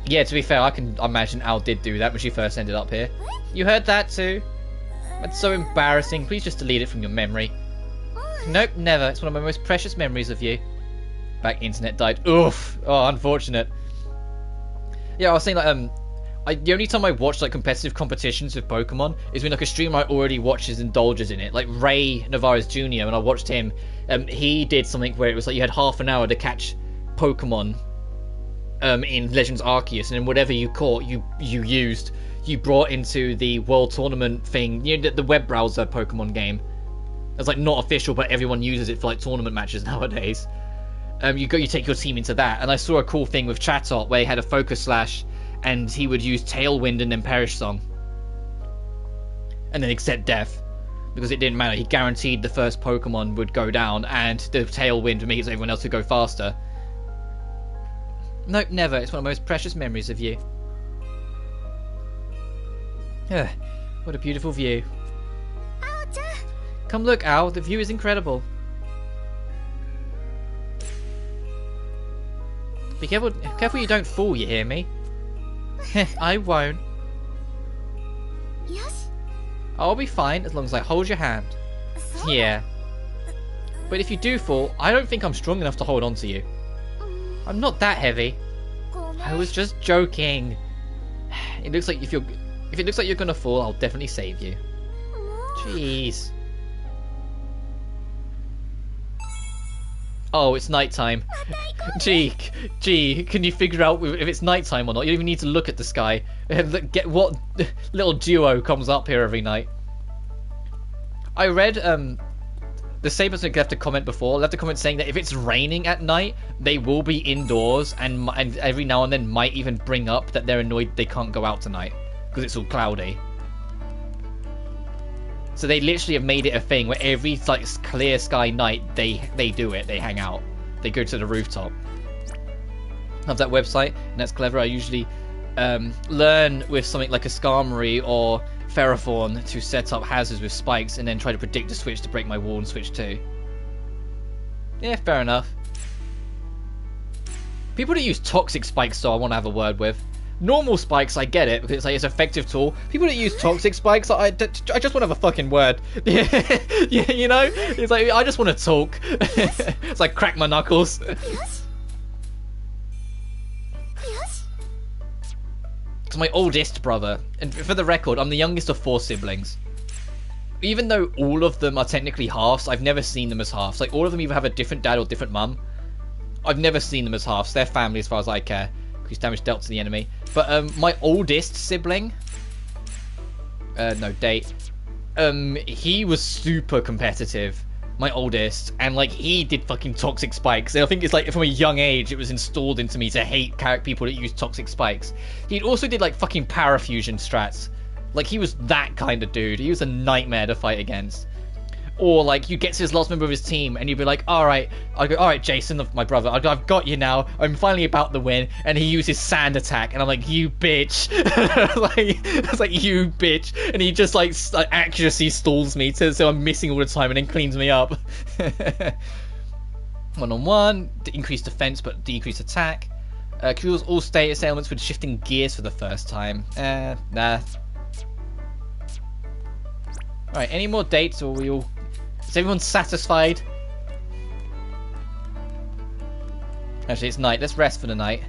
Yeah, to be fair, I can imagine Al did do that when she first ended up here. You heard that too? That's so embarrassing. Please just delete it from your memory. Nope, never. It's one of my most precious memories of you. Back internet died. Oof. Oh, unfortunate. Yeah, I was saying the only time I watch like competitive competitions with Pokemon is when like a streamer I already watches indulges in it. Like Ray Navarez Jr. When I watched him, he did something where it was like you had half an hour to catch Pokemon in Legends Arceus, and then whatever you caught, you brought into the World Tournament thing. You know, the web browser Pokemon game. It's like not official, but everyone uses it for like tournament matches nowadays. You take your team into that, and I saw a cool thing with Chatot where he had a Focus Slash, and he would use Tailwind and then Perish Song, and then accept death because it didn't matter. He guaranteed the first Pokemon would go down, and the Tailwind would make everyone else to go faster. Nope, never. It's one of the most precious memories of you. What a beautiful view. Come look, Al. The view is incredible. Be careful, careful you don't fall, you hear me? I won't. I'll be fine as long as I hold your hand. Yeah. But if you do fall, I don't think I'm strong enough to hold on to you. I'm not that heavy. I was just joking. It looks like if it looks like you're gonna fall, I'll definitely save you. Jeez. Oh, it's nighttime. Gee, can you figure out if it's nighttime or not? You don't even need to look at the sky. Get what little duo comes up here every night. I read the same person left a comment before. Left a comment saying that if it's raining at night, they will be indoors, and every now and then might even bring up that they're annoyed they can't go out tonight because it's all cloudy. So they literally have made it a thing where every like clear sky night they do it. They hang out. They go to the rooftop. Love that website, and that's clever. I usually learn with something like a Skarmory or Ferrothorn to set up hazards with spikes, and then try to predict a switch to break my wall and switch too. Yeah, fair enough. People that use toxic spikes, though, I want to have a word with. Normal spikes, I get it, because it's like it's an effective tool. People that use toxic spikes, I just want to have a fucking word. Yeah, you know? It's like, I just want to talk. It's like, crack my knuckles. It's my oldest brother, and for the record, I'm the youngest of 4 siblings. Even though all of them are technically halves, I've never seen them as halves. Like, all of them either have a different dad or different mum. I've never seen them as halves. They're family as far as I care. Increased damage dealt to the enemy. But my oldest sibling, no, date, he was super competitive, my oldest, and like he did fucking toxic spikes. And I think it's like from a young age it was installed into me to hate people that use toxic spikes. He also did like fucking parafusion strats. Like he was that kind of dude. He was a nightmare to fight against. Or like you get to his last member of his team and you'd be like, alright, I go, alright Jason, my brother, I've got you now, I'm finally about to win, and he uses sand attack and I'm like, you bitch. It's like, you bitch, and he just like accuracy stalls me so I'm missing all the time and then cleans me up. 1-on-1, increased defense but decreased attack. Cures all status ailments with shifting gears for the first time. Nah. Alright, any more dates or we all... Is everyone satisfied? Actually, it's night. Let's rest for the night.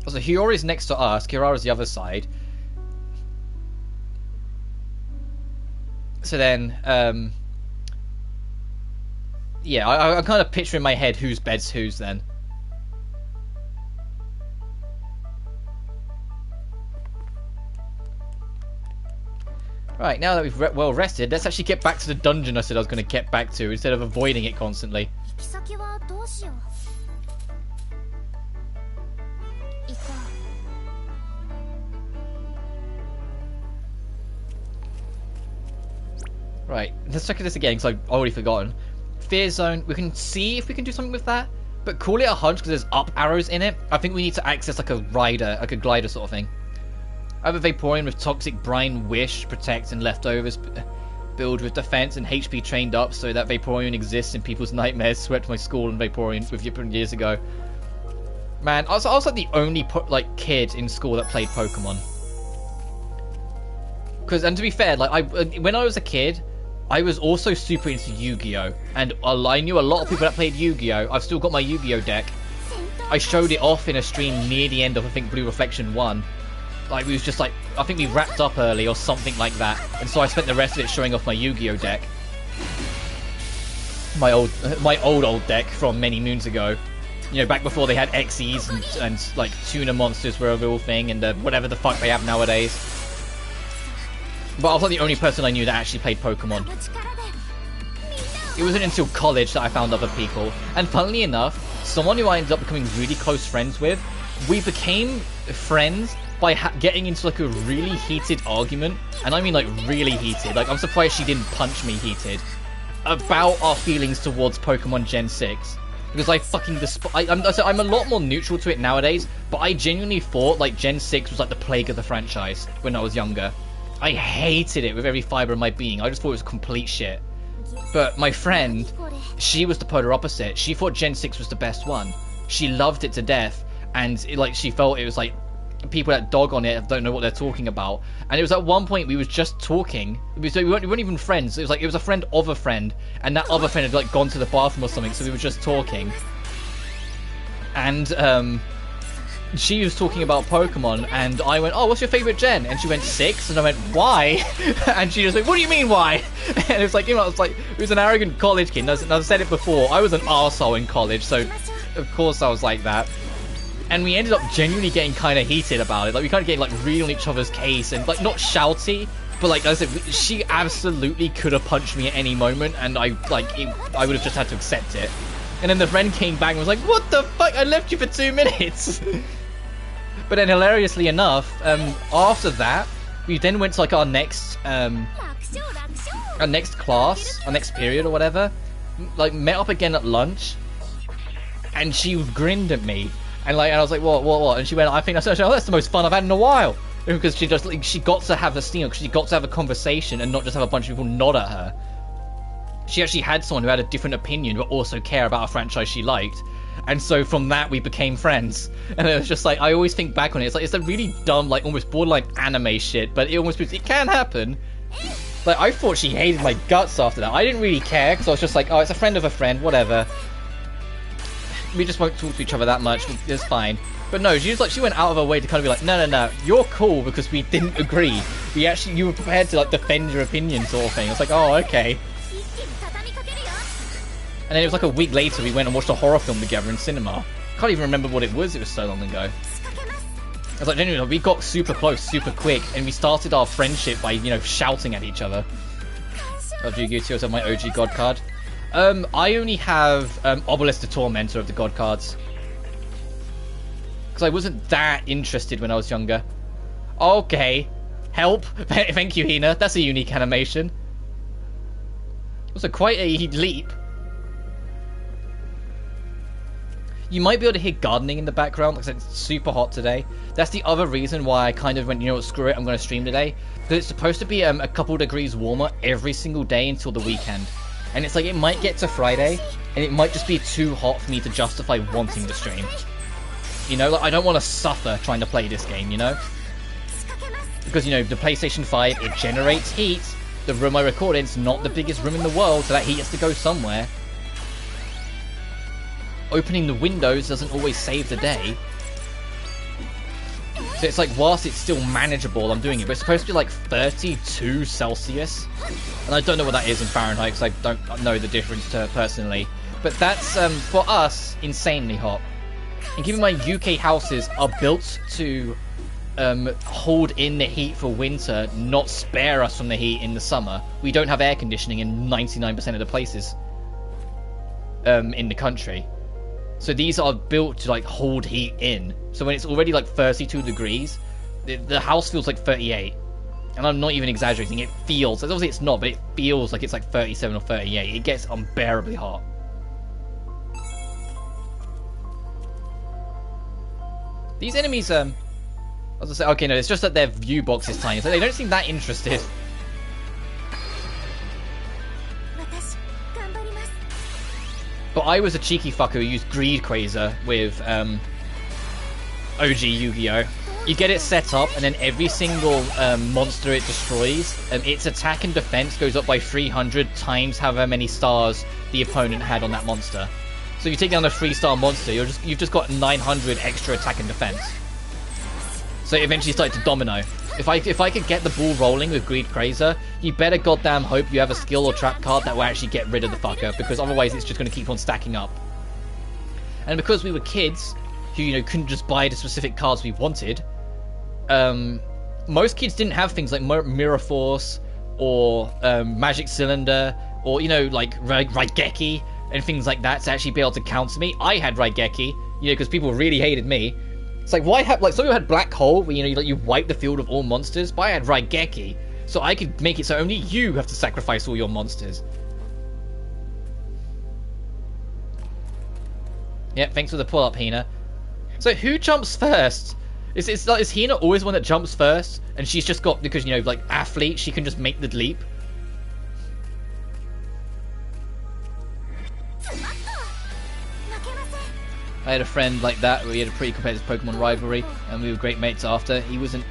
So Hiyori's next to us. Kirara's the other side. So then, yeah, I'm kind of picturing in my head whose bed's whose then. Right, now that we've well rested, let's actually get back to the dungeon I said I was going to get back to instead of avoiding it constantly. Right, let's check this again because I've already forgotten. Fear zone, we can see if we can do something with that, but call it a hunch because there's up arrows in it. I think we need to access like a rider, like a glider sort of thing. I have a Vaporeon with Toxic Brine, Wish, Protect, and Leftovers. Build with Defense and HP trained up so that Vaporeon exists in people's nightmares. Swept my school and Vaporeon with you years ago. Man, I was like the only kid in school that played Pokemon. And to be fair, when I was a kid, I was also super into Yu-Gi-Oh! And I knew a lot of people that played Yu-Gi-Oh! I've still got my Yu-Gi-Oh! deck. I showed it off in a stream near the end of, I think, Blue Reflection 1. Like, we was just like, I think we wrapped up early or something like that. And so I spent the rest of it showing off my Yu-Gi-Oh! deck. My old deck from many moons ago. You know, back before they had XEs and like, tuna monsters were a real thing and whatever the fuck they have nowadays. But I was like the only person I knew that actually played Pokemon. It wasn't until college that I found other people. And funnily enough, someone who I ended up becoming really close friends with, we became friends by getting into like a really heated argument. And I mean like really heated. Like I'm surprised she didn't punch me heated. About our feelings towards Pokemon Gen 6. Because I fucking I'm a lot more neutral to it nowadays. But I genuinely thought like Gen 6 was like the plague of the franchise when I was younger. I hated it with every fibre of my being. I just thought it was complete shit. But my friend, she was the polar opposite. She thought Gen 6 was the best one. She loved it to death. And she felt it was like, people that dog on it don't know what they're talking about. And it was at one point we was just talking. We weren't even friends. It was like, it was a friend of a friend. And that other friend had like gone to the bathroom or something. So we were just talking. And, she was talking about Pokemon, and I went, oh, what's your favourite gen? And she went, 6, and I went, why? And she just went, what do you mean, why? And it was like, you know, it was an arrogant college kid, and I've said it before, I was an arsehole in college, so of course I was like that. And we ended up genuinely getting kind of heated about it, like, we kind of getting, like, real on each other's case, and, like, not shouty, but, like, I said, she absolutely could have punched me at any moment, and I would have just had to accept it. And then the friend came back and was like, what the fuck, I left you for 2 minutes! But then, hilariously enough, after that, we then went to like our next class, our next period or whatever. Like met up again at lunch, and she grinned at me, and I was like, what? And she went, I think that's the most fun I've had in a while, because she got to have she got to have a conversation and not just have a bunch of people nod at her. She actually had someone who had a different opinion but also care about a franchise she liked. And so from that we became friends. And it was just like, I always think back on it, it's like, it's a really dumb, like almost borderline anime shit, but it can happen. Like, I thought she hated my guts after that. I didn't really care, because I was just like, oh, it's a friend of a friend, whatever. We just won't talk to each other that much, it's fine. But no, she went out of her way to kind of be like, no, you're cool because we didn't agree. You were prepared to like defend your opinion sort of thing. I was like, oh, okay. And then it was like a week later we went and watched a horror film together in cinema. Can't even remember what it was so long ago. I was like, genuinely, we got super close, super quick, and we started our friendship by, you know, shouting at each other. Love Yu-Gi-Oh! I have my OG God card. I only have Obelisk the Tormentor of the God cards. Because I wasn't that interested when I was younger. Okay. Help. Thank you, Hina. That's a unique animation. Also quite a leap. You might be able to hear gardening in the background because it's super hot today. That's the other reason why I kind of went, you know what, screw it, I'm going to stream today. Because it's supposed to be a couple degrees warmer every single day until the weekend. And it's like, it might get to Friday, and it might just be too hot for me to justify wanting to stream. You know, like, I don't want to suffer trying to play this game, you know? Because, you know, the PlayStation 5, it generates heat. The room I record in is not the biggest room in the world, so that heat has to go somewhere. Opening the windows doesn't always save the day. So it's like, whilst it's still manageable, I'm doing it. But it's supposed to be like 32 Celsius. And I don't know what that is in Fahrenheit, because I don't know the difference personally. But that's, for us, insanely hot. And keep in mind, UK houses are built to hold in the heat for winter, not spare us from the heat in the summer. We don't have air conditioning in 99% of the places in the country. So these are built to like hold heat in. So when it's already like 32 degrees, the house feels like 38. And I'm not even exaggerating, it feels, obviously it's not, but it feels like it's like 37 or 38. It gets unbearably hot. These enemies, I was gonna say, okay, no, it's just that their view box is tiny, so they don't seem that interested. But I was a cheeky fucker who used Greed Quasar with OG Yu-Gi-Oh! You get it set up, and then every single monster it destroys, its attack and defense goes up by 300 times however many stars the opponent had on that monster. So you take down a 3-star monster, you've just got 900 extra attack and defense. So it eventually started to domino. If I could get the ball rolling with Greed Quasar, you better goddamn hope you have a skill or trap card that will actually get rid of the fucker, because otherwise it's just going to keep on stacking up. And because we were kids, who, you know, couldn't just buy the specific cards we wanted, most kids didn't have things like Mirror Force, or Magic Cylinder, or, you know, like Raigeki, and things like that to actually be able to counter me. I had Raigeki, you know, because people really hated me. It's like, why have, like, some people had Black Hole, where, you know, you wipe the field of all monsters, but I had Raigeki, so I could make it so only you have to sacrifice all your monsters. Yeah, thanks for the pull-up, Hina. So, who jumps first? Is Hina always one that jumps first? And she's just got, because, you know, like, athlete, she can just make the leap? I had a friend like that, where we had a pretty competitive Pokemon rivalry, and we were great mates after. He wasn't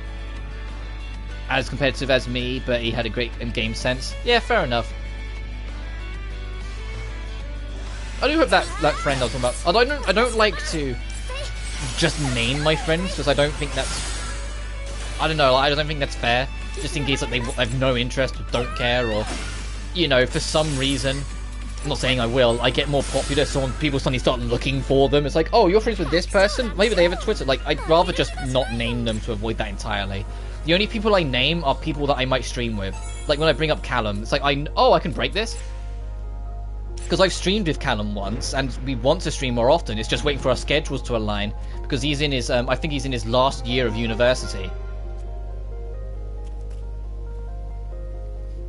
as competitive as me, but he had a great game sense. Yeah, fair enough. I do hope that friend I was talking about... I don't like to just name my friends, because I don't think that's... I don't know, I don't think that's fair. Just in case like they have no interest, or don't care, or... You know, for some reason... I'm not saying I will. I get more popular, so when people suddenly start looking for them, it's like, oh, you're friends with this person? Maybe they have a Twitter. Like, I'd rather just not name them to avoid that entirely. The only people I name are people that I might stream with. Like, when I bring up Callum, it's like, I can break this? Because I've streamed with Callum once, and we want to stream more often. It's just waiting for our schedules to align. Because he's in his, I think he's in his last year of university.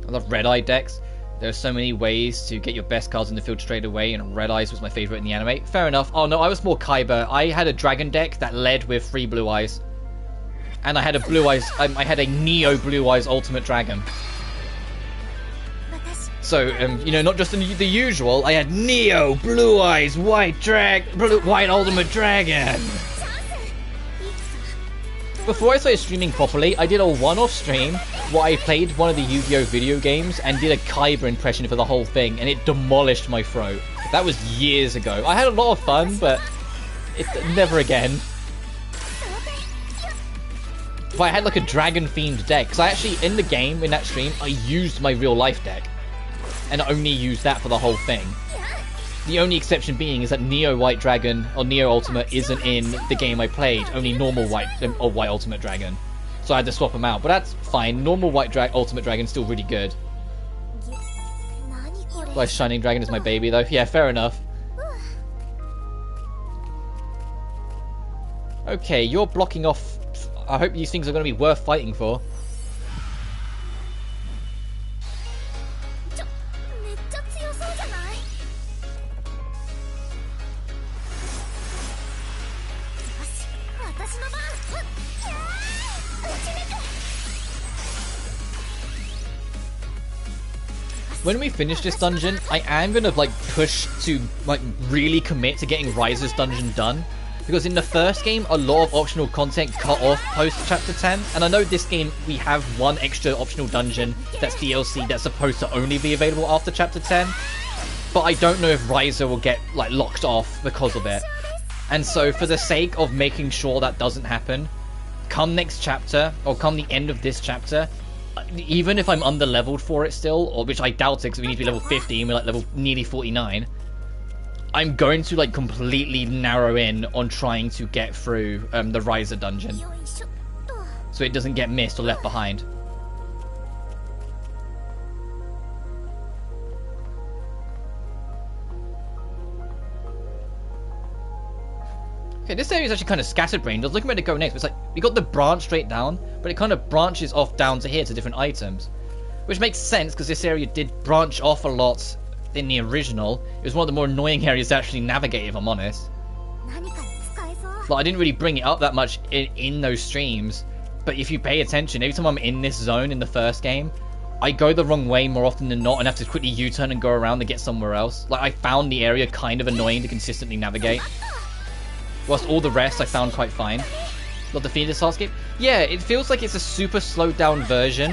I love Red Eye decks. There are so many ways to get your best cards in the field straight away, and Red Eyes was my favorite in the anime. Fair enough. Oh no, I was more Kaiba. I had a dragon deck that led with 3 Blue Eyes. And I had a Blue Eyes, I had a Neo Blue Eyes Ultimate Dragon. So, you know, not just the usual, I had Neo Blue Eyes White Ultimate Dragon. Before I started streaming properly, I did a one-off stream where I played one of the Yu-Gi-Oh! Video games and did a Kaiba impression for the whole thing, and it demolished my throat. That was years ago. I had a lot of fun, but never again. But I had like a dragon-themed deck, because I actually, in the game, in that stream, I used my real-life deck, and only used that for the whole thing. The only exception being is that Neo White Dragon, or Neo Ultimate, isn't in the game I played. Only normal White, or White Ultimate Dragon. So I had to swap them out. But that's fine. Normal White Ultimate Dragon is still really good. Why Shining Dragon is my baby, though. Yeah, fair enough. Okay, you're blocking off... I hope these things are going to be worth fighting for. When we finish this dungeon, I am going to, like, push to, like, really commit to getting Riser's dungeon done. Because in the first game, a lot of optional content cut off post-Chapter 10. And I know this game, we have one extra optional dungeon that's DLC that's supposed to only be available after Chapter 10. But I don't know if Riser will get, like, locked off because of it. And so, for the sake of making sure that doesn't happen, come next chapter, or come the end of this chapter, even if I'm under-leveled for it still, or which I doubt it because we need to be level 50 and we're like level nearly 49, I'm going to like completely narrow in on trying to get through the Riser dungeon, so it doesn't get missed or left behind. Okay, this area is actually kind of scatterbrained. I was looking where to go next, but it's like, you got the branch straight down, but it kind of branches off down to here to different items. Which makes sense, because this area did branch off a lot in the original. It was one of the more annoying areas to actually navigate, if I'm honest. Like, I didn't really bring it up that much in those streams, but if you pay attention, every time I'm in this zone in the first game, I go the wrong way more often than not and have to quickly U-turn and go around to get somewhere else. Like, I found the area kind of annoying to consistently navigate. Whilst all the rest I found quite fine. Not the Phoenix Hardscape? Yeah, it feels like it's a super slowed down version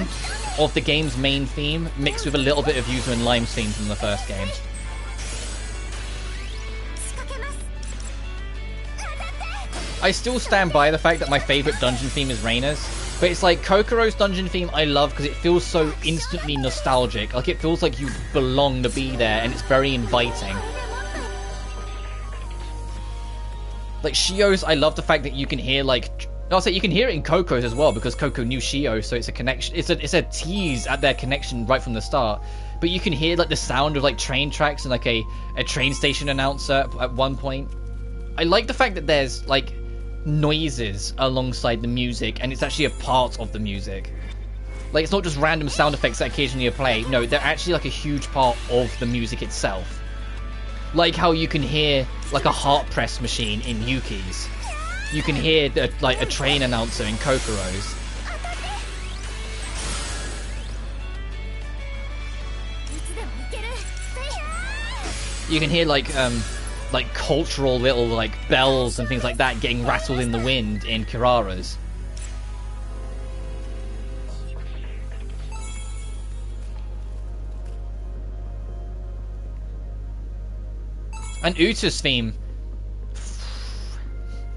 of the game's main theme, mixed with a little bit of Yuzu and Lime's theme from the first game. I still stand by the fact that my favourite dungeon theme is Reina's, but it's like Kokoro's dungeon theme I love because it feels so instantly nostalgic. Like, it feels like you belong to be there and it's very inviting. Like, Shio's, I love the fact that you can hear, like... I'll say you can hear it in Coco's as well, because Coco knew Shio, so it's a connection. It's a tease at their connection right from the start. But you can hear, like, the sound of, like, train tracks and, like, a train station announcer at one point. I like the fact that there's, like, noises alongside the music, and it's actually a part of the music. Like, it's not just random sound effects that occasionally play. No, they're actually, like, a huge part of the music itself. Like how you can hear, like, a heart press machine in Yuki's. You can hear, like, a train announcer in Kokoro's. You can hear, like cultural little, like, bells and things like that getting rattled in the wind in Kirara's. And Uta's theme,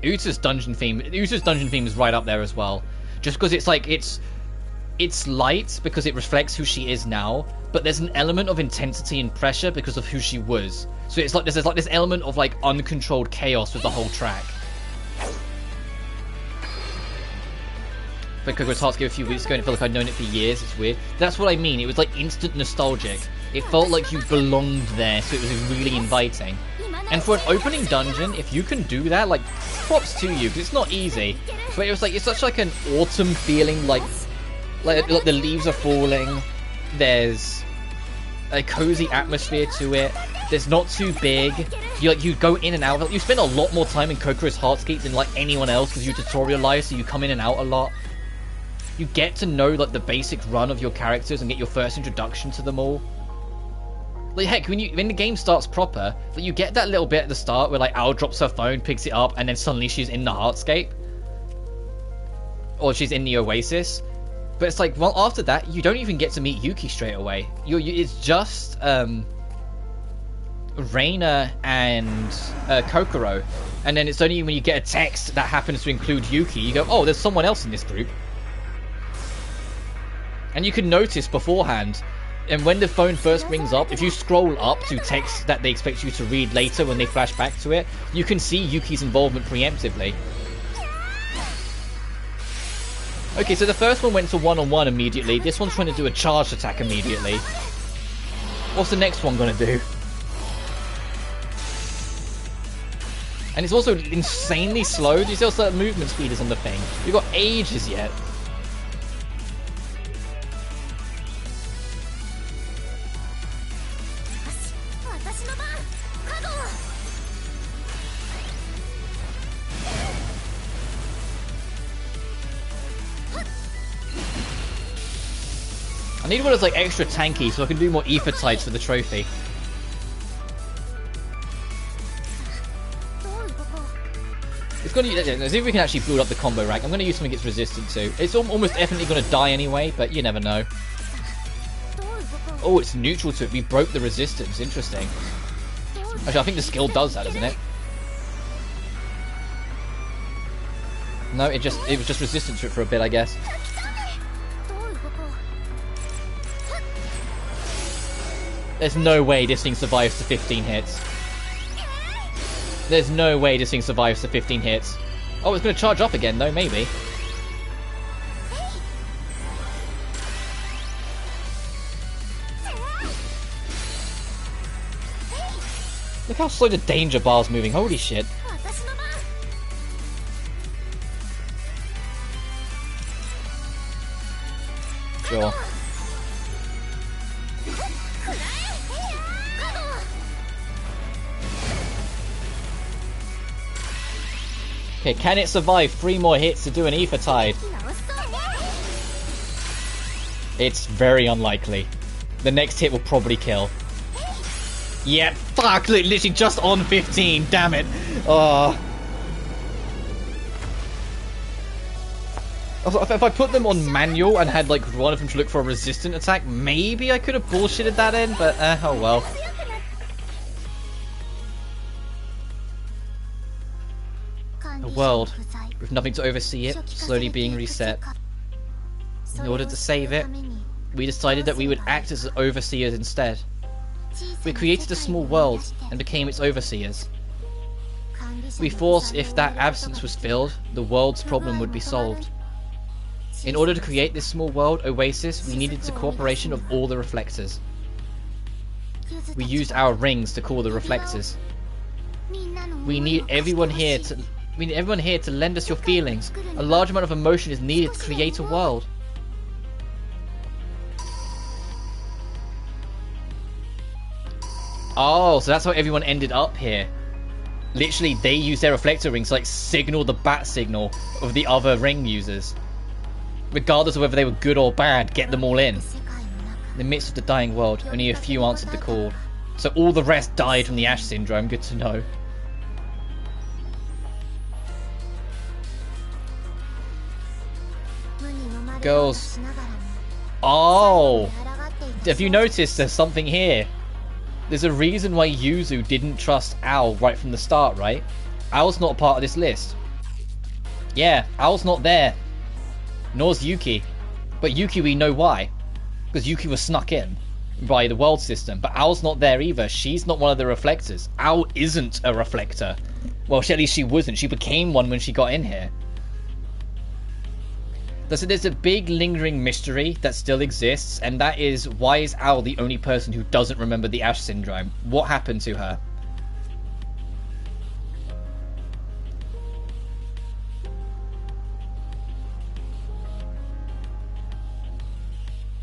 Uta's dungeon theme is right up there as well. Just because it's like, it's light because it reflects who she is now, but there's an element of intensity and pressure because of who she was. So it's like there's like this element of, like, uncontrolled chaos with the whole track. But Kokoro's Heartscape a few weeks ago and it felt like I'd known it for years. It's weird. That's what I mean. It was like instant nostalgic. It felt like you belonged there, so it was really inviting. And for an opening dungeon, if you can do that, like, props to you, because it's not easy. But it was like, it's such like an autumn feeling, like the leaves are falling. There's a cozy atmosphere to it. There's not too big. You go in and out. You spend a lot more time in Kokoro's Heartscape than, like, anyone else because you tutorialize, so you come in and out a lot. You get to know, like, the basic run of your characters and get your first introduction to them all. Like, heck, when the game starts proper, like, you get that little bit at the start where, like, Al drops her phone, picks it up, and then suddenly she's in the Heartscape. Or she's in the Oasis. But it's like, well, after that, you don't even get to meet Yuki straight away. It's just, Reina and Kokoro. And then it's only when you get a text that happens to include Yuki, you go, oh, there's someone else in this group. And you can notice beforehand, and when the phone first rings up, if you scroll up to text that they expect you to read later when they flash back to it, you can see Yuki's involvement preemptively. Okay, so the first one went to one-on-one immediately. This one's trying to do a charged attack immediately. What's the next one going to do? And it's also insanely slow. Do you see how slow movement speed is on the thing? We've got ages yet. I need one that's, like, extra tanky so I can do more ether tides for the trophy. It's gonna let's see if we can actually build up the combo rack. I'm gonna use something it's resistant to. It's almost definitely gonna die anyway, but you never know. Oh, it's neutral to it. We broke the resistance. Interesting. Actually, I think the skill does that, doesn't it? No, it was just resistant to it for a bit, I guess. There's no way this thing survives to 15 hits. There's no way this thing survives to 15 hits. Oh, it's going to charge up again, though, maybe. Look how slow the danger bar's moving. Holy shit. Sure. Okay, can it survive 3 more hits to do an Ether Tide? It's very unlikely. The next hit will probably kill. Yeah, fuck! Literally just on 15, damn it! If I put them on manual and had like one of them to look for a resistant attack, maybe I could have bullshitted that in, but oh well. A world with nothing to oversee it, slowly being reset. In order to save it, we decided that we would act as overseers instead. We created a small world and became its overseers. We thought if that absence was filled, the world's problem would be solved. In order to create this small world oasis, we needed the cooperation of all the reflectors. We used our rings to call the reflectors. We need everyone here to lend us your feelings. A large amount of emotion is needed to create a world. Oh, so that's how everyone ended up here. Literally, they used their reflector rings to like signal the bat signal of the other ring users. Regardless of whether they were good or bad, get them all in. In the midst of the dying world, only a few answered the call. So all the rest died from the Ash Syndrome, good to know. Girls. Oh! Have you noticed there's something here? There's a reason why Yuzu didn't trust Ao right from the start, right? Ao's not a part of this list. Yeah, Ao's not there. Nor's Yuki. But Yuki, we know why. Because Yuki was snuck in by the world system. But Ao's not there either. She's not one of the reflectors. Ao isn't a reflector. Well, at least she wasn't. She became one when she got in here. So there's a big lingering mystery that still exists, and that is, why is Ao the only person who doesn't remember the Ash Syndrome? What happened to her?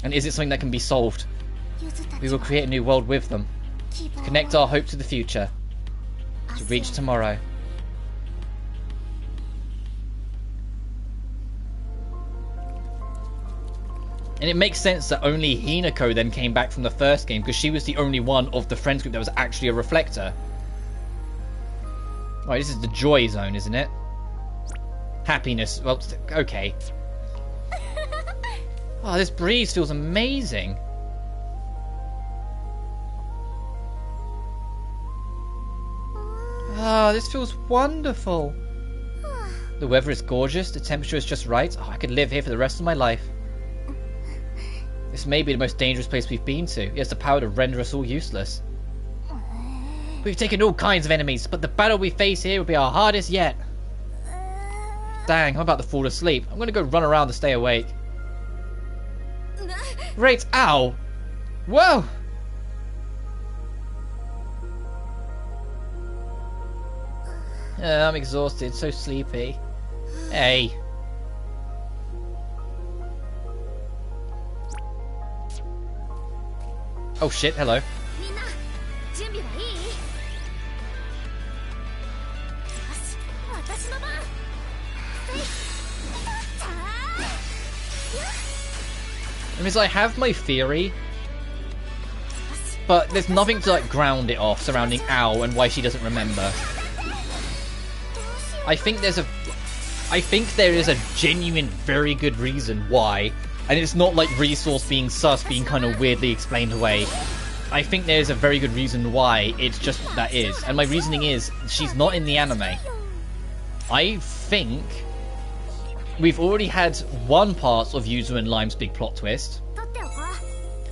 And is it something that can be solved? We will create a new world with them. Connect our hope to the future. To reach tomorrow. And it makes sense that only Hinako then came back from the first game, because she was the only one of the friends group that was actually a reflector. Right, this is the joy zone, isn't it? Happiness. Well, okay. Oh, this breeze feels amazing. Ah, this feels wonderful. The weather is gorgeous, the temperature is just right. Oh, I could live here for the rest of my life. This may be the most dangerous place we've been to. It has the power to render us all useless. We've taken all kinds of enemies, but the battle we face here will be our hardest yet. Dang, I'm about to fall asleep. I'm gonna go run around to stay awake. Great, ow! Whoa! I'm exhausted, so sleepy. Hey. Oh shit, hello. I mean, I have my theory, but there's nothing to like ground it off surrounding Ao and why she doesn't remember. I think there is a genuine, very good reason why. And it's not like resource being sus being kind of weirdly explained away. I think there's a very good reason why it's just that is. And my reasoning is, she's not in the anime. I think we've already had one part of Yuzu and Lime's big plot twist.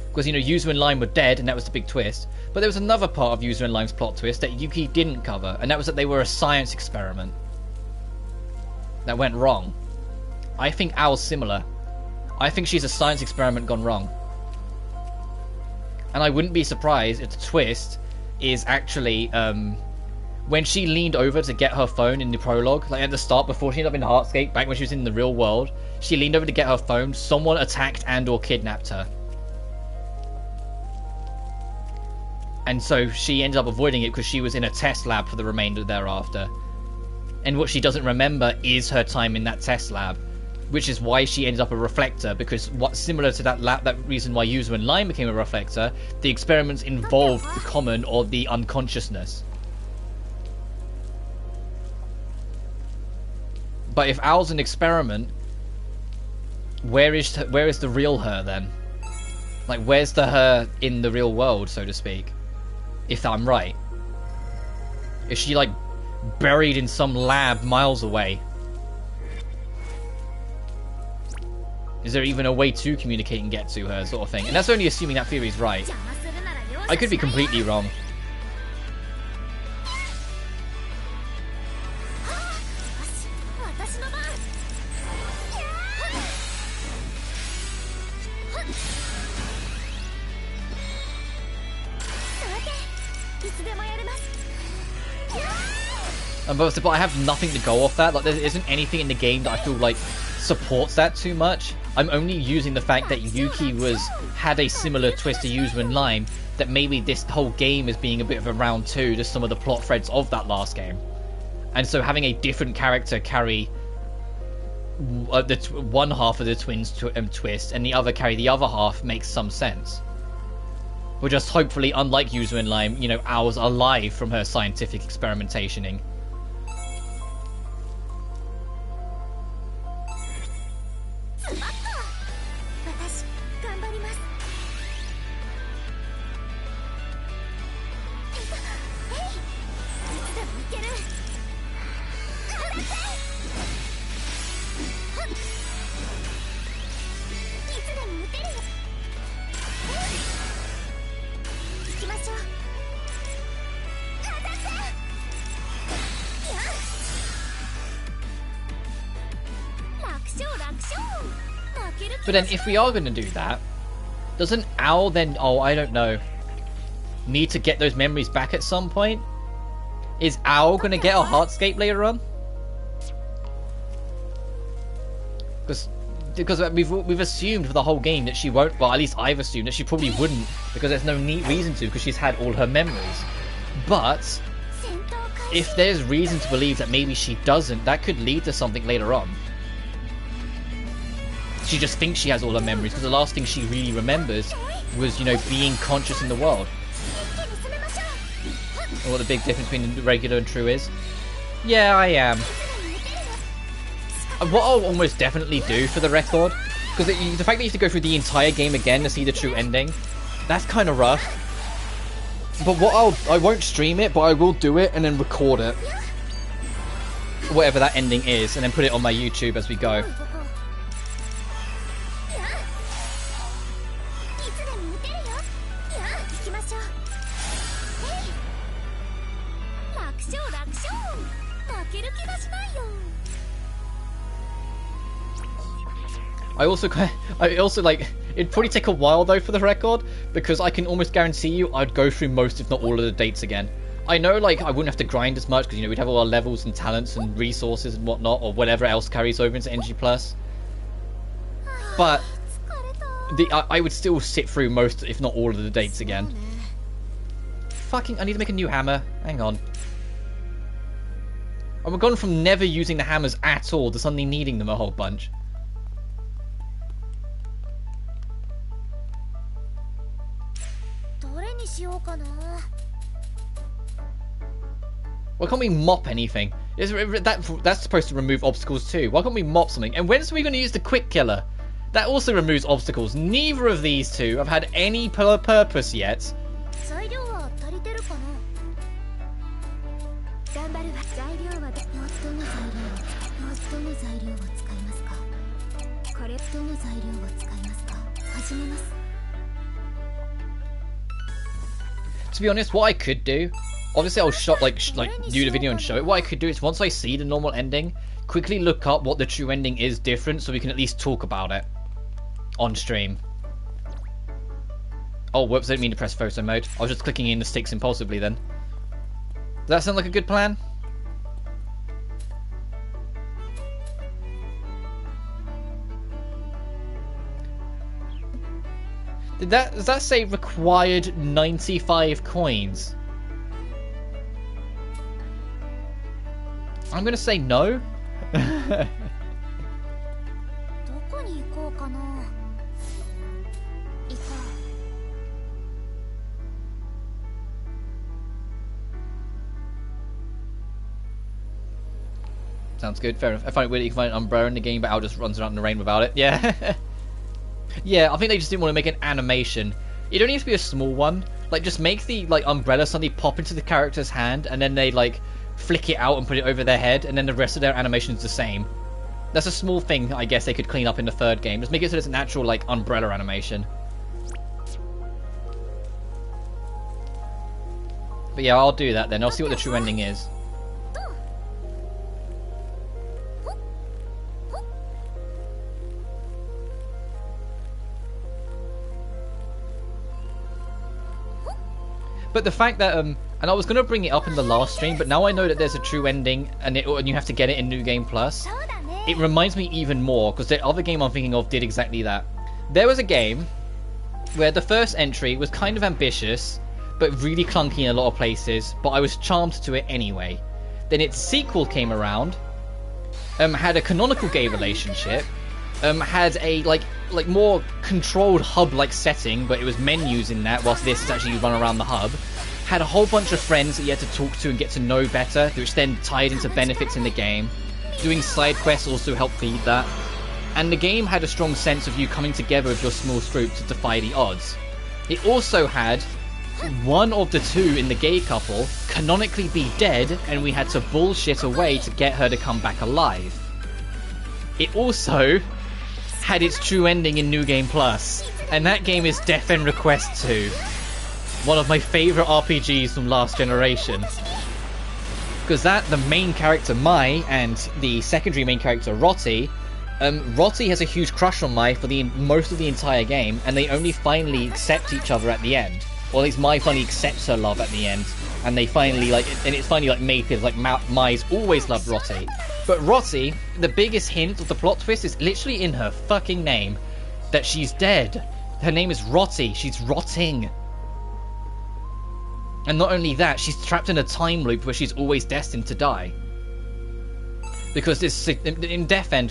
Because, you know, Yuzu and Lime were dead, and that was the big twist. But there was another part of Yuzu and Lime's plot twist that Yuki didn't cover, and that was that they were a science experiment that went wrong. I think Owl's similar. I think she's a science experiment gone wrong. And I wouldn't be surprised if the twist is actually, when she leaned over to get her phone in the prologue, like at the start, before she ended up in Heartscape, back when she was in the real world, she leaned over to get her phone, someone attacked and or kidnapped her. And so she ended up avoiding it because she was in a test lab for the remainder thereafter. And what she doesn't remember is her time in that test lab, which is why she ended up a reflector, because what similar to that reason why Yuzu and Lime became a reflector, the experiments involved the common or the unconsciousness. But if Owl's an experiment, where is the real her then? Like, where's the her in the real world, so to speak? If I'm right. Is she, like, buried in some lab miles away? Is there even a way to communicate and get to her, sort of thing? And that's only assuming that theory's right. I could be completely wrong. But I have nothing to go off that. Like, there isn't anything in the game that I feel like supports that too much. I'm only using the fact that Yuki had a similar twist to Yuzu and Lime, that maybe this whole game is being a bit of a round two to some of the plot threads of that last game. And so having a different character carry one half of the twins twist and the other carry the other half makes some sense. We're just hopefully, unlike Yuzu and Lime, you know, Owl's alive from her scientific experimentationing. But then if we are going to do that, doesn't Owl then, oh, I don't know, need to get those memories back at some point? Is Owl going to get a Heartscape later on? Because we've assumed for the whole game that she won't, well, at least I've assumed that she probably wouldn't, because there's no neat reason to, because she's had all her memories. But if there's reason to believe that maybe she doesn't, that could lead to something later on. She just thinks she has all her memories, because the last thing she really remembers was, you know, being conscious in the world. And what the big difference between regular and true is? Yeah, I am. What I'll almost definitely do, for the record, because the fact that you have to go through the entire game again to see the true ending, that's kind of rough. But I won't stream it, but I will do it and then record it. Whatever that ending is, and then put it on my YouTube as we go. I also like, it'd probably take a while though, for the record, because I can almost guarantee you I'd go through most, if not all, of the dates again. I know, like, I wouldn't have to grind as much, because, you know, we'd have all our levels and talents and resources and whatnot, or whatever else carries over into NG+. But I would still sit through most, if not all, of the dates again. Fucking, I need to make a new hammer. Hang on. And we're gone from never using the hammers at all to suddenly needing them a whole bunch. Why can't we mop anything? That's supposed to remove obstacles too. Why can't we mop something? And when's we going to use the quick killer? That also removes obstacles. Neither of these two have had any purpose yet. To be honest, what I could do, obviously I'll do the video and show it. What I could do is once I see the normal ending, quickly look up what the true ending is different, so we can at least talk about it on stream. Oh, whoops! I didn't mean to press photo mode. I was just clicking in the sticks impulsively. Then, does that sound like a good plan? Does that say required 95 coins? I'm gonna say no. Sounds good. Fair enough. I find it weird that you can find an umbrella in the game, but Al just runs around in the rain without it. Yeah. Yeah, I think they just didn't want to make an animation. It don't need to be a small one. Like, just make the umbrella suddenly pop into the character's hand, and then they flick it out and put it over their head, and then the rest of their animation is the same. That's a small thing I guess they could clean up in the third game. Just make it so it's an actual umbrella animation. But yeah, I'll do that then. I'll see what the true ending is. But the fact that, and I was going to bring it up in the last stream, but now I know that there's a true ending, and you have to get it in New Game Plus, it reminds me even more, because the other game I'm thinking of did exactly that. There was a game where the first entry was kind of ambitious, but really clunky in a lot of places, but I was charmed to it anyway. Then its sequel came around, had a canonical gay relationship, had a more controlled hub-like setting, but it was menus in that, whilst this is actually you run around the hub. Had a whole bunch of friends that you had to talk to and get to know better, which then tied into benefits in the game. Doing side quests also helped feed that. And the game had a strong sense of you coming together with your small group to defy the odds. It also had one of the two in the gay couple canonically be dead, and we had to bullshit away to get her to come back alive. It also had its true ending in New Game Plus, and that game is Death End Request 2. One of my favourite RPGs from last generation. Because the main character Mai and the secondary main character Rotti, Rotti has a huge crush on Mai for most of the entire game, and they only finally accept each other at the end. Or at least Mai finally accepts her love at the end, and they finally and it's finally made clear Mai's always loved Rotti. But Rotti, the biggest hint of the plot twist is literally in her fucking name, that she's dead. Her name is Rotti. She's rotting. And not only that, she's trapped in a time loop where she's always destined to die. Because in Death End,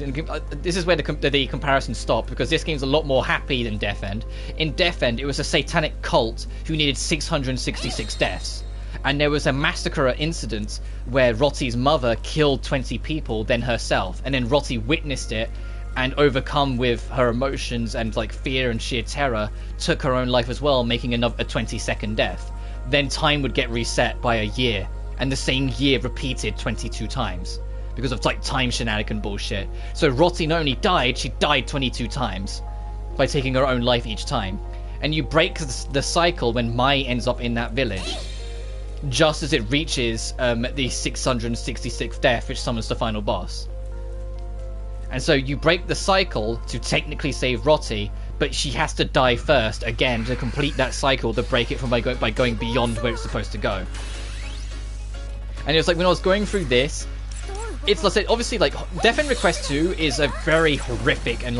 this is where the comparison stopped, because this game's a lot more happy than Death End. In Death End, it was a satanic cult who needed 666 deaths. And there was a massacre incident where Rotti's mother killed 20 people, then herself. And then Rotti witnessed it, and overcome with her emotions and fear and sheer terror, took her own life as well, making a 20-second death. Then time would get reset by a year, and the same year repeated 22 times. Because of time shenanigan bullshit. So Rotti not only died, she died 22 times. By taking her own life each time. And you break the cycle when Mai ends up in that village. Just as it reaches the 666th death, which summons the final boss. And so you break the cycle to technically save Rotti, but she has to die first, again, to complete that cycle, to break it by going beyond where it's supposed to go. And it's when I was going through this, it's obviously Death End Request 2 is a very horrific and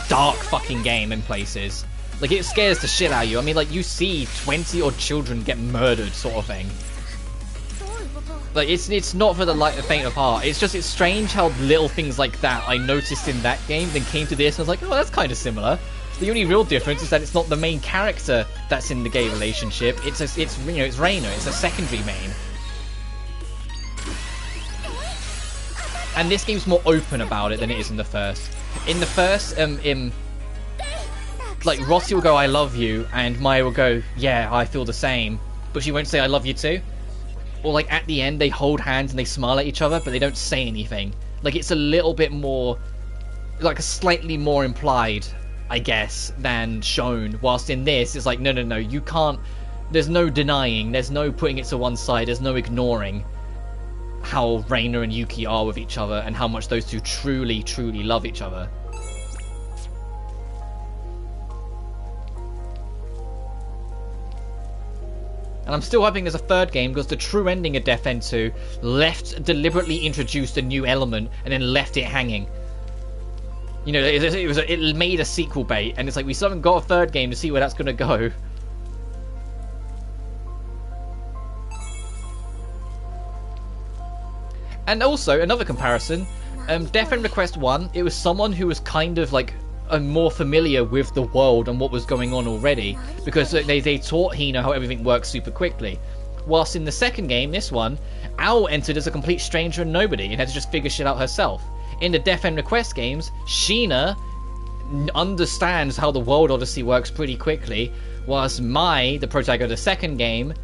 dark fucking game in places. It scares the shit out of you. I mean, you see 20 odd children get murdered, sort of thing. It's not for the faint of heart. It's strange how little things like that I noticed in that game, then came to this and I was like, oh, that's kind of similar. The only real difference is that it's not the main character that's in the gay relationship. It's Reina. It's a secondary main. And this game's more open about it than it is in the first. In the first, Rotti will go, I love you, and Maya will go, yeah, I feel the same. But she won't say, I love you too. Or at the end, they hold hands and they smile at each other, but they don't say anything. It's a little bit more like a slightly more implied, I guess, than shown. Whilst in this, it's like, no, you can't. There's no denying. There's no putting it to one side. There's no ignoring how Reina and Yuki are with each other and how much those two truly, truly love each other. And I'm still hoping there's a third game, because the true ending of Death End 2 deliberately introduced a new element and then left it hanging. You know, it made a sequel bait, and it's like, we still haven't got a third game to see where that's going to go. And also, another comparison, Death End Request 1, it was someone who was kind of like more familiar with the world and what was going on already, because they taught Hina how everything works super quickly. Whilst in the second game, this one, Ao entered as a complete stranger and nobody and had to just figure shit out herself. In the Death End Request games, Sheena understands how the World Odyssey works pretty quickly, whilst Mai, the protagonist of the second game,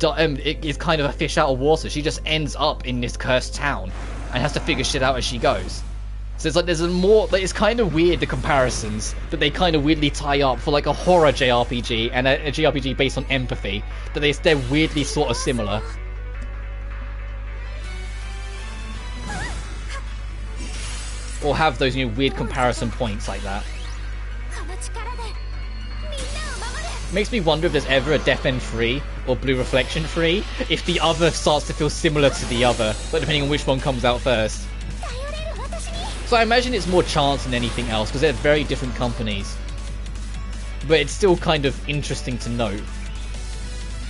is kind of a fish out of water. She just ends up in this cursed town and has to figure shit out as she goes. So it's like there's a more, like, it's kind of weird, the comparisons that they kind of weirdly tie up for like a horror JRPG and a JRPG based on empathy, that they're weirdly sort of similar. Or have those, you know, weird comparison points like that. Makes me wonder if there's ever a Death End 3 or Blue Reflection 3, if the other starts to feel similar to the other, but depending on which one comes out first. So I imagine it's more chance than anything else, because they're very different companies. But it's still kind of interesting to note.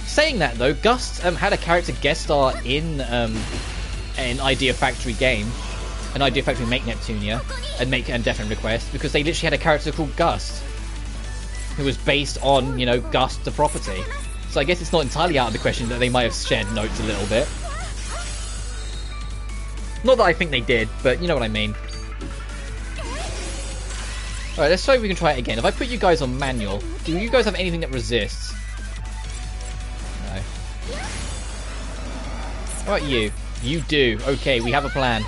Saying that though, Gust had a character guest star in an Idea Factory game, an Idea Factory Make Neptunia, and Death End Request, because they literally had a character called Gust, who was based on, you know, Gust the property. So I guess it's not entirely out of the question that they might have shared notes a little bit. Not that I think they did, but you know what I mean. Alright, let's see if we can try it again. If I put you guys on manual, do you guys have anything that resists? No. What about you? You do. Okay, we have a plan.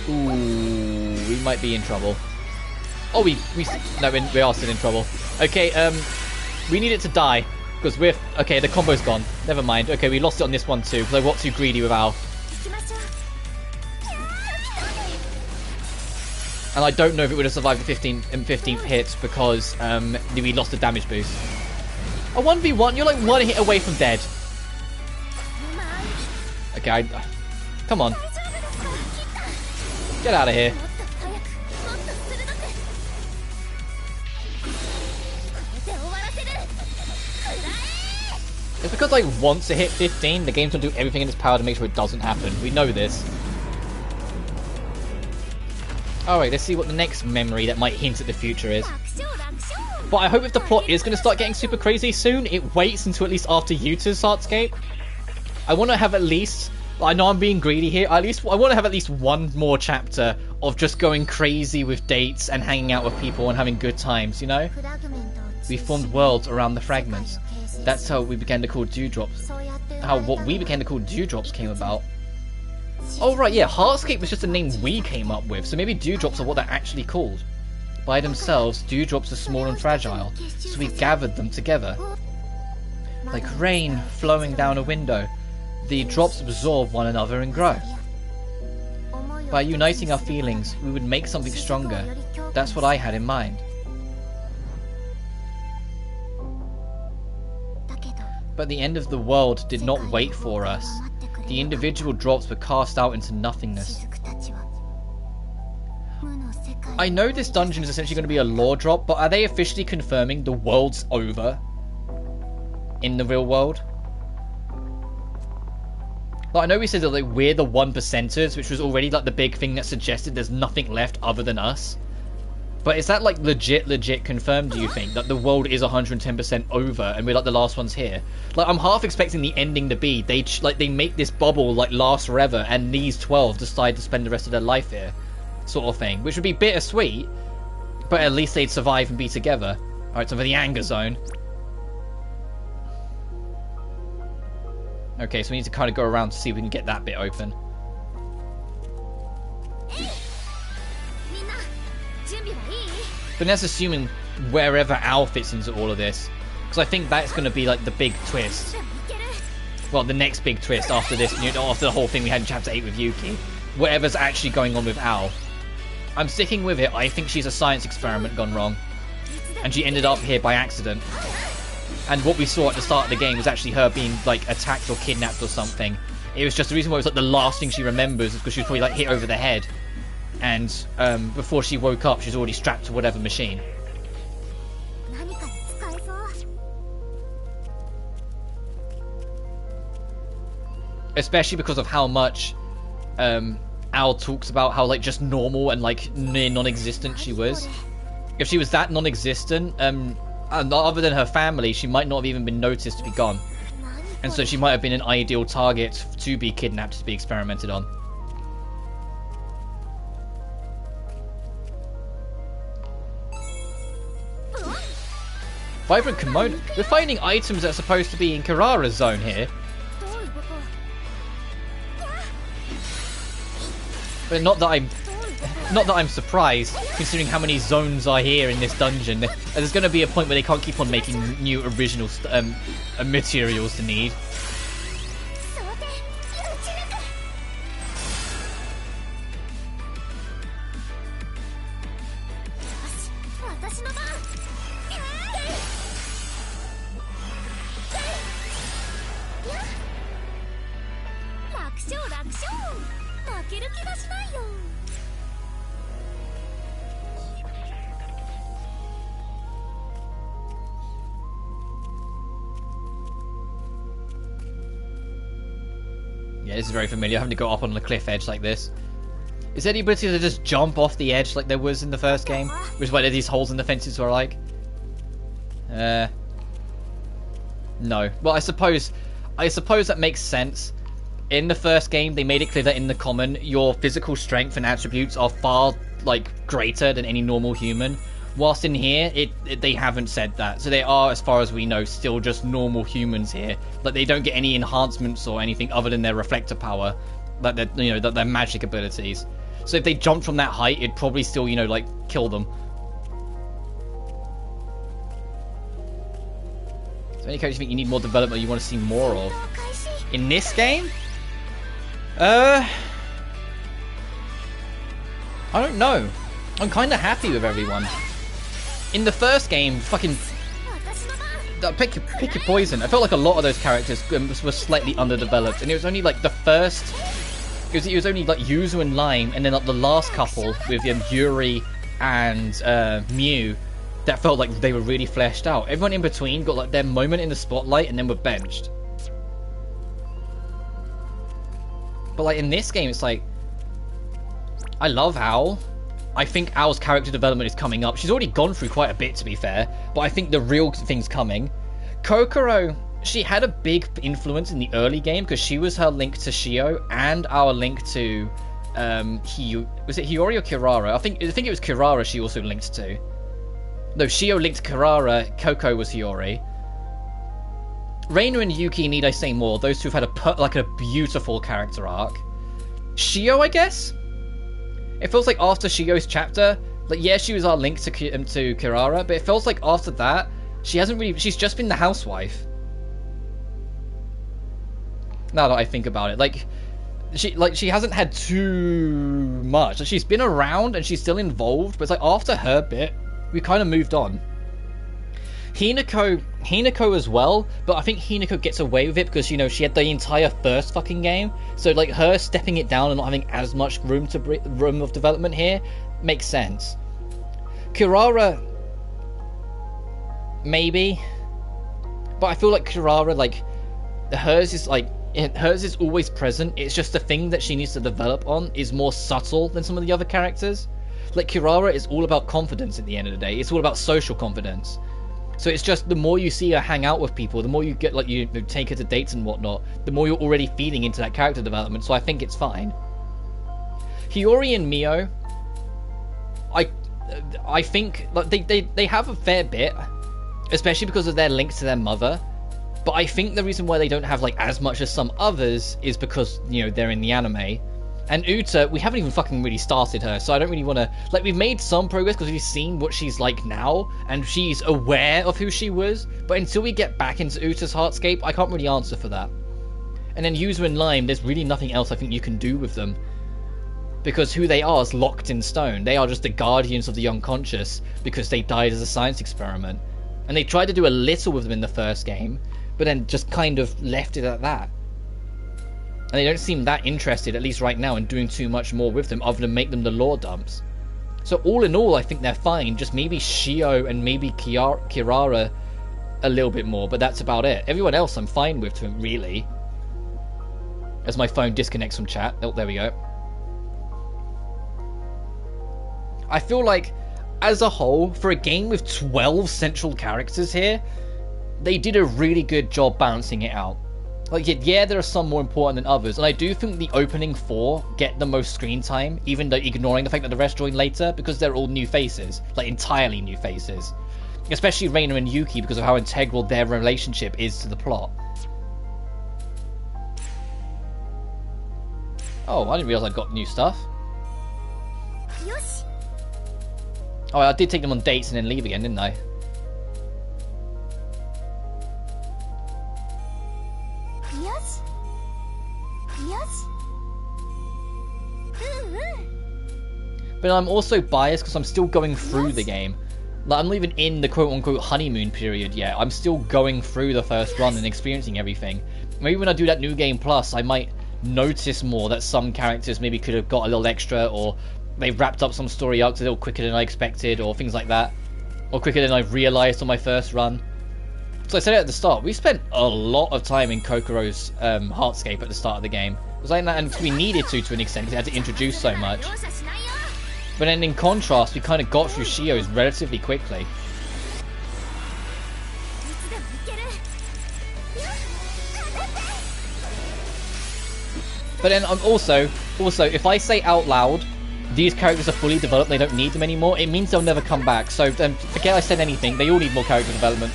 Ooh, we might be in trouble. Oh, we are still in trouble. Okay, we need it to die, because we're... Okay, the combo's gone. Never mind. Okay, we lost it on this one too, because I got too greedy with Al. And I don't know if it would have survived the 15th hit, because we lost the damage boost. A 1v1? You're like one hit away from dead. Okay, come on. Get out of here. It's because, like, once it hit 15, the game's gonna do everything in its power to make sure it doesn't happen. We know this. Alright, let's see what the next memory that might hint at the future is. But I hope if the plot is gonna start getting super crazy soon, it waits until at least after Yuta's Artscape. I want to have at least... I know I'm being greedy here. I want to have at least one more chapter of just going crazy with dates and hanging out with people and having good times, you know? We formed worlds around the fragments. That's how we began to call dewdrops. What we began to call dewdrops came about. Oh right, yeah, Heartscape was just a name we came up with, so maybe dewdrops are what they're actually called. By themselves, dewdrops are small and fragile, so we gathered them together. Like rain flowing down a window, the drops absorb one another and grow. By uniting our feelings, we would make something stronger. That's what I had in mind. But the end of the world did not wait for us. The individual drops were cast out into nothingness. I know this dungeon is essentially going to be a lore drop, but are they officially confirming the world's over in the real world? Like, I know we said that, like, we're the 1%ers, which was already like the big thing that suggested there's nothing left other than us. But is that like legit confirmed, do you think? That the world is 110% over and we're like the last ones here? Like, I'm half expecting the ending to be they make this bubble like last forever and these 12 decide to spend the rest of their life here. Sort of thing. Which would be bittersweet, but at least they'd survive and be together. Alright, so for the anger zone. Okay, so we need to kind of go around to see if we can get that bit open. But that's assuming wherever Al fits into all of this. Because I think that's going to be like the big twist. Well, the next big twist after this, you know, after the whole thing we had in Chapter 8 with Yuki. Whatever's actually going on with Al. I'm sticking with it. I think she's a science experiment gone wrong. And she ended up here by accident. And what we saw at the start of the game was actually her being, like, attacked or kidnapped or something. It was just the reason why it was, like, the last thing she remembers is because she was probably, like, hit over the head. And before she woke up, she's already strapped to whatever machine. Especially because of how much Al talks about how, like, just normal and, like, near non-existent she was. If she was that non-existent, other than her family, she might not have even been noticed to be gone. And so she might have been an ideal target to be kidnapped, to be experimented on. Vibrant kimono. We're finding items that are supposed to be in Kirara's zone here. But not that I'm surprised, considering how many zones are here in this dungeon. There's going to be a point where they can't keep on making new original materials to need. Yeah, this is very familiar, having to go up on the cliff edge like this. Is there the ability to just jump off the edge like there was in the first game? Which is why these holes in the fences are like? No. Well, I suppose that makes sense. In the first game, they made it clear that in the common, your physical strength and attributes are far, like, greater than any normal human. Whilst in here, they haven't said that. So they are, as far as we know, still just normal humans here. Like, they don't get any enhancements or anything other than their reflector power. Like, their magic abilities. So if they jumped from that height, it'd probably still, like, kill them. So any character you think you need more development or you want to see more of? In this game? I don't know. I'm kind of happy with everyone. In the first game, fucking... Pick your poison. I felt like a lot of those characters were slightly underdeveloped. And it was only like the first... It was only like Yuzu and Lime, and then like the last couple with Yuri and Mew that felt like they were really fleshed out. Everyone in between got like their moment in the spotlight and then were benched. But like in this game, it's like... I love Al. I think Al's character development is coming up. She's already gone through quite a bit, to be fair. But I think the real thing's coming. Kokoro, she had a big influence in the early game because she was her link to Shio and our link to... was it Hiyori or Kirara? I think it was Kirara she also linked to. No, Shio linked to Kirara, Koko was Hiyori. Reina and Yuki, need I say more? Those two have had a beautiful character arc. Shio, I guess? It feels like after Shio's chapter, like, yeah, she was our link to Kirara, but it feels like after that, she's just been the housewife. Now that I think about it, she hasn't had too much. Like, she's been around and she's still involved, but it's like after her bit, we kind of moved on. Hinako as well, but I think Hinako gets away with it because, she had the entire first fucking game. So, like, her stepping it down and not having as much room of development here makes sense. Kirara, maybe. But I feel like Kirara, like, hers is always present. It's just the thing that she needs to develop on is more subtle than some of the other characters. Like, Kirara is all about confidence at the end of the day. It's all about social confidence. So it's just the more you see her hang out with people, the more you get, like, you take her to dates and whatnot, the more you're already feeding into that character development, so I think it's fine. Hiyori and Mio, I think, like, they have a fair bit. especially because of their links to their mother. But I think the reason why they don't have like as much as some others is because, you know, they're in the anime. And Uta, we haven't even fucking really started her, so I don't really want to... Like, we've made some progress because we've seen what she's like now, and she's aware of who she was, but until we get back into Uta's Heartscape, I can't really answer for that. And then Yuzu and Lime, there's really nothing else I think you can do with them. Because who they are is locked in stone. They are just the guardians of the unconscious, because they died as a science experiment. And they tried to do a little with them in the first game, but then just kind of left it at that. And they don't seem that interested, at least right now, in doing too much more with them other than make them the lore dumps. So all in all, I think they're fine. Just maybe Shio and maybe Kirara a little bit more, but that's about it. Everyone else I'm fine with, really. As my phone disconnects from chat. Oh, there we go. I feel like, as a whole, for a game with 12 central characters here, they did a really good job balancing it out. Like, yeah, there are some more important than others, and I do think the opening 4 get the most screen time, even though ignoring the fact that the rest join later, because they're all new faces. Like, entirely new faces. Especially Reina and Yuki, because of how integral their relationship is to the plot. Oh, I didn't realize I got new stuff. Oh, I did take them on dates and then leave again, didn't I? But I'm also biased because I'm still going through the game. Like, I'm not even in the quote-unquote honeymoon period yet. I'm still going through the first run and experiencing everything. Maybe when I do that New Game Plus, I might notice more that some characters maybe could have got a little extra, or they've wrapped up some story arcs a little quicker than I expected, or things like that. Or quicker than I've realised on my first run. So I said it at the start, we spent a lot of time in Kokoro's Heartscape at the start of the game. It was like that, and we needed to an extent, because they had to introduce so much. But then in contrast, we kind of got through Shio's relatively quickly. But then I'm also, if I say out loud, these characters are fully developed, they don't need them anymore, it means they'll never come back. So forget I said anything, they all need more character development.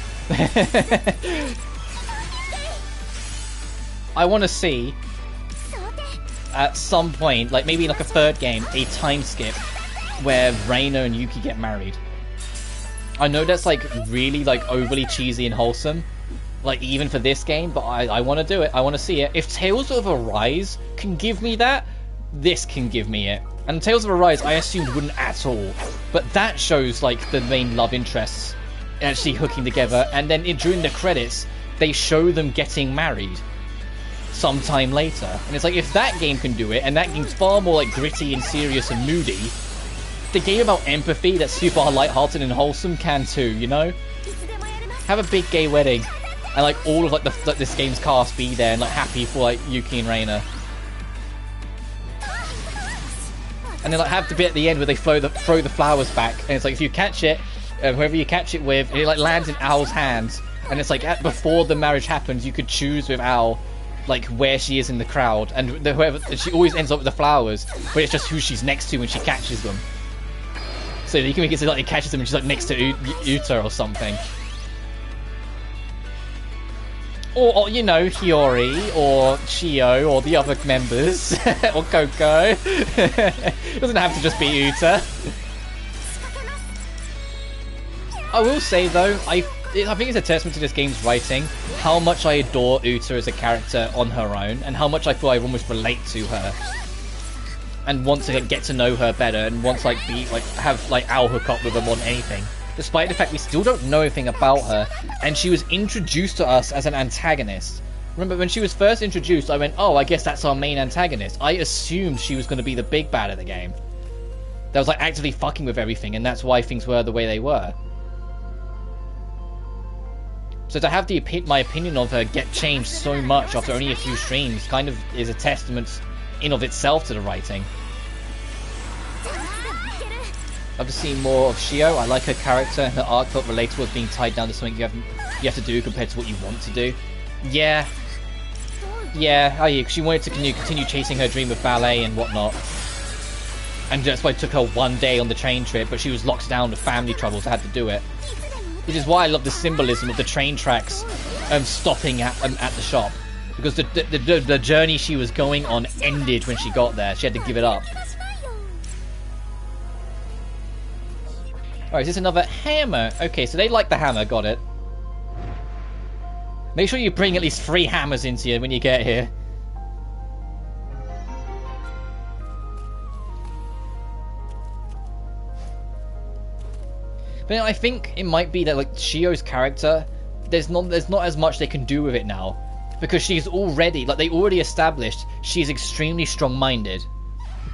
I want to see, at some point, like maybe like a third game, a time skip where Reina and Yuki get married. I know that's like really like overly cheesy and wholesome, like even for this game, but I want to do it. I want to see it. If Tales of Arise can give me that, this can give me it. And Tales of Arise I assumed wouldn't at all, but that shows like the main love interests actually hooking together, and then during the credits they show them getting married sometime later. And it's like, if that game can do it, and that game's far more like gritty and serious and moody, the game about empathy that's super lighthearted and wholesome can too, you know? Have a big gay wedding, and like all of like this game's cast be there and like happy for like Yuki and Reina. And then like have the bit at the end where they throw the flowers back, and it's like if you catch it, whoever you catch it with, it like lands in Owl's hands, and it's like before the marriage happens, you could choose with Owl like where she is in the crowd, and whoever, she always ends up with the flowers, but it's just who she's next to when she catches them. So you can make it so like it catches them and she's like next to Uta or something. Or you know, Hiyori, or Shio, or the other members, or Coco. It doesn't have to just be Uta. I will say though, I think it's a testament to this game's writing, how much I adore Uta as a character on her own, and how much I feel I almost relate to her. And want to get to know her better, and want to have Owl hook up with her more than anything. Despite the fact we still don't know anything about her, and she was introduced to us as an antagonist. Remember, when she was first introduced, I went, oh, I guess that's our main antagonist. I assumed she was going to be the big bad of the game. That was like actively fucking with everything, and that's why things were the way they were. So to have my opinion of her get changed so much after only a few streams kind of is a testament in of itself to the writing. Love to see more of Shio. I like her character, and her arc felt relatable as being tied down to something you have to do compared to what you want to do. Yeah. She wanted to continue chasing her dream of ballet and whatnot. And that's why it took her one day on the train trip, but she was locked down with family troubles, so had to do it. Which is why I love the symbolism of the train tracks stopping at the shop. Because the journey she was going on ended when she got there. She had to give it up. Alright, is this another hammer? Okay, so they like the hammer, got it. Make sure you bring at least 3 hammers into you when you get here. But I think it might be that like Shio's character, there's not as much they can do with it now. Because she's already, like they already established, she's extremely strong-minded.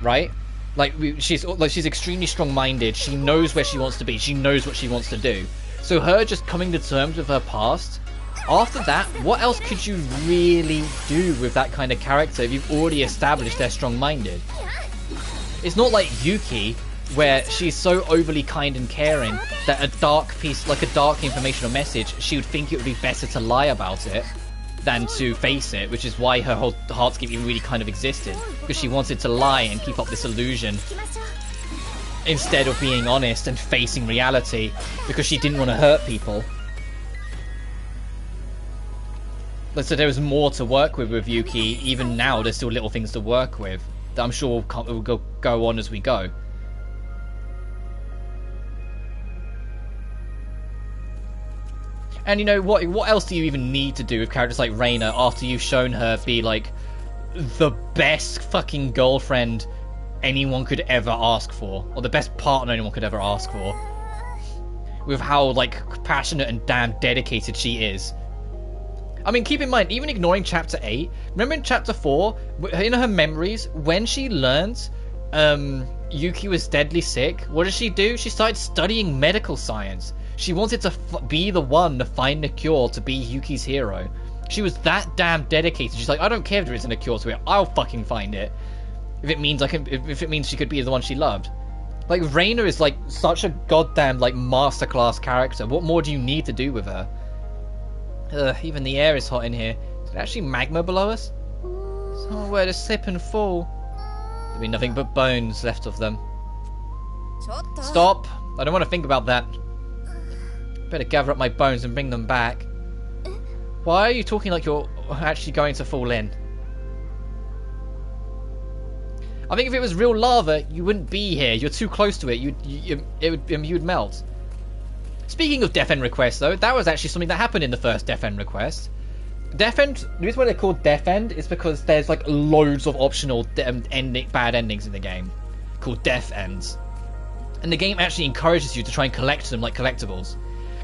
Right? Like she's extremely strong-minded. She knows where she wants to be. She knows what she wants to do. So her just coming to terms with her past, after that, what else could you really do with that kind of character if you've already established they're strong-minded? It's not like Yuki, where she's so overly kind and caring that a dark piece, like a dark information or message, she would think it would be better to lie about it than to face it, which is why her whole Heartscape even really kind of existed, because she wanted to lie and keep up this illusion instead of being honest and facing reality, because she didn't want to hurt people. But so there was more to work with Yuki. Even now there's still little things to work with that I'm sure will go on as we go. And you know, what else do you even need to do with characters like Reina after you've shown her be like the best fucking girlfriend anyone could ever ask for, or the best partner anyone could ever ask for, with how like passionate and damn dedicated she is. I mean, keep in mind, even ignoring chapter 8, remember in chapter 4, in her memories, when she learned Yuki was deadly sick, what did she do? She started studying medical science. She wanted to be the one to find the cure to be Yuki's hero. She was that damn dedicated. She's like, I don't care if there isn't a cure to it. I'll fucking find it. If it means if it means she could be the one she loved. Like Reina is like such a goddamn like masterclass character. What more do you need to do with her? Even the air is hot in here. Is there actually magma below us? Somewhere to slip and fall. There'll be nothing but bones left of them. Stop! I don't want to think about that. Better gather up my bones and bring them back. Why are you talking like you're actually going to fall in? I think if it was real lava, you wouldn't be here. You're too close to it. You'd melt. Speaking of Death End requests, though, that was actually something that happened in the first Death End request. Death End, the reason why they're called Death End is because there's like loads of optional bad endings in the game called Death Ends. And the game actually encourages you to try and collect them like collectibles.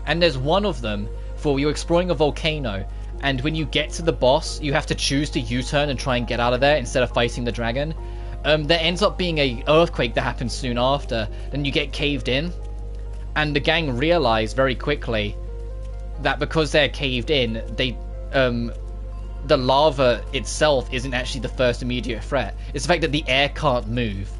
And there's one of them for you're exploring a volcano, and when you get to the boss, you have to choose to U-turn and try and get out of there instead of fighting the dragon. There ends up being a earthquake that happens soon after, then you get caved in, and the gang realize very quickly that because they're caved in, the lava itself isn't actually the first immediate threat. It's the fact that the air can't move.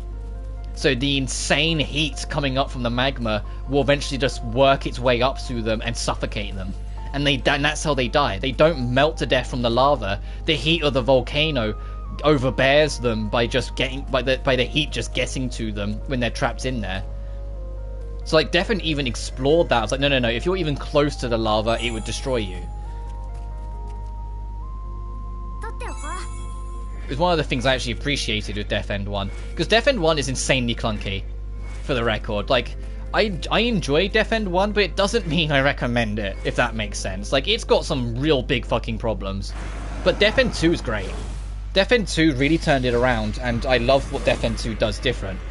So the insane heat coming up from the magma will eventually just work its way up through them and suffocate them. And that's how they die. They don't melt to death from the lava. The heat of the volcano overbears them by the heat just getting to them when they're trapped in there. So like Death End even explored that. It's like, no, if you're even close to the lava, it would destroy you. It was one of the things I actually appreciated with Death End 1. Because Death End 1 is insanely clunky, for the record. Like, I enjoy Death End 1, but it doesn't mean I recommend it, if that makes sense. Like, it's got some real big fucking problems. But Death End 2 is great. Death End 2 really turned it around, and I love what Death End 2 does different.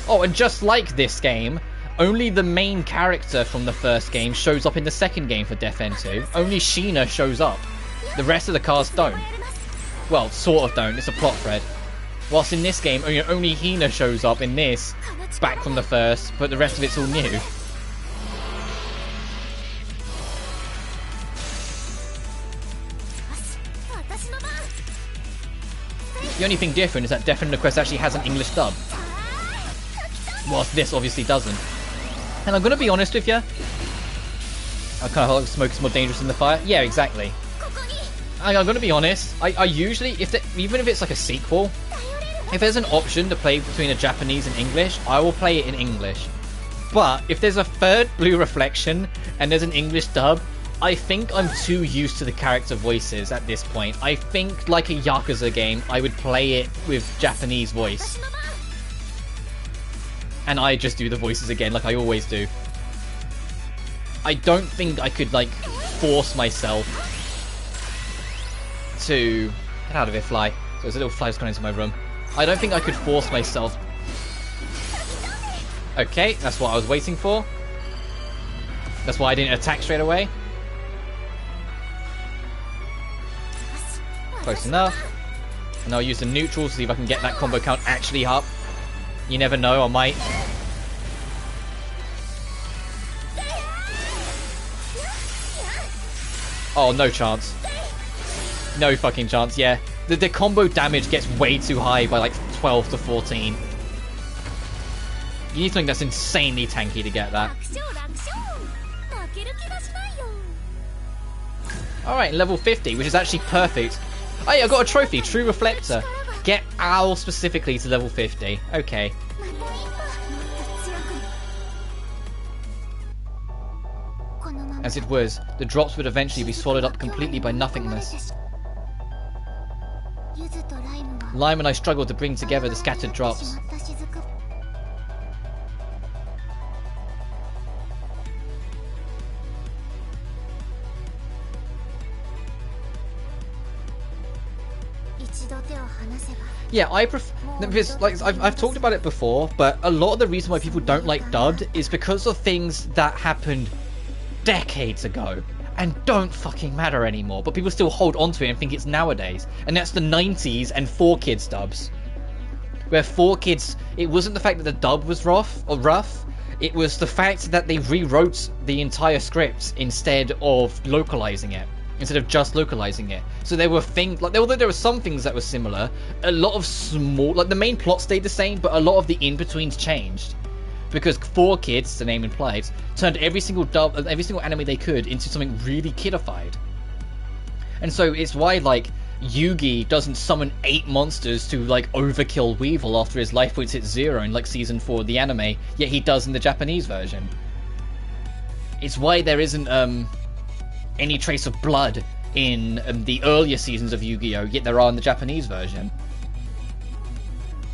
Oh, and just like this game, only the main character from the first game shows up in the second game for Death End 2. Only Sheena shows up. The rest of the cars don't. Well, sort of don't. It's a plot thread. Whilst in this game, only Hina shows up in this, back from the first, but the rest of it's all new. The only thing different is that Death End Request actually has an English dub. Whilst this obviously doesn't. And I'm going to be honest with you. I kind of like smoke is more dangerous than the fire. Yeah, exactly. I'm going to be honest, I usually, even if it's like a sequel, if there's an option to play between a Japanese and English, I will play it in English. But if there's a third Blue Reflection and there's an English dub, I think I'm too used to the character voices at this point. I think, like a Yakuza game, I would play it with Japanese voice. And I just do the voices again, like I always do. I don't think I could, like, force myself to... Get out of here, fly. So there's a little fly that's gone into my room. I don't think I could force myself... Okay, that's what I was waiting for. That's why I didn't attack straight away. Close enough. And I'll use the neutral to see if I can get that combo count actually up. You never know, I might. Oh, no chance. No fucking chance, yeah. The combo damage gets way too high by like 12 to 14. You need something that's insanely tanky to get that. Alright, level 50, which is actually perfect. Oh yeah, I got a trophy, True Reflector. Get Owl specifically to level 50. Okay. As it was, the drops would eventually be swallowed up completely by nothingness. Lime and I struggled to bring together the scattered drops. Yeah, I prefer... Because, like, I've talked about it before, but a lot of the reason why people don't like dubbed is because of things that happened decades ago and don't fucking matter anymore, but people still hold on to it and think it's nowadays. And that's the 90s and 4Kids dubs. Where 4Kids, it wasn't the fact that the dub was rough, it was the fact that they rewrote the entire script instead of localizing it. Instead of just localizing it. So there were things, like, although there were some things that were similar, a lot of small, like the main plot stayed the same, but a lot of the in-betweens changed. Because 4Kids, the name implies, turned every single anime they could into something really kidified. And so it's why, like, Yugi doesn't summon 8 monsters to, like, overkill Weevil after his life points hit 0 in, like, season 4 of the anime, yet he does in the Japanese version. It's why there isn't, any trace of blood in the earlier seasons of Yu-Gi-Oh! Yet there are in the Japanese version.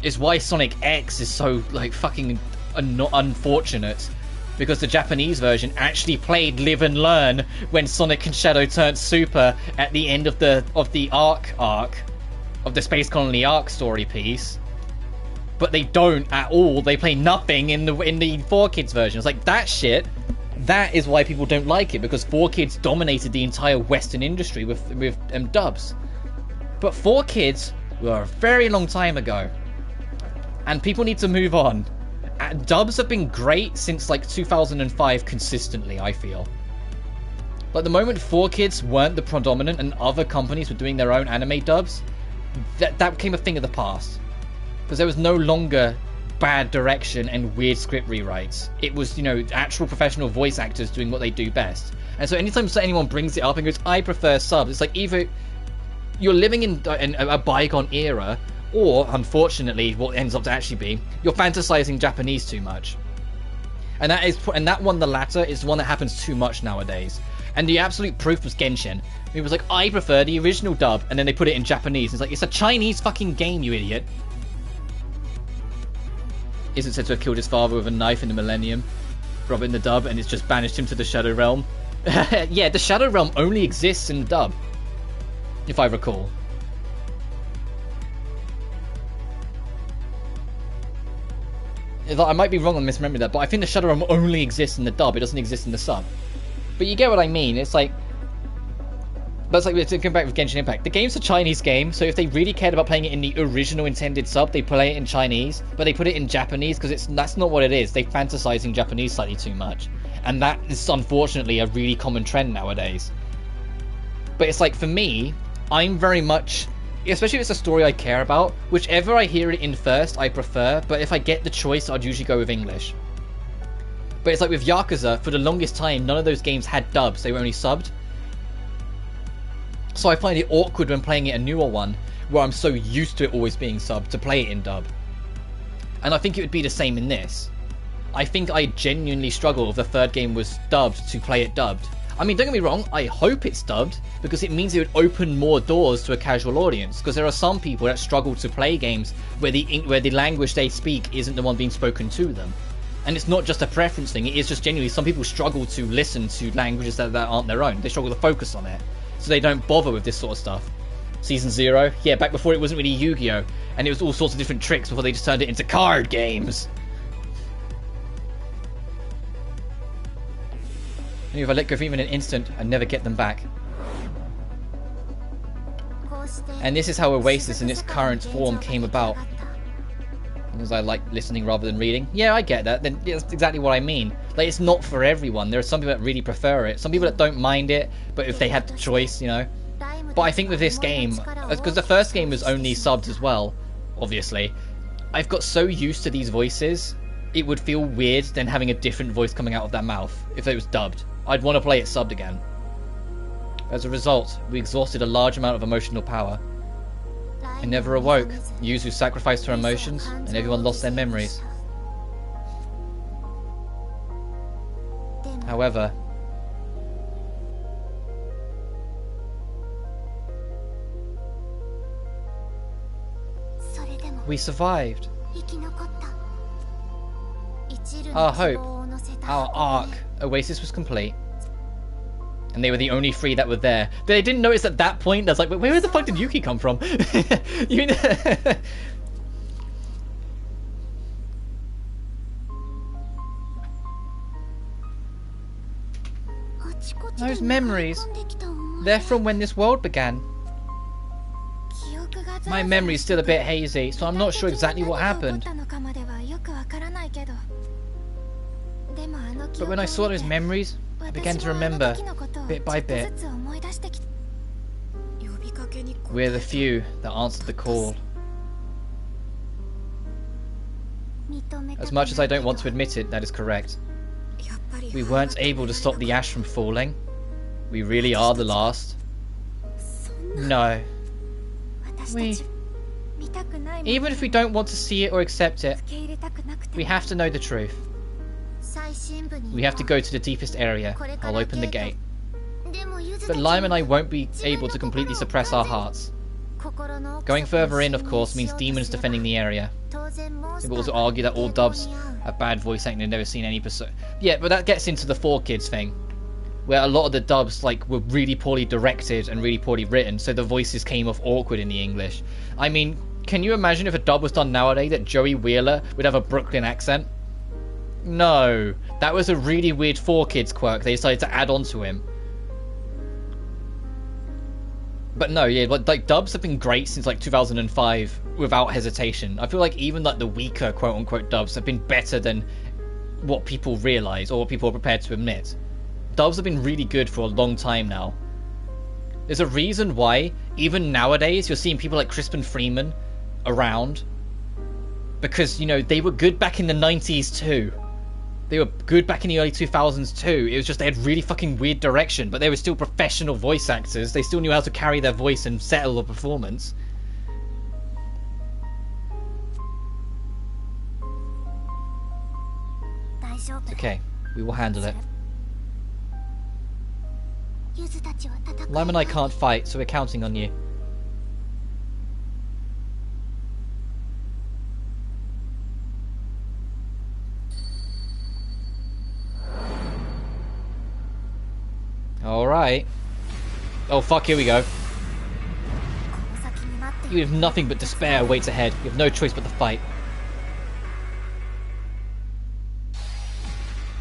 It's why Sonic X is so, like, fucking unfortunate. Because the Japanese version actually played Live and Learn when Sonic and Shadow turned super at the end of the arc of the Space Colony arc story piece. But they don't at all. They play nothing in the 4Kids version. It's like, that shit... That is why people don't like it, because 4Kids dominated the entire Western industry with dubs. But 4Kids were a very long time ago. And people need to move on. Dubs have been great since like 2005 consistently, I feel. Like the moment 4Kids weren't the predominant and other companies were doing their own anime dubs, that became a thing of the past. Because there was no longer bad direction and weird script rewrites. It was, you know, actual professional voice actors doing what they do best. And so anytime anyone brings it up and goes, I prefer subs, it's like either you're living in a bygone era, or unfortunately what ends up to actually be, you're fantasizing Japanese too much. And that one, the latter, is the one that happens too much nowadays. And the absolute proof was Genshin. It was like, I prefer the original dub, and then they put it in Japanese. It's like, it's a Chinese fucking game, you idiot. Isn't said to have killed his father with a knife in the Millennium. Robert in the dub, and it's just banished him to the Shadow Realm. Yeah, the Shadow Realm only exists in the dub, if I recall. I might be wrong on misremembering that, but I think the Shadow Realm only exists in the dub. It doesn't exist in the sub. But you get what I mean. It's like... That's like, to come back with Genshin Impact. The game's a Chinese game, so if they really cared about playing it in the original intended sub, they play it in Chinese, but they put it in Japanese because that's not what it is. They're fantasizing Japanese slightly too much. And that is unfortunately a really common trend nowadays. But it's like, for me, I'm very much... Especially if it's a story I care about, whichever I hear it in first, I prefer, but if I get the choice, I'd usually go with English. But it's like with Yakuza, for the longest time, none of those games had dubs, they were only subbed. So I find it awkward when playing it a newer one, where I'm so used to it always being subbed, to play it in dub. And I think it would be the same in this. I think I genuinely struggle if the third game was dubbed to play it dubbed. I mean, don't get me wrong, I hope it's dubbed, because it means it would open more doors to a casual audience, because there are some people that struggle to play games where the language they speak isn't the one being spoken to them. And it's not just a preference thing, it is just genuinely some people struggle to listen to languages that aren't their own. They struggle to focus on it, so they don't bother with this sort of stuff. Season 0? Yeah, back before it wasn't really Yu-Gi-Oh! And it was all sorts of different tricks before they just turned it into card games. And if I let go for even an instant, I'd never get them back. And this is how Oasis in its current form came about. Because I like listening rather than reading. Yeah, I get that. Then that's exactly what I mean. Like, it's not for everyone. There are some people that really prefer it. Some people that don't mind it, but if they had the choice, you know. But I think with this game, because the first game was only subbed as well, obviously, I've got so used to these voices, it would feel weird then having a different voice coming out of their mouth if it was dubbed. I'd want to play it subbed again. As a result, we exhausted a large amount of emotional power. I never awoke. Yuzu sacrificed her emotions, and everyone lost their memories. However, we survived. Our hope, our arc, Oasis was complete. And they were the only three that were there. They didn't notice at that point. I was like, where the fuck did Yuki come from? You know? Those memories, they're from when this world began. My memory's still a bit hazy, so I'm not sure exactly what happened. But when I saw those memories, I began to remember, bit by bit. We're the few that answered the call. As much as I don't want to admit it, that is correct. We weren't able to stop the ash from falling. We really are the last. No. Even if we don't want to see it or accept it, we have to know the truth. We have to go to the deepest area. I'll open the gate. But Lime and I won't be able to completely suppress our hearts. Going further in, of course, means demons defending the area. People also argue that all dubs have bad voice acting. They've never seen any person. Yeah, but that gets into the 4Kids thing, where a lot of the dubs were really poorly directed and really poorly written, so the voices came off awkward in the English. I mean, can you imagine if a dub was done nowadays that Joey Wheeler would have a Brooklyn accent? No, that was a really weird 4Kids quirk they decided to add on to him. But no, yeah, like dubs have been great since 2005 without hesitation. I feel like even the weaker quote-unquote dubs have been better than what people realize or what people are prepared to admit. Dubs have been really good for a long time now. There's a reason why even nowadays you're seeing people like Crispin Freeman around, because, you know, they were good back in the 90s too. They were good back in the early 2000s too. It was just they had really fucking weird direction, but they were still professional voice actors. They still knew how to carry their voice and settle a performance. It's okay, we will handle it. Lime and I can't fight, so we're counting on you. Alright. Oh fuck, here we go. You have nothing but despair waits ahead. You have no choice but to fight.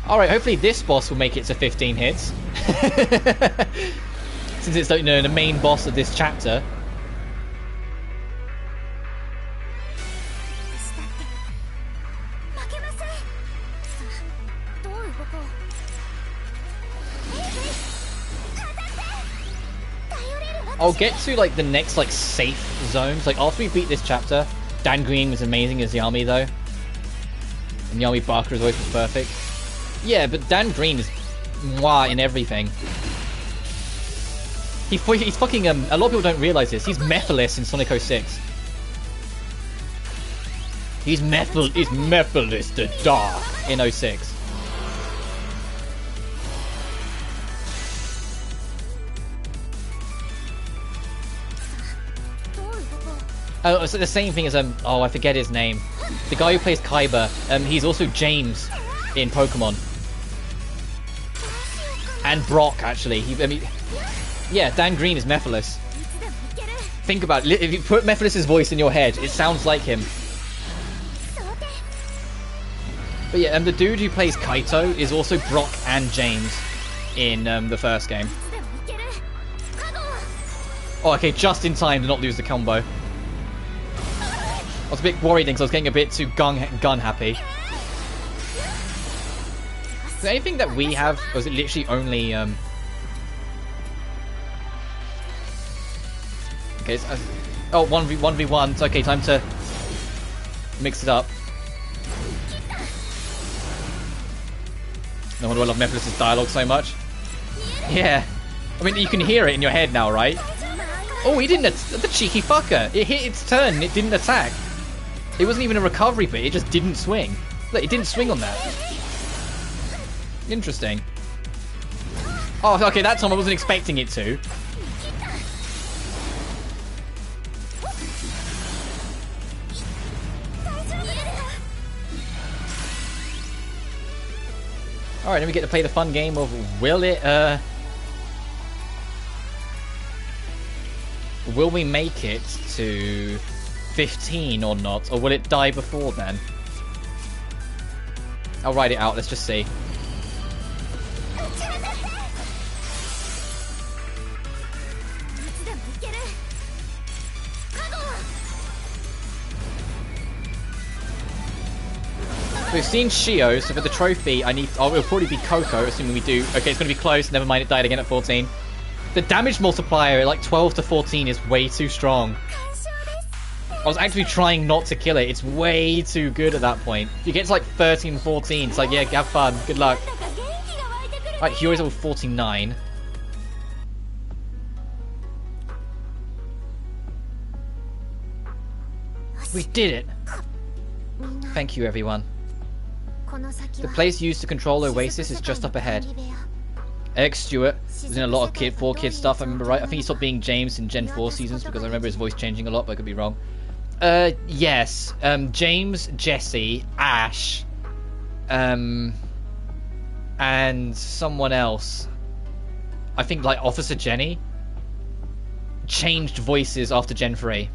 Alright, hopefully this boss will make it to 15 hits. Since it's, you know, the main boss of this chapter. I'll get to the next safe zones. After we beat this chapter, Dan Green was amazing as Yami though. And Yami Barker's voice was perfect. Yeah, but Dan Green is mwah in everything. He's fucking a lot of people don't realise this. He's Mephiles in Sonic 06. He's Mephiles the Dark in 06. Oh, it's the same thing as oh, I forget his name. The guy who plays Kaiba. He's also James in Pokemon. And Brock, actually. Yeah, Dan Green is Mephiles. Think about it. If you put Mephiles' voice in your head, it sounds like him. But yeah, and the dude who plays Kaito is also Brock and James in the first game. Oh, okay, just in time to not lose the combo. I was a bit worried because I was getting a bit too gun happy. Is there anything that we have, or is it literally only okay, it's, oh, 1v1. It's okay, time to mix it up. No wonder I love Mephiles' dialogue so much. Yeah. I mean, you can hear it in your head now, right? Oh, he didn't... The cheeky fucker. It hit its turn and it didn't attack. It wasn't even a recovery bit. It just didn't swing. Look, it didn't swing on that. Interesting. Oh, okay, that time I wasn't expecting it to. Alright, then we get to play the fun game of will we make it to 15 or not? Or will it die before then? I'll write it out, let's just see. We've seen Shio, so for the trophy, it'll probably be Coco, assuming we do. Okay, it's going to be close. Never mind, it died again at 14. The damage multiplier at like 12 to 14 is way too strong. I was actually trying not to kill it. It's way too good at that point. If you get to like 13, 14, it's like, yeah, have fun. Good luck. Alright, Hyo's level 49. We did it! Thank you, everyone. The place used to control Oasis is just up ahead. Eric Stewart was in a lot of 4Kid stuff, I remember right. I think he stopped being James in Gen 4 seasons because I remember his voice changing a lot, but I could be wrong. Yes. James, Jesse, Ash, and someone else. I think like Officer Jenny changed voices after Gen 3.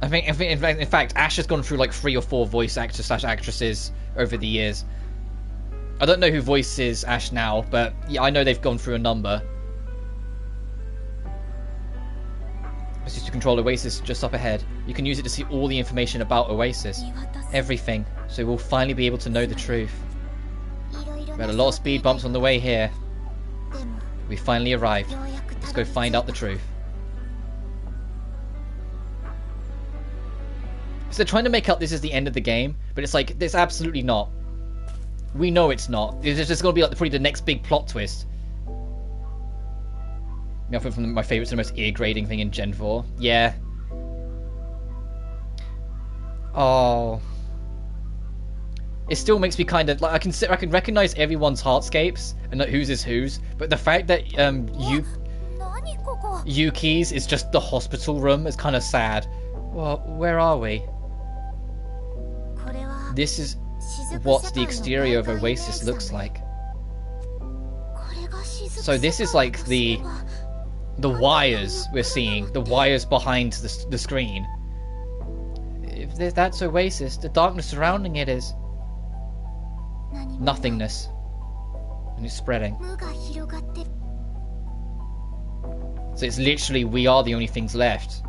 I think in fact, Ash has gone through like 3 or 4 voice actors / actresses over the years. I don't know who voices Ash now, but yeah, I know they've gone through a number. This is to control Oasis just up ahead. You can use it to see all the information about Oasis. Everything. So we'll finally be able to know the truth. We had a lot of speed bumps on the way here. We finally arrived. Let's go find out the truth. So they're trying to make out this is the end of the game, but it's like, it's absolutely not. We know it's not. It's just going to be like probably the next big plot twist. I went from my favourite to the most ear-grating thing in Gen 4. Yeah. Oh. It still makes me kind of like I can recognize everyone's heartscapes and like whose is whose, but the fact that Yuki's is just the hospital room is kind of sad. Well, where are we? This is what the exterior of Oasis looks like. So this is like the wires we're seeing, the wires behind the screen. If that's Oasis, the darkness surrounding it is nothingness, and it's spreading. So it's literally we are the only things left.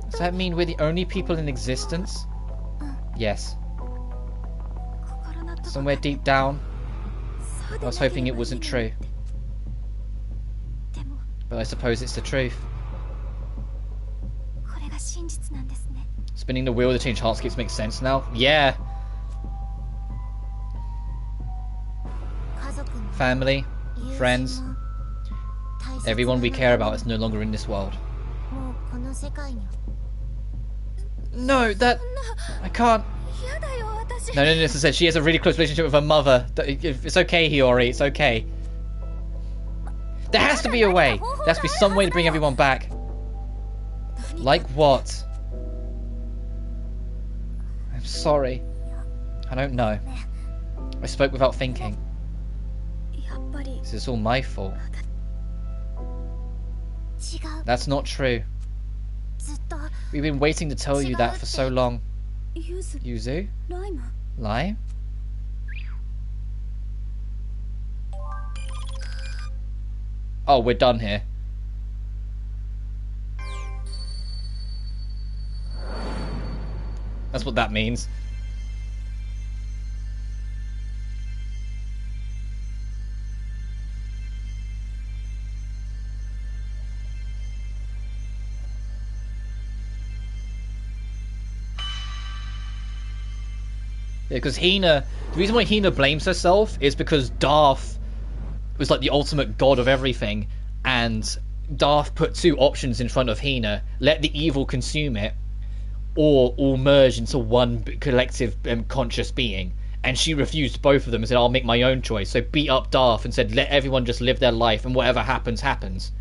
Does that mean we're the only people in existence? Yes. Somewhere deep down, I was hoping it wasn't true. But I suppose it's the truth. Spinning the wheel to change heartscapes makes sense now? Yeah! Family, friends, everyone we care about is no longer in this world. この世界に No, that... I can't... 嫌だよ私 No, this is it. She has a really close relationship with her mother. It's okay, Hiyori. It's okay. There has to be a way. There has to be some way to bring everyone back. Like what? I'm sorry. I don't know. I spoke without thinking. やっぱり This is all my fault. 違う That's not true. ずっと We've been waiting to tell you that for so long. ユズ Yuzu? ライム Lime? Oh, we're done here. That's what that means. Yeah, because Hina... The reason why Hina blames herself is because Darth was like the ultimate god of everything, and Darth put two options in front of Hina: let the evil consume it, or all merge into one collective conscious being. And she refused both of them and said, I'll make my own choice. So beat up Darth and said, let everyone just live their life, and whatever happens, happens.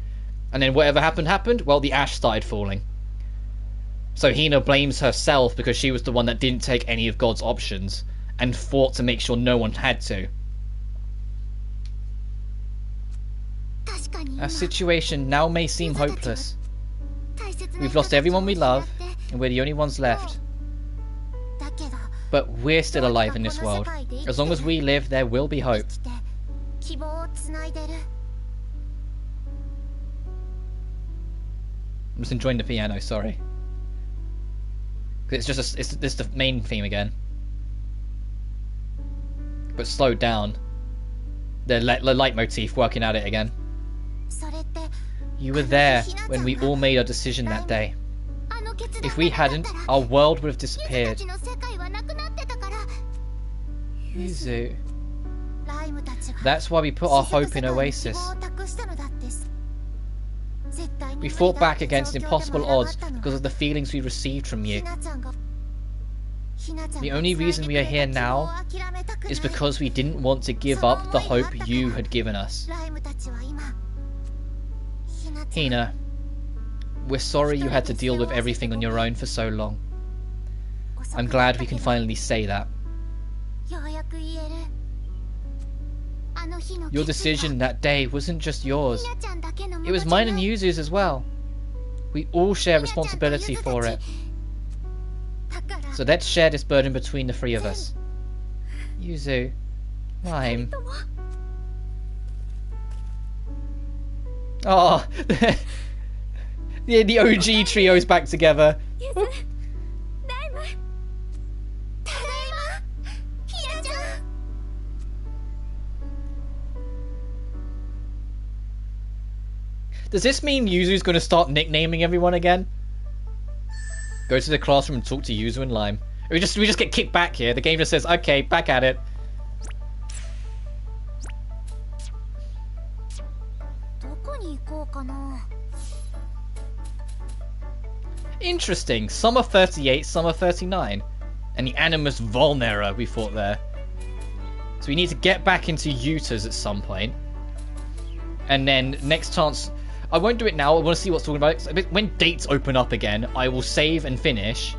And then whatever happened, well, the ash started falling. So Hina blames herself because she was the one that didn't take any of God's options and fought to make sure no one had to. 確かに今 Our situation now may seem hopeless. 大切な We've 人 lost たち everyone we を失 love, って and we're the only ones left. だけど But we're still alive in this world. As long as we live, there will be hope. 生きて希望をつないでる I'm just enjoying the piano, sorry. 'Cause it's just it's the main theme again. But slowed down. The leitmotif working at it again. それって You were there when we all made our decision that day. あの決断 If we がなか hadn't, ったら our world would have ユズた disappeared. ちの世界はなくなってたから Yuzu. ライムたちが That's why we put our 沈む hope in 世界に希 Oasis. 望を託したのだって絶対に We 無理 fought だ back って against 状況で impossible も抗 odds ったの because of the feelings we received from ひ you. なちゃんが The only reason we are here now is because we didn't want to give up the hope you had given us. ライムたちは今ひなちゃん Hina, we're sorry you had to deal with everything on your own for so long. I'm glad we can finally say that. ようやく言えるあの日の Your 決意 decision は that day wasn't just yours. ひなちゃんだけのも It の was じゃない mine and Yuzu's as well. We all share responsibility for it. だから So let's share this burden between the three of us. Yuzu. Lime. とも Oh, the OG trio's back together. ゆずライムただいまひなちゃん Does this mean Yuzu's going to start nicknaming everyone again? Go to the classroom and talk to Yuzu and Lime. We just get kicked back here. The game just says, okay, back at it. どこに行こうかな Interesting. Some are 38, some are 39. And the Animus Vulnera we fought there. So we need to get back into Utah's at some point. And then next chance... I won't do it now. I want to see what's talking about. When dates open up again, I will save and finish.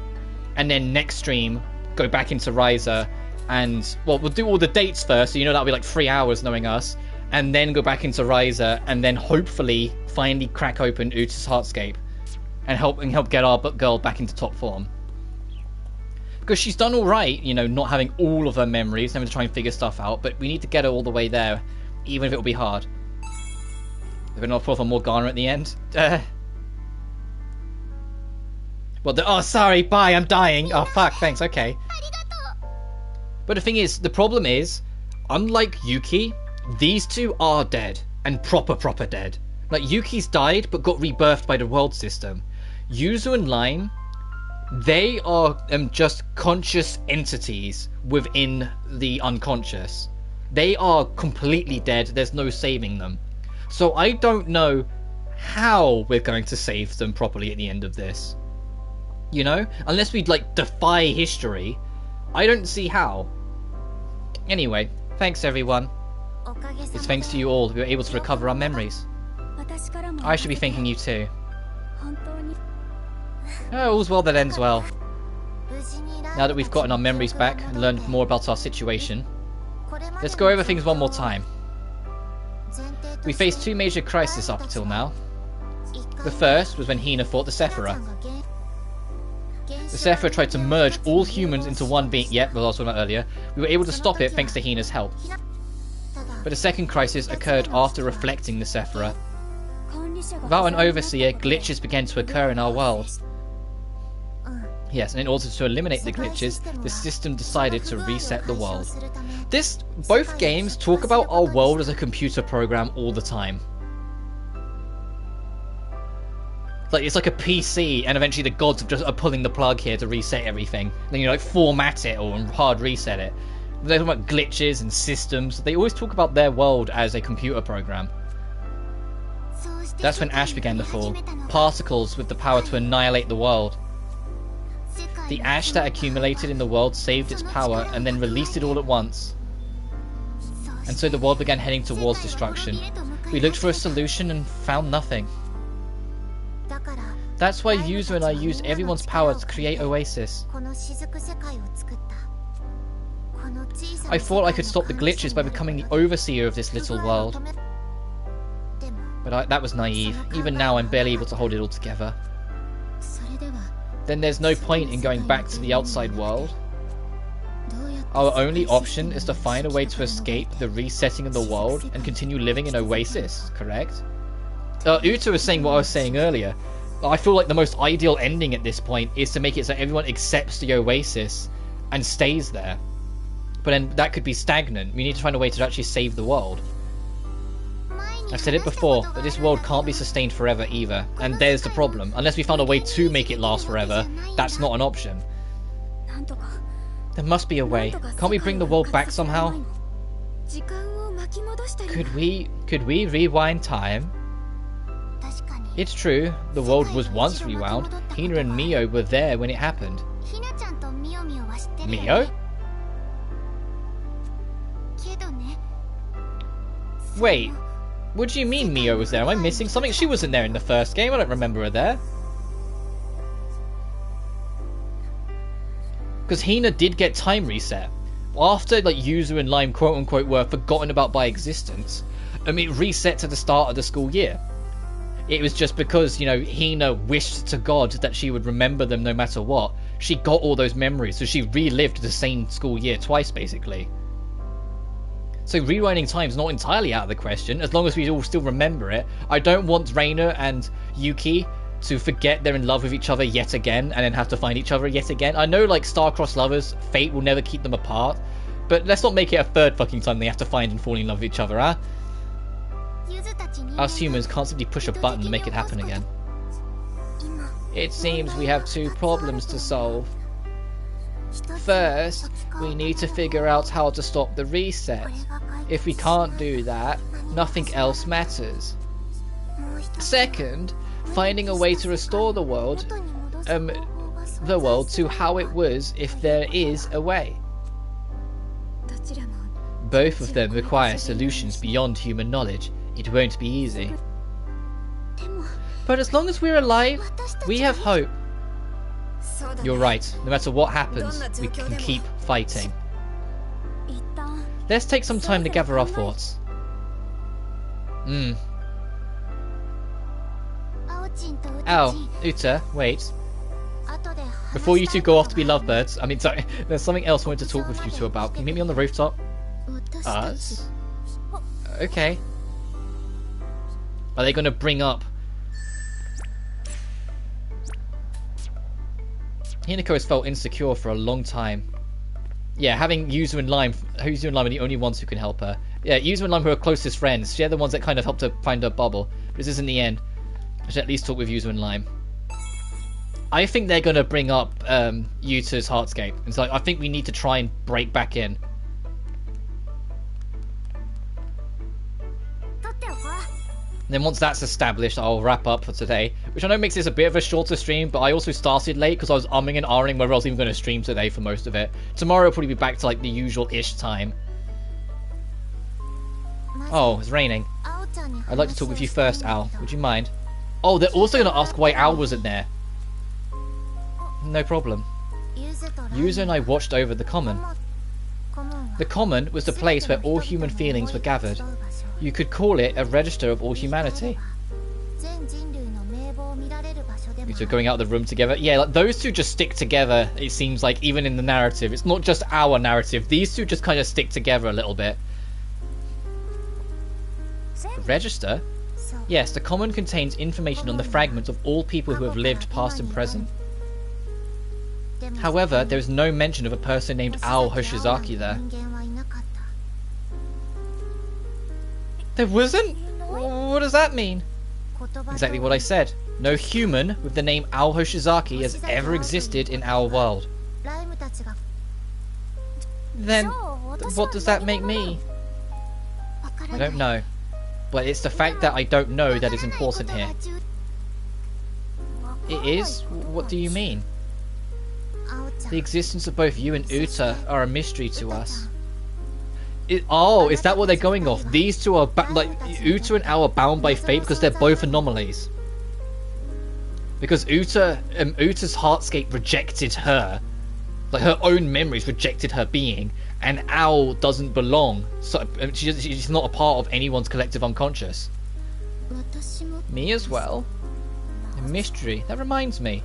And then next stream, go back into Ryza. And, well, we'll do all the dates first. So you know that'll be like 3 hours knowing us. And then go back into Ryza. And then hopefully finally crack open Uta's Heartscape. And help get our girl back into top form. Because she's done alright, you know, not having all of her memories, having to try and figure stuff out. But we need to get her all the way there. Even if it'll be hard. They're going to pull for Morgana at the end. Well, oh, sorry, bye, I'm dying. Oh, fuck, thanks, okay. ありがとう But the thing is, the problem is, unlike Yuki, these two are dead. And proper dead. Like, Yuki's died, but got rebirthed by the world system. Yuzu and Lime, they are just conscious entities within the unconscious. They are completely dead, there's no saving them. So I don't know how we're going to save them properly at the end of this. You know? Unless we, like, defy history, I don't see how. Anyway, thanks everyone. It's thanks to you all we were able to recover our memories. I should be thanking you too. Oh, all's well that ends well. Now that we've gotten our memories back and learned more about our situation, let's go over things one more time. We faced two major crises up till now. The first was when Hina fought the Sephira. The Sephira tried to merge all humans into one being. Yep, well, I was talking about earlier. We were able to stop it thanks to Hina's help. But the second crisis occurred after reflecting the Sephira. Without an overseer, glitches began to occur in our world. Yes, and in order to eliminate the glitches, the system decided to reset the world. Both games talk about our world as a computer program all the time. Like, it's like a PC, and eventually the gods are pulling the plug here to reset everything. Then you like format it or hard reset it. They talk about glitches and systems. They always talk about their world as a computer program. That's when ash began to fall. Particles with the power to annihilate the world. The ash that accumulated in the world saved its power and then released it all at once. And so the world began heading towards destruction. We looked for a solution and found nothing. That's why Yuzu and I used everyone's power to create Oasis. I thought I could stop the glitches by becoming the overseer of this little world. But that was naive. Even now I'm barely able to hold it all together. Then there's no point in going back to the outside world. Our only option is to find a way to escape the resetting of the world and continue living in Oasis, correct? Uta was saying what I was saying earlier. I feel like the most ideal ending at this point is to make it so everyone accepts the Oasis and stays there. But then that could be stagnant. We need to find a way to actually save the world. I've said it before, but this world can't be sustained forever either. And there's the problem. Unless we found a way to make it last forever, that's not an option. There must be a way. Can't we bring the world back somehow? Could we rewind time? It's true, the world was once rewound. Hina and Mio were there when it happened. Mio? Wait, what do you mean Mio was there? Am I missing something? She wasn't there in the first game, I don't remember her there. Because Hina did get time reset. After like Yuzu and Lime quote unquote were forgotten about by existence, it reset to the start of the school year. It was just because, you know, Hina wished to God that she would remember them no matter what. She got all those memories, so she relived the same school year twice, basically. So rewinding time's not entirely out of the question, as long as we all still remember it. I don't want Reina and Yuki to forget they're in love with each other yet again, and then have to find each other yet again. I know, like, star-crossed lovers, fate will never keep them apart, but let's not make it a third fucking time they have to find and fall in love with each other, huh? Us humans can't simply push a button to make it happen again. It seems we have two problems to solve. First, we need to figure out how to stop the reset. If we can't do that, nothing else matters. Second, finding a way to restore the world to how it was, if there is a way. Both of them require solutions beyond human knowledge. It won't be easy. But as long as we're alive, we have hope. You're right. No matter what happens, we can keep fighting. Let's take some time to gather our thoughts. Oh, Uta, wait. Before you two go off to be lovebirds, sorry, there's something else I wanted to talk with you two about. Can you meet me on the rooftop? Us? Okay. Are they going to bring up... Hinako has felt insecure for a long time. Yeah, having Yuzu and Lime are the only ones who can help her. Yeah, Yuzu and Lime are her closest friends. They're the ones that kind of helped her find her bubble. But this isn't the end. I should at least talk with Yuzu and Lime. I think they're going to bring up Yuta's Heartscape. It's like, I think we need to try and break back in. then once that's established, I'll wrap up for today. Which I know makes this a bit of a shorter stream, but I also started late because I was umming and ahhing whether I was even going to stream today for most of it. Tomorrow will probably be back to like the usual-ish time. Oh, it's raining. I'd like to talk with you first, Al. Would you mind? Oh, they're also going to ask why Al wasn't there. No problem. Yuzo and I watched over the common. The common was the place where all human feelings were gathered. You could call it a register of all humanity. You two are going out of the room together. Yeah, like those two just stick together, it seems like, even in the narrative. It's not just our narrative. These two just kind of stick together a little bit. A register? Yes, the common contains information on the fragments of all people who have lived past and present. However, there is no mention of a person named Ao Hoshizaki there. There wasn't? What does that mean? Exactly what I said. No human with the name Ao Hoshizaki has ever existed in our world. Then, what does that make me? I don't know. But it's the fact that I don't know that is important here. It is? What do you mean? The existence of both you and Uta are a mystery to us. Oh, is that what they're going off? These two are like Uta and Ao are bound by fate because they're both anomalies. Because Uta's heartscape rejected her, like her own memories rejected her being, and Ao doesn't belong. So she's not a part of anyone's collective unconscious. Me as well. A mystery. That reminds me.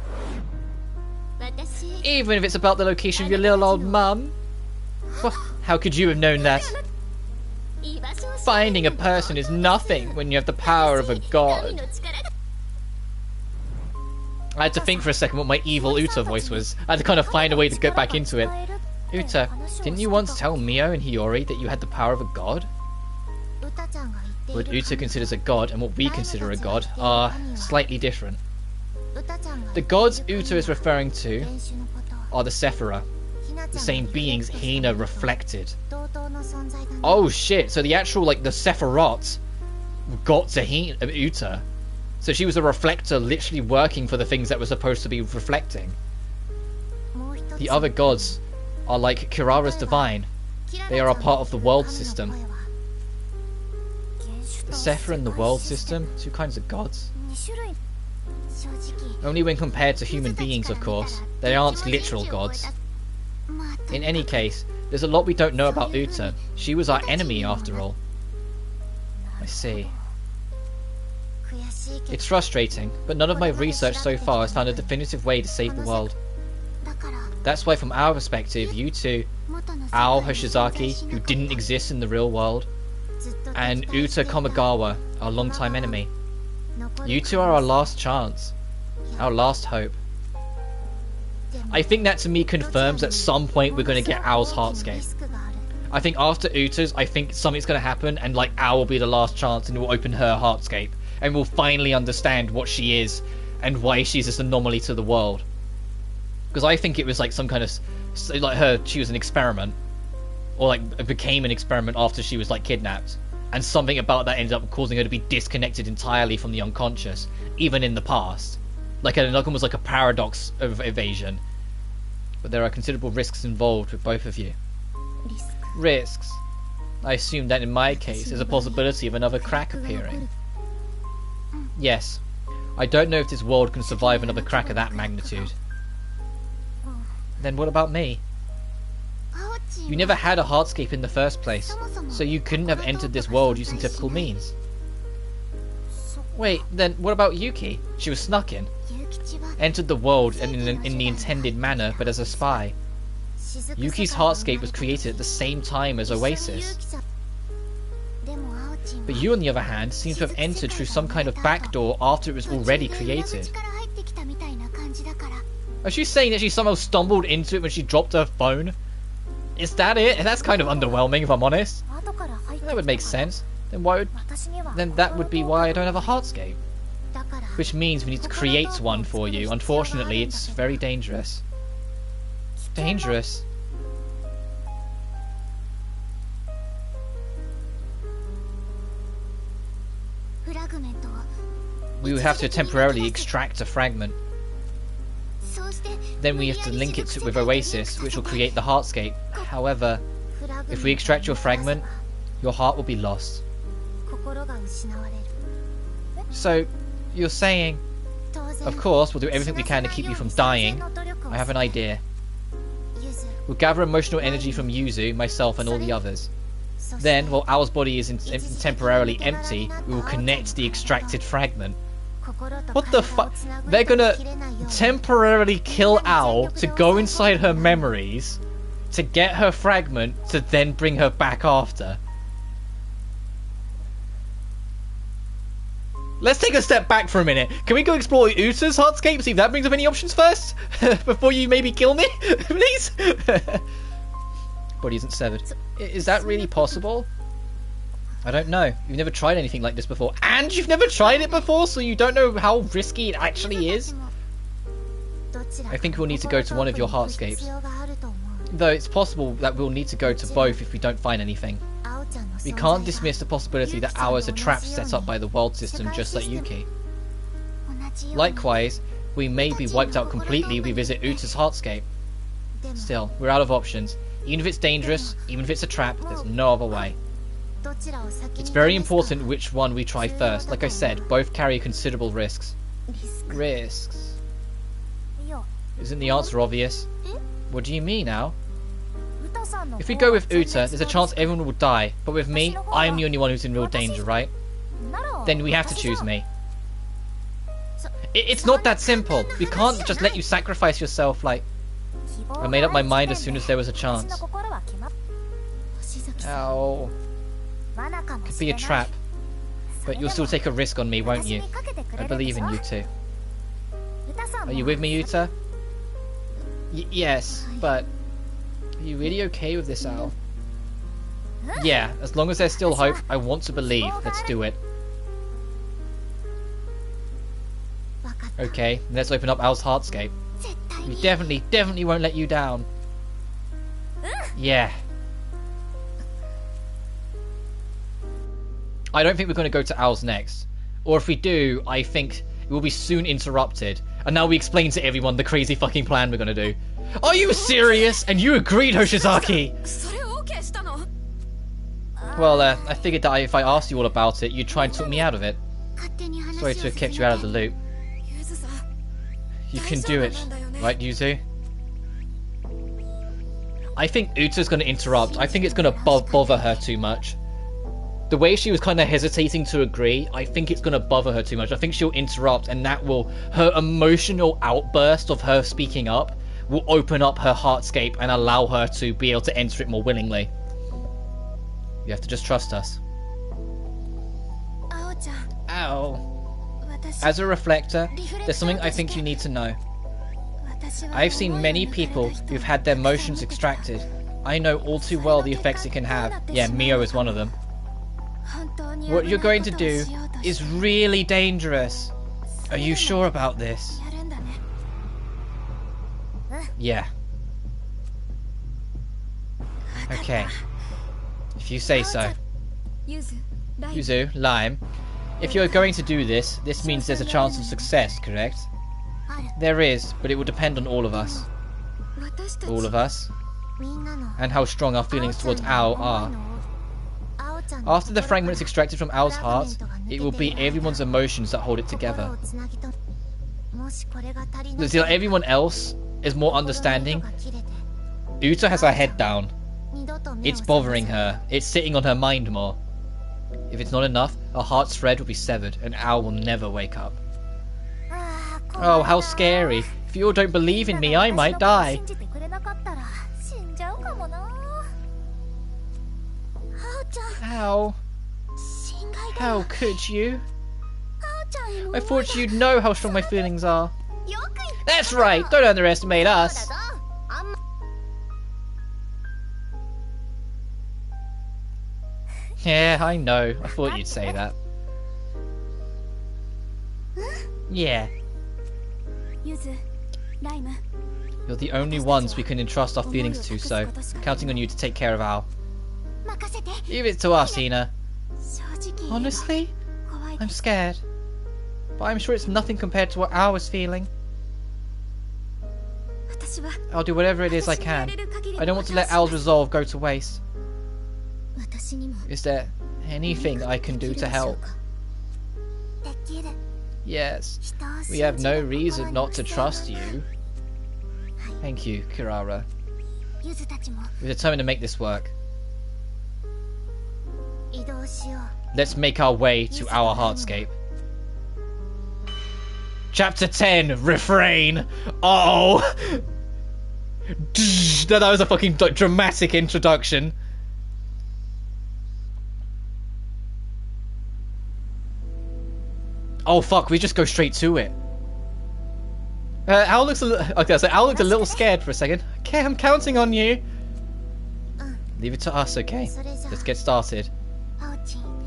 Even if it's about the location of your little old mum. Well, how could you have known that? Finding a person is nothing when you have the power of a god. I had to think for a second what my evil Uta voice was. I had to kind of find a way to get back into it. Uta, didn't you once tell Mio and Hiyori that you had the power of a god? What Uta considers a god and what we consider a god are slightly different. The gods Uta is referring to are the Sephira, the same beings Hina reflected. Oh shit, so the actual, like, the Sephiroth got to Uta. So she was a reflector literally working for the things that were supposed to be reflecting. The other gods are like Kirara's divine. They are a part of the world system. The Sephira and the world system? Two kinds of gods. Only when compared to human beings, of course. They aren't literal gods. In any case, there's a lot we don't know about Uta. She was our enemy, after all. I see. It's frustrating, but none of my research so far has found a definitive way to save the world. That's why from our perspective, you two, Ao Hoshizaki, who didn't exist in the real world, and Uta Komigawa, our longtime enemy. You two are our last chance. Our last hope. I think that to me confirms at some point we're going to get Ao's heartscape. I think after Uta's, I think something's going to happen and like Ao will be the last chance and it will open her heartscape. And we'll finally understand what she is and why she's this anomaly to the world. Because I think it was like some kind of, like she was an experiment. Or like became an experiment after she was like kidnapped. And something about that ended up causing her to be disconnected entirely from the unconscious, even in the past. Like almost like a paradox of evasion. But there are considerable risks involved with both of you. Risks? I assume that in my case there's a possibility of another crack appearing. Yes. I don't know if this world can survive another crack of that magnitude. Then what about me? You never had a heartscape in the first place, so you couldn't have entered this world using typical means. Wait, then what about Yuki? She was snuck in. Entered the world in the intended manner, but as a spy. Yuki's heartscape was created at the same time as Oasis. But you, on the other hand, seem to have entered through some kind of back door after it was already created. Are she saying that she somehow stumbled into it when she dropped her phone? Is that it? That's kind of underwhelming, if I'm honest. That would make sense. Then that would be why I don't have a heartscape. Which means we need to create one for you. Unfortunately, it's very dangerous. Dangerous? we would have to temporarily extract a fragment. Then we have to link it with Oasis, which will create the heartscape. However, if we extract your fragment, your heart will be lost. So, you're saying, of course, we'll do everything we can to keep you from dying. I have an idea. We'll gather emotional energy from Yuzu, myself, and all the others. Then, while Ao's body is temporarily empty, we will connect the extracted fragment. What the fuck? They're gonna temporarily kill Ao to go inside her memories, to get her fragment, to then bring her back after. Let's take a step back for a minute. Can we go explore Uta's heartscape, see if that brings up any options first? Before you maybe kill me? Please? Body isn't severed. Is that really possible? I don't know. You've never tried anything like this before. And you've never tried it before, so you don't know how risky it actually is? I think we'll need to go to one of your heartscapes. Though it's possible that we'll need to go to both if we don't find anything. We can't dismiss the possibility that ours are traps set up by the world system just like Yuki. Likewise, we may be wiped out completely if we visit Uta's heartscape. Still, we're out of options. Even if it's dangerous, even if it's a trap, there's no other way. It's very important which one we try first. Like I said, both carry considerable risks. Risks? Isn't the answer obvious? What do you mean, Al? If we go with Uta, there's a chance everyone will die, but with me, I'm the only one who's in real danger, right? Then we have to choose me. It's not that simple. We can't just let you sacrifice yourself like... I made up my mind as soon as there was a chance. Ow. Could be a trap. But you'll still take a risk on me, won't you? I believe in you too. Are you with me, Uta? Yes, but... Are you really okay with this, Al? Yeah, as long as there's still hope, I want to believe. Let's do it. Okay, let's open up Al's heartscape. We definitely won't let you down. Yeah. I don't think we're going to go to Al's next. Or if we do, I think it will be soon interrupted. And now we explain to everyone the crazy fucking plan we're going to do. Are you serious? And you agreed, Hoshizaki? Well, I figured that if I asked you all about it, you'd try and talk me out of it. Sorry to have kept you out of the loop. You can do it, right, Yuzu? I think Uta's going to interrupt. I think it's going to bother her too much. The way she was kind of hesitating to agree, I think it's going to bother her too much. I think she'll interrupt, and that will... Her emotional outburst of her speaking up will open up her heartscape and allow her to be able to enter it more willingly. You have to just trust us. Ow. As a reflector, there's something I think you need to know. I've seen many people who've had their emotions extracted. I know all too well the effects it can have. Yeah, Mio is one of them. What you're going to do is really dangerous. Are you sure about this? Yeah. Okay. If you say so. Yuzu, Lime. If you're going to do this, this means there's a chance of success, correct? There is, but it will depend on all of us. All of us? And how strong our feelings towards Ao are. After the fragment is extracted from Ao's heart, it will be everyone's emotions that hold it together. See, like everyone else is more understanding. Uta has her head down. It's bothering her. It's sitting on her mind more. If it's not enough, her heart's thread will be severed and Ao will never wake up. Oh, how scary. If you all don't believe in me, I might die. How? How could you? I thought you'd know how strong my feelings are. That's right, don't underestimate us. Yeah, I know. I thought you'd say that. Yeah. You're the only ones we can entrust our feelings to, so I'm counting on you to take care of Ao. Leave it to us, Hina. Honestly? I'm scared. But I'm sure it's nothing compared to what Al was feeling. I'll do whatever it is I can. I don't want to let Al's resolve go to waste. Is there anything I can do to help? Yes. We have no reason not to trust you. Thank you, Kirara. We're determined to make this work. Let's make our way to our Heartscape. Chapter 10, Refrain! Uh-oh! That was a fucking dramatic introduction. Oh fuck, we just go straight to it. Al looks a little... Okay, so Al looked a little scared for a second. Okay, I'm counting on you. Leave it to us, okay? Let's get started.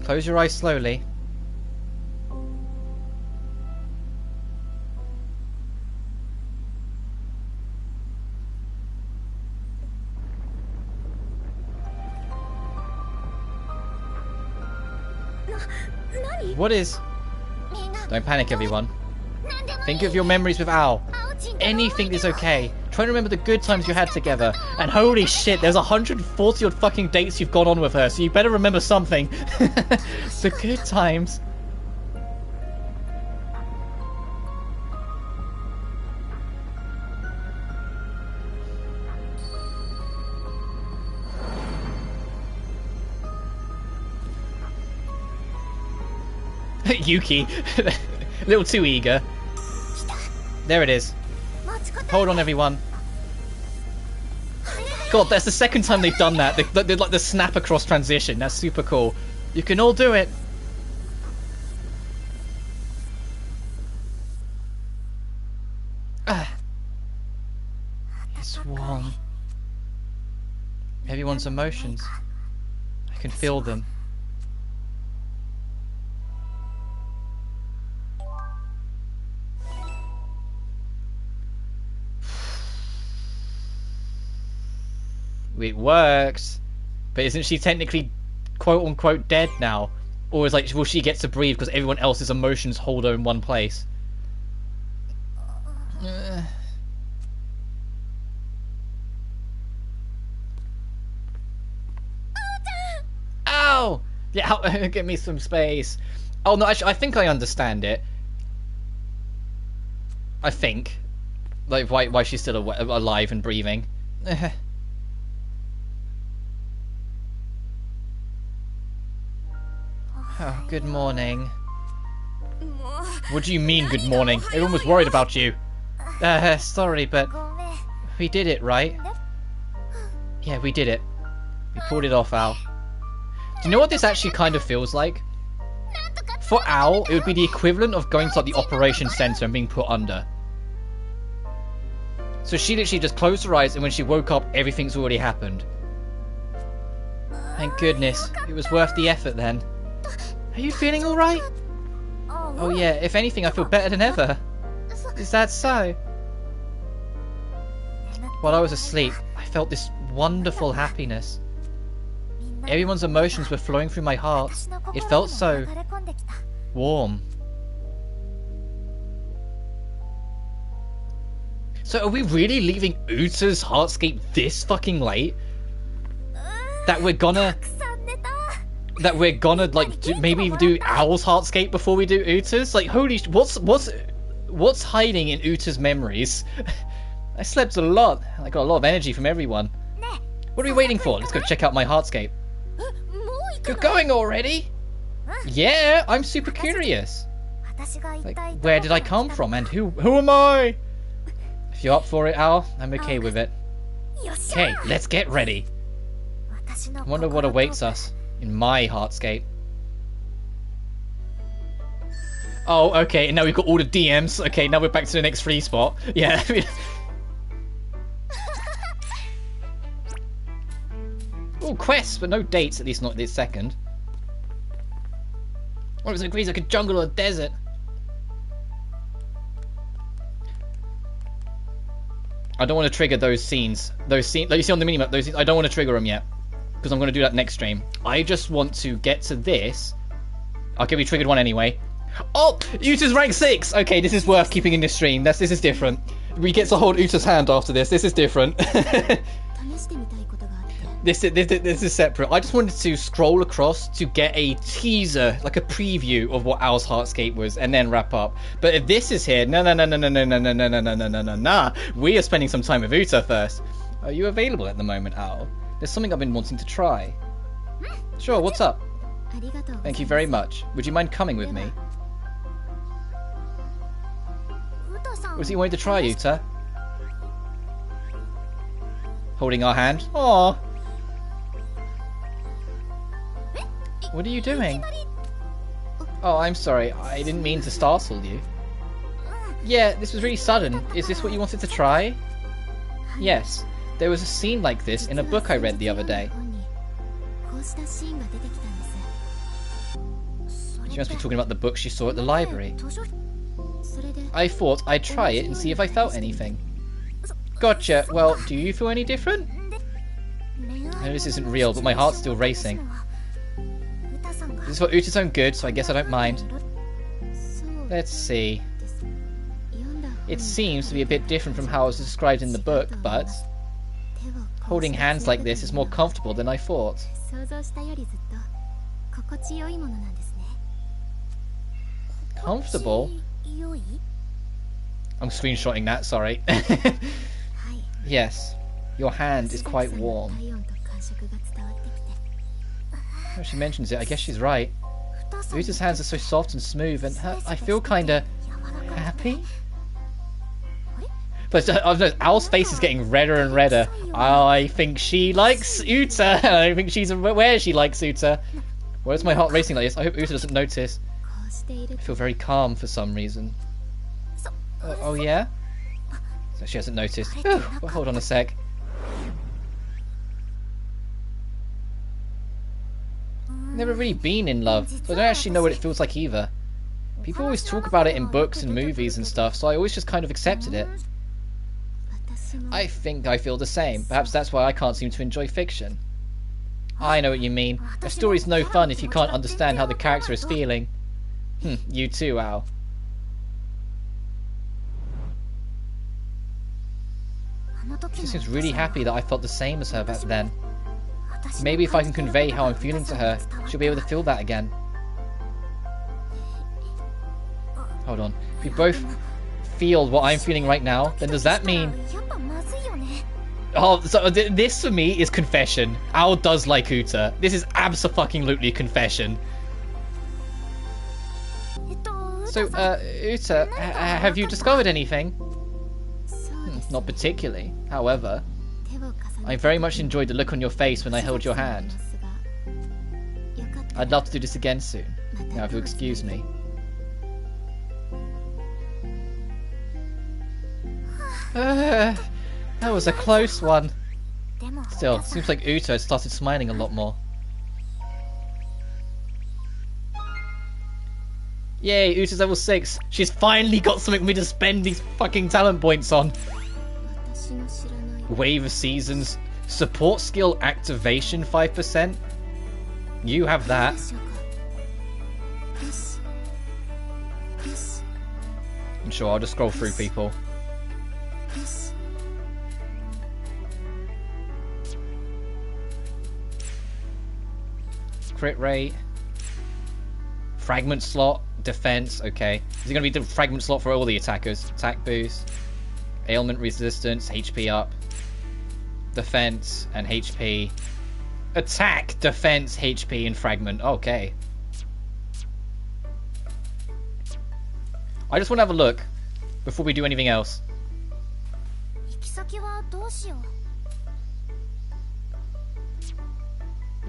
Close your eyes slowly. What is... Don't panic, everyone. Think of your memories with Al. Anything is okay. Try to remember the good times you had together. And holy shit, there's 140 odd fucking dates you've gone on with her, so you better remember something. The good times. Yuki. A little too eager. There it is. Hold on, everyone. God, that's the second time they've done that. They like the snap across transition. That's super cool. You can all do it. It's warm. Everyone's emotions. I can feel them. It works, but isn't she technically quote unquote dead now? Or is like, will she get to breathe because everyone else's emotions hold her in one place? Ow! Yeah, give me some space. Oh no, actually, I think I understand it. I think, like, why she's still alive and breathing. Oh, good morning. What do you mean, good morning? Everyone was worried about you. Sorry, but we did it, right? Yeah, we did it. We pulled it off, Al. Do you know what this actually kind of feels like? For Al, it would be the equivalent of going to like, the operation center and being put under. So she literally just closed her eyes, and when she woke up, everything's already happened. Thank goodness. It was worth the effort then. Are you feeling alright? Oh yeah, if anything, I feel better than ever. Is that so? While I was asleep, I felt this wonderful happiness. Everyone's emotions were flowing through my heart. It felt so warm. So are we really leaving Uta's Heartscape this fucking late? That we're gonna like maybe do Owl's Heartscape before we do Uta's? Like, holy what's hiding in Uta's memories? I slept a lot. I got a lot of energy from everyone. What are we waiting for? Let's go check out my Heartscape. You're going already? Yeah, I'm super curious. Like, where did I come from and who am I? If you're up for it, Al, I'm okay with it. Okay, let's get ready. I wonder what awaits us in my Heartscape. Oh, okay, and now we've got all the DMs. Okay, now we're back to the next free spot. Yeah. Oh, quests, but no dates, at least not this second. What if it agrees like a jungle or a desert? I don't want to trigger those scenes. Those scenes, like you see on the minimap, those scenes, I don't want to trigger them yet. Because I'm going to do that next stream. I just want to get to this. Okay, we triggered one anyway. Oh, Uta's rank 6! Okay, this is worth keeping in the stream. This is different. We get to hold Uta's hand after this. This is different. This is separate. I just wanted to scroll across to get a teaser, like a preview of what Owl's Heartscape was, and then wrap up. But if this is here, no. We are spending some time with Uta first. Are you available at the moment, Owl? There's something I've been wanting to try. Sure, what's up? Thank you very much. Would you mind coming with me? What is it you wanted to try, Uta? Holding our hand? Aww. What are you doing? Oh, I'm sorry. I didn't mean to startle you. Yeah, this was really sudden. Is this what you wanted to try? Yes. There was a scene like this in a book I read the other day. She must be talking about the book she saw at the library. I thought I'd try it and see if I felt anything. Gotcha. Well, do you feel any different? I know this isn't real, but my heart's still racing. This is for Uta's own good, so I guess I don't mind. Let's see. It seems to be a bit different from how it was described in the book, but holding hands like this is more comfortable than I thought. Comfortable? I'm screenshotting that, sorry. Yes, your hand is quite warm. Now she mentions it, I guess she's right. Uta's hands are so soft and smooth, and I feel kinda happy. But Owl's face is getting redder and redder. I think she likes Uta. I think she's aware she likes Uta. Why is my heart racing like this? I hope Uta doesn't notice. I feel very calm for some reason. Oh yeah? So she hasn't noticed. Well, hold on a sec. Never really been in love, so I don't actually know what it feels like either. People always talk about it in books and movies and stuff, so I always just kind of accepted it. I think I feel the same. Perhaps that's why I can't seem to enjoy fiction. I know what you mean. A story's no fun if you can't understand how the character is feeling. You too, Owl. She seems really happy that I felt the same as her back then. Maybe if I can convey how I'm feeling to her, she'll be able to feel that again. Hold on. If we both feel what I'm feeling right now, then does that mean... Oh, so this for me is confession. Owl does like Uta. This is abso-fucking-lutely confession. So, Uta, have you discovered anything? Not particularly. However, I very much enjoyed the look on your face when I held your hand. I'd love to do this again soon. Now, if you'll excuse me. That was a close one. Still, seems like Uta has started smiling a lot more. Yay, Uta's level 6. She's finally got something for me to spend these fucking talent points on. Wave of Seasons. Support skill activation 5%. You have that. I'm sure I'll just scroll through people. Crit rate. Fragment slot. Defense. Okay. Is it going to be the fragment slot for all the attackers? Attack boost. Ailment resistance. HP up. Defense and HP. Attack, defense, HP, and fragment. Okay. I just want to have a look before we do anything else.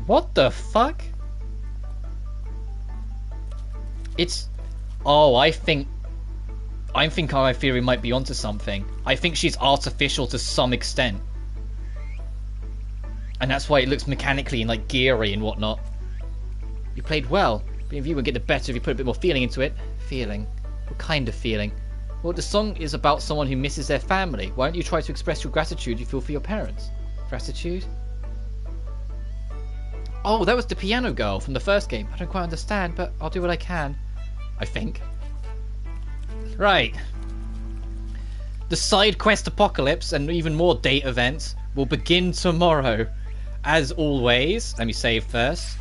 What the fuck? It's... Oh, I think my theory might be onto something. I think she's artificial to some extent. And that's why it looks mechanically and like geary and whatnot. You played well. But if you would get the better if you put a bit more feeling into it. Feeling? What kind of feeling? Well, the song is about someone who misses their family. Why don't you try to express your gratitude you feel for your parents? Gratitude? Oh, that was the piano girl from the first game. I don't quite understand, but I'll do what I can. I think. Right. The side quest apocalypse and even more date events will begin tomorrow. As always, let me save first.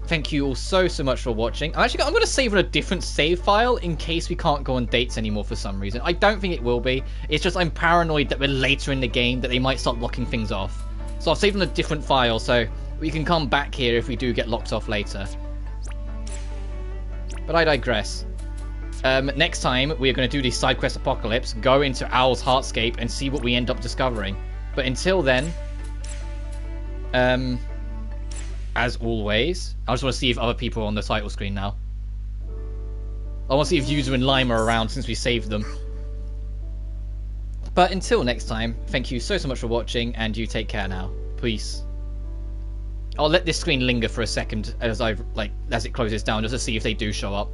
Thank you all so much for watching. I'm going to save on a different save file in case we can't go on dates anymore for some reason. I don't think it will be. It's just I'm paranoid that we're later in the game that they might start locking things off. So I'll save on a different file so we can come back here if we do get locked off later. But I digress. Next time we're going to do the side quest apocalypse, go into Owl's Heartscape and see what we end up discovering. But until then, as always, I just want to see if other people are on the title screen now. I want to see if Yuzu and Lime are around since we saved them. But until next time, thank you so much for watching, and you take care now. Peace. I'll let this screen linger for a second as as it closes down, just to see if they do show up.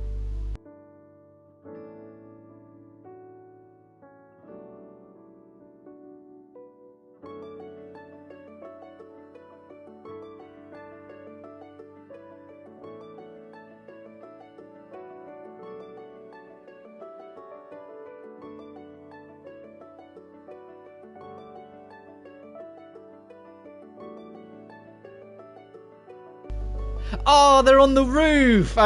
Oh, they're on the roof!